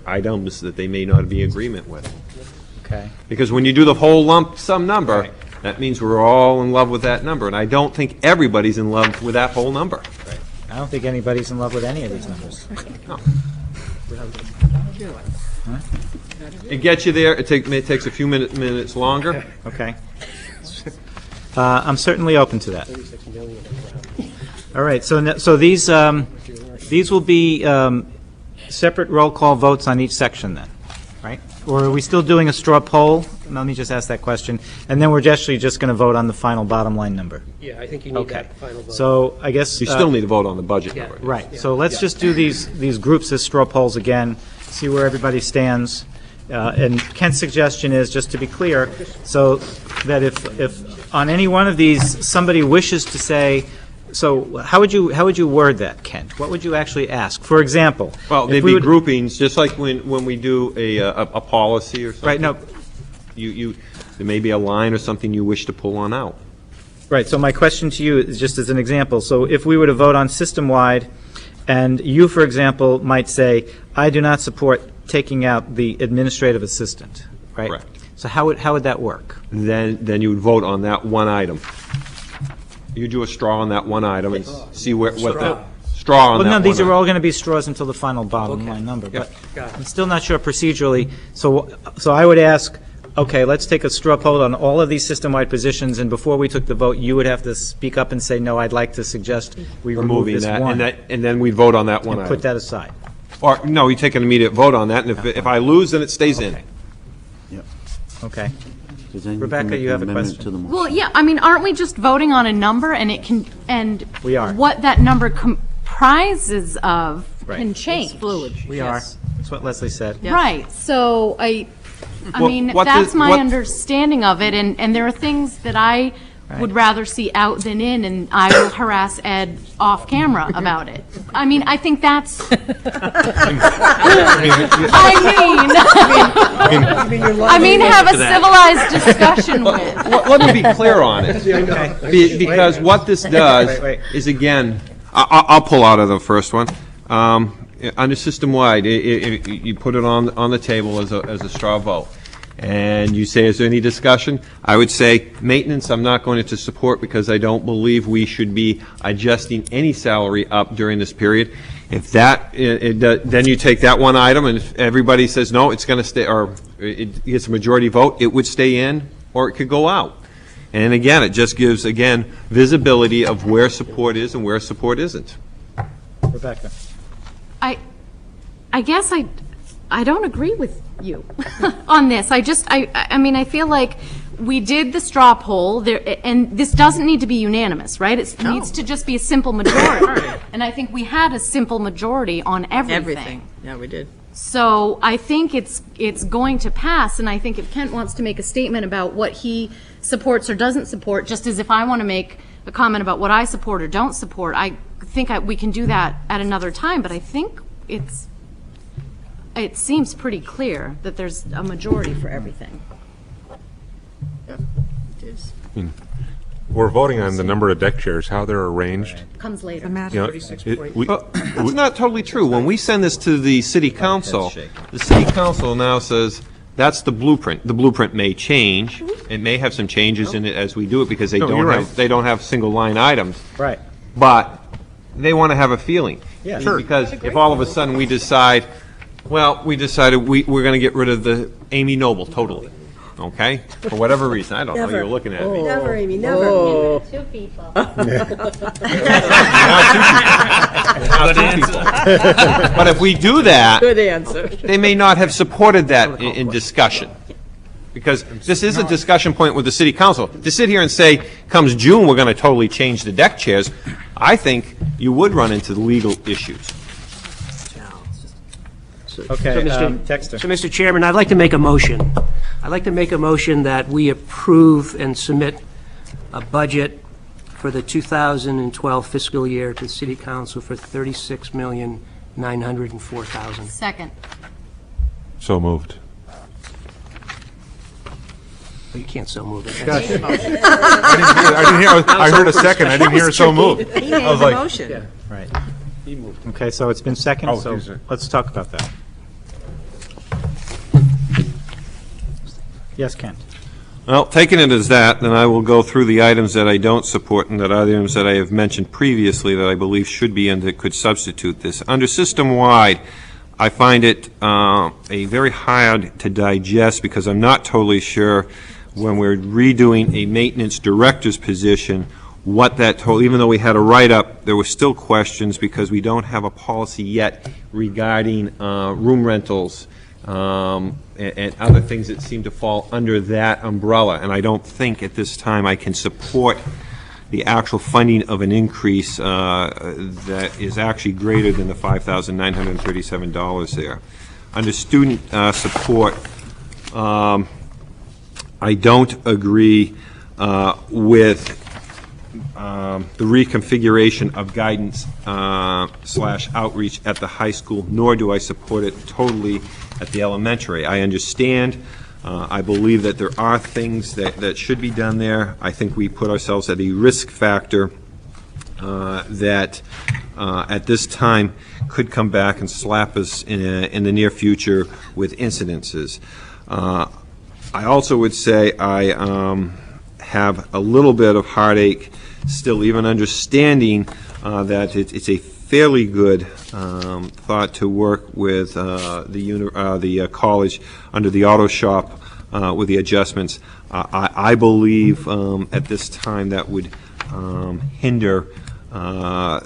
items that they may not be in agreement with. Okay. Because when you do the whole lump sum number, Right. that means we're all in love with that number, and I don't think everybody's in love with that whole number. I don't think anybody's in love with any of these numbers. It gets you there, it takes a few minutes longer. Okay. I'm certainly open to that. All right, so these will be separate roll call votes on each section then, right? Or are we still doing a straw poll? Let me just ask that question. And then we're actually just going to vote on the final bottom line number. yeah, I think you need Okay. that final vote. So I guess. You still need to vote on the budget Yeah. number. Right, so let's just do these groups as straw polls again, see where everybody stands. And Kent's suggestion is, just to be clear, so that if on any one of these, somebody wishes to say, so how would you word that, Kent? What would you actually ask? For example. Well, if they'd we be would- groupings, just like when we do a policy or something. Right, no, There may be a line or something you wish to pull one out. right, so my question to you is just as an example. So if we were to vote on system-wide, and you, for example, might say, I do not support taking out the administrative assistant, right? Correct. So how would that work? Then you would vote on that one item. You do a straw on that one item and see what the straw on Well, that no, one these are item. all going to be straws until the final bottom line number, but I'm still not sure procedurally. So I would ask, okay, let's take a straw poll on all of these system-wide positions, and before we took the vote, you would have to speak up and say, no, I'd like to suggest we remove Removing this that, one, and then we'd vote on that one and item. put that aside. Or, no, you take an immediate vote on that, and if I lose, then it stays in. Okay. Does anyone Rebecca, make you an have a amendment question? to the motion? Well, yeah, I mean, aren't we just voting on a number and it can, and We are. what that number comprises of Right. can change? We are. That's what Leslie said. Right, so I Well, mean, what that's the- my what- understanding of it, and there are things that I would rather see out than in, and I will harass Ed off camera about it. I mean, I think that's, I mean, have a civilized discussion with. Let me be clear on it. Because what this does is, again, I'll pull out of the first one. Under system-wide, you put it on the table as a straw vote. And you say, is there any discussion? I would say, maintenance, I'm not going to support because I don't believe we should be adjusting any salary up during this period. If that, then you take that one item, and if everybody says, no, it's going to stay, or it gets a majority vote, it would stay in, or it could go out. And again, it just gives, again, visibility of where support is and where support isn't. Rebecca. I guess I don't agree with you on this. I mean, I feel like we did the straw poll there, and this doesn't need to be unanimous, right? It needs to just be a simple majority. And I think we had a simple majority on everything. Yeah, we did. So I think it's going to pass, and I think if Kent wants to make a statement about what he supports or doesn't support, just as if I want to make a comment about what I support or don't support, I think we can do that at another time, but I think it seems pretty clear that there's a majority for everything. We're voting on the number of deck chairs, how they're arranged. Comes later. You know, That's not totally true. When we send this to the city council, the city council now says, that's the blueprint. The blueprint may change. It may have some changes in it as we do it because they don't have single line items. Right. But they want to have a feeling. Yeah, sure. Because if all of a sudden we decide, well, we decided we're going to get rid of the Amy Noble totally, okay? For whatever reason. I don't know, you're looking at me. Never, Amy, never. Two people. But if we do that, Good answer. they may not have supported that in discussion. Because this is a discussion point with the city council. To sit here and say, comes June, we're going to totally change the deck chairs, I think you would run into legal issues. Okay, Mr. Dexter. So, Mr. Chairman, I'd like to make a motion. I'd like to make a motion that we approve and submit a budget for the 2012 fiscal year to the City Council for $36,904,000. Second. So moved. Oh, you can't so move it. I didn't hear, I heard a second, I didn't hear so moved. He made I was the like, motion. Right. Okay, so it's been seconded, Oh, so he's a- let's talk about that. Yes, Kent. Well, taking it as that, then I will go through the items that I don't support and that items that I have mentioned previously that I believe should be and that could substitute this. Under system-wide, I find it a very hard to digest because I'm not totally sure when we're redoing a maintenance director's position what that total, even though we had a write-up, there were still questions because we don't have a policy yet regarding room rentals and other things that seem to fall under that umbrella. And I don't think at this time I can support the actual funding of an increase that is actually greater than the $5,937 there. Under student support, I don't agree with the reconfiguration of guidance / outreach at the high school, nor do I support it totally at the elementary. I understand. I believe that there are things that should be done there. I think we put ourselves at a risk factor that at this time could come back and slap us in the near future with incidences. I also would say I have a little bit of heartache still, even understanding that it's a fairly good thought to work with the college under the auto shop with the adjustments. I believe at this time that would hinder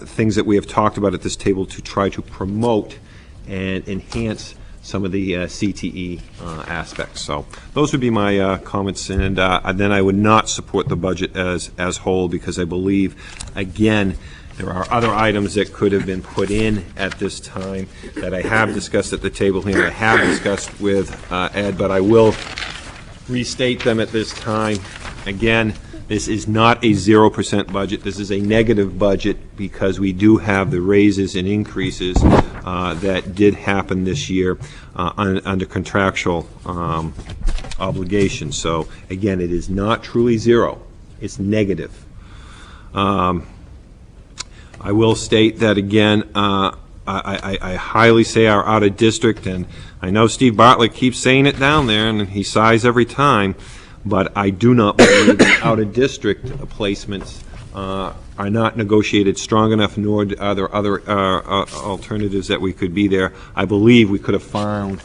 things that we have talked about at this table to try to promote and enhance some of the CTE aspects. So those would be my comments, and then I would not support the budget as whole, because I believe, again, there are other items that could have been put in at this time that I have discussed at the table here, I have discussed with Ed, but I will restate them at this time. Again, this is not a 0% budget. This is a negative budget because we do have the raises and increases that did happen this year under contractual obligations. So again, it is not truly zero. It's negative. I will state that again, I highly say our out of district, and I know Steve Bartlett keeps saying it down there, and he sighs every time, but I do not believe that out of district placements are not negotiated strong enough, nor are there other alternatives that we could be there. I believe we could have found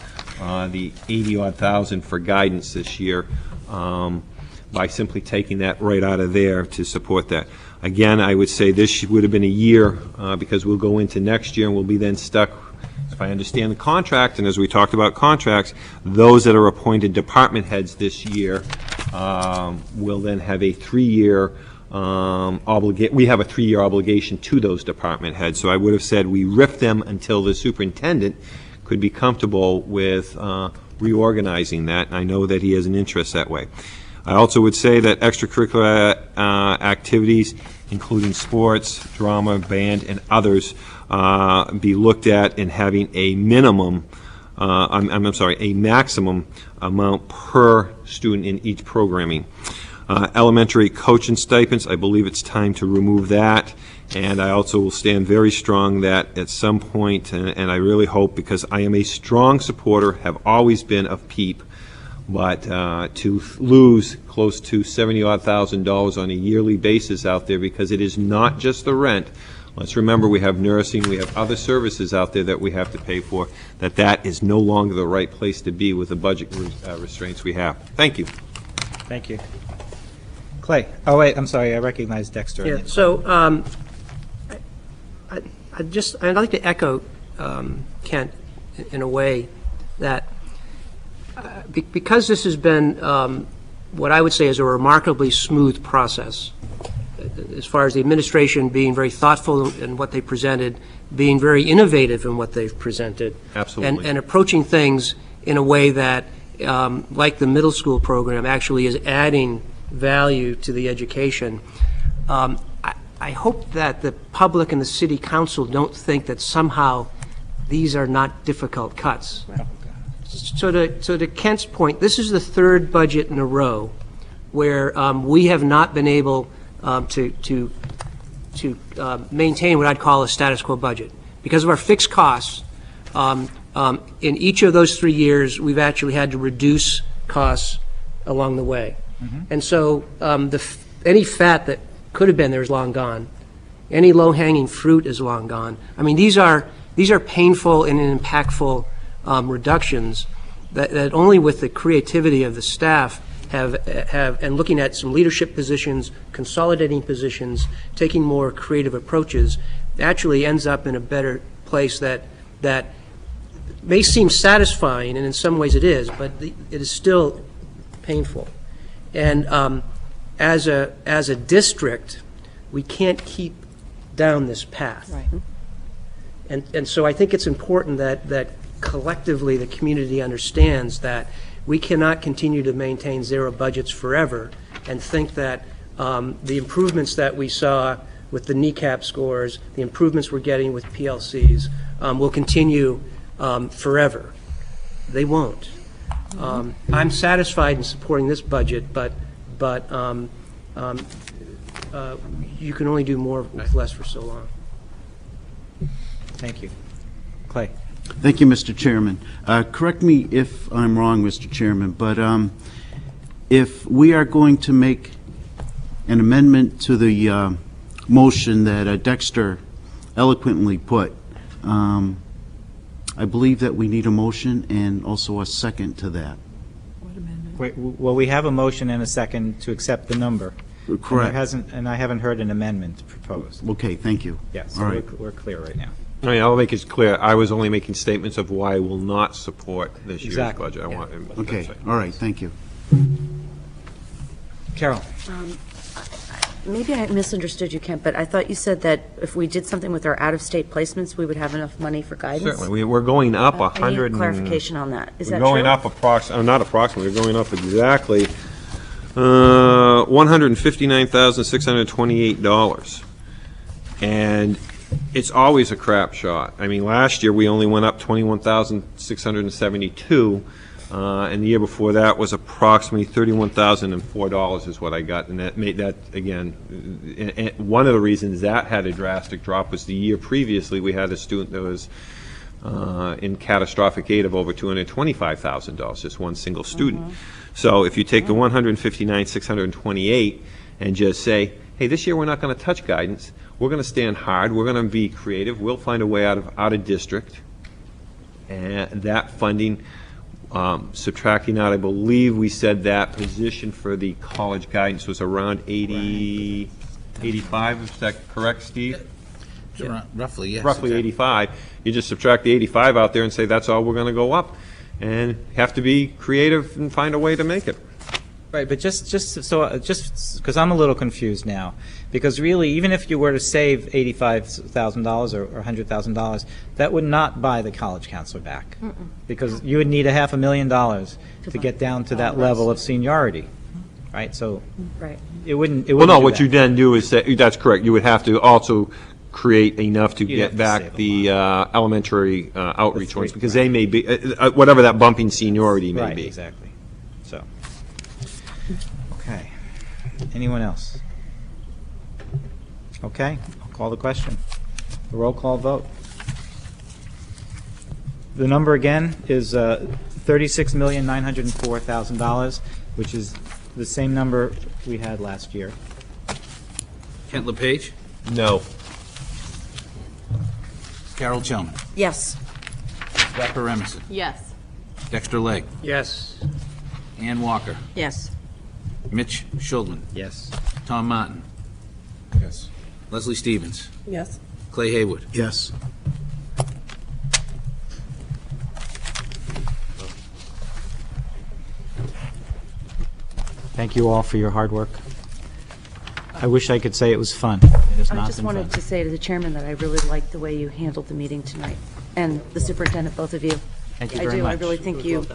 the 80-odd thousand for guidance this year by simply taking that right out of there to support that. Again, I would say this would have been a year, because we'll go into next year and we'll be then stuck, if I understand the contract, and as we talked about contracts, those that are appointed department heads this year will then have a 3-year we have a 3-year obligation to those department heads. So I would have said we RIF them until the superintendent could be comfortable with reorganizing that, and I know that he has an interest that way. I also would say that extracurricular activities, including sports, drama, band, and others, be looked at in having a minimum, I'm sorry, a maximum amount per student in each programming. Elementary coaching stipends, I believe it's time to remove that. And I also will stand very strong that at some point, and I really hope, because I am a strong supporter, have always been, of PEEP, but to lose close to $70-odd thousand on a yearly basis out there, because it is not just the rent. Let's remember, we have nursing, we have other services out there that we have to pay for, that is no longer the right place to be with the budget restraints we have. Thank you. Thank you. Clay. Oh, wait, I'm sorry, I recognize Dexter. Yeah, so I'd like to echo Kent in a way that because this has been what I would say is a remarkably smooth process, as far as the administration being very thoughtful in what they presented, being very innovative in what they've presented. Absolutely. And approaching things in a way that, like the middle school program, actually is adding value to the education. I hope that the public and the city council don't think that somehow these are not difficult cuts. So to Kent's point, this is the third budget in a row where we have not been able to maintain what I'd call a status quo budget. Because of our fixed costs, in each of those 3 years, we've actually had to reduce costs along the way. Mm-hmm. And so any fat that could have been there is long gone. Any low-hanging fruit is long gone. I mean, these are painful and impactful reductions that only with the creativity of the staff have and looking at some leadership positions, consolidating positions, taking more creative approaches, actually ends up in a better place that may seem satisfying, and in some ways it is, but it is still painful. And as a district, we can't keep down this path. Right. And so I think it's important that collectively the community understands that we cannot continue to maintain zero budgets forever and think that the improvements that we saw with the kneecap scores, the improvements we're getting with PLCs, will continue forever. They won't. I'm satisfied in supporting this budget, but you can only do more with less for so long. Thank you. Clay. Thank you, Mr. Chairman. Correct me if I'm wrong, Mr. Chairman, but if we are going to make an amendment to the motion that Dexter eloquently put, I believe that we need a motion and also a second to that. What amendment? Wait, well, we have a motion and a second to accept the number. Correct. And I haven't heard an amendment proposed. Okay, thank you. Yes, All right. we're clear right now. I mean, I'll make it clear, I was only making statements of why I will not support this year's Exactly. budget. I want. Okay, all right, thank you. Carol? Maybe I misunderstood you, Kent, but I thought you said that if we did something with our out-of-state placements, we would have enough money for guidance? Certainly, we're going up I need 100 clarification on that. Is that We're going true? up not approximately, we're going up exactly $159,628. And it's always a crap shot. I mean, last year, we only went up $21,672, and the year before that was approximately $31,004 is what I got, and that made that, again, and one of the reasons that had a drastic drop was the year previously, we had a student that was in catastrophic aid of over $225,000, just one single student. So if you take the $159,628 and just say, hey, this year we're not going to touch guidance, we're going to stand hard, we're going to be creative, we'll find a way out of district, and that funding, subtracting out, I believe we said that position for the college guidance was around 80, 85, is that correct, Steve? Roughly, yes. Roughly 85. You just subtract the 85 out there and say that's all we're going to go up, and have to be creative and find a way to make it. Right, but just because I'm a little confused now, because really, even if you were to save $85,000 or $100,000, that would not buy the college counselor back, because you would need $500,000 to get down to that level of seniority, right? So Right. it wouldn't. Well, no, do what that. you then do is say, that's correct, you would have to also create enough to You'd have get to back save the elementary outreach ones, because they may be, whatever that bumping seniority may Right, be. exactly. So, okay. Anyone else? Okay, I'll call the question. The roll call vote. The number again is $36,904,000, which is the same number we had last year. Kent LePage? No. Carol Chelman? Yes. Rebecca Remington? Yes. Dexter Legg? Yes. Ann Walker? Yes. Mitch Schuldman? Yes. Tom Martin? Yes. Leslie Stevens? Yes. Clay Haywood? Yes. Thank you all for your hard work. I wish I could say it was fun. It has I not just been wanted fun. to say to the chairman that I really liked the way you handled the meeting tonight, and the superintendent, both of you. Thank you I very do, I much. really think you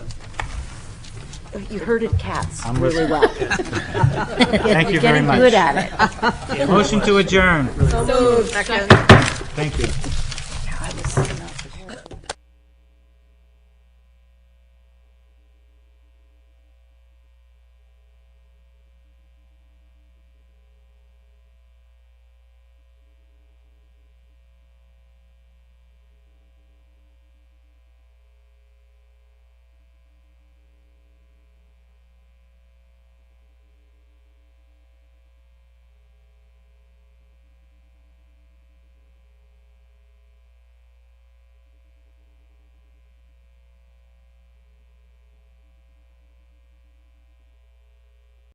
herded cats I'm really listening. well. Thank you You're very much. getting good at it. Motion to adjourn. So moved. Second. Thank you.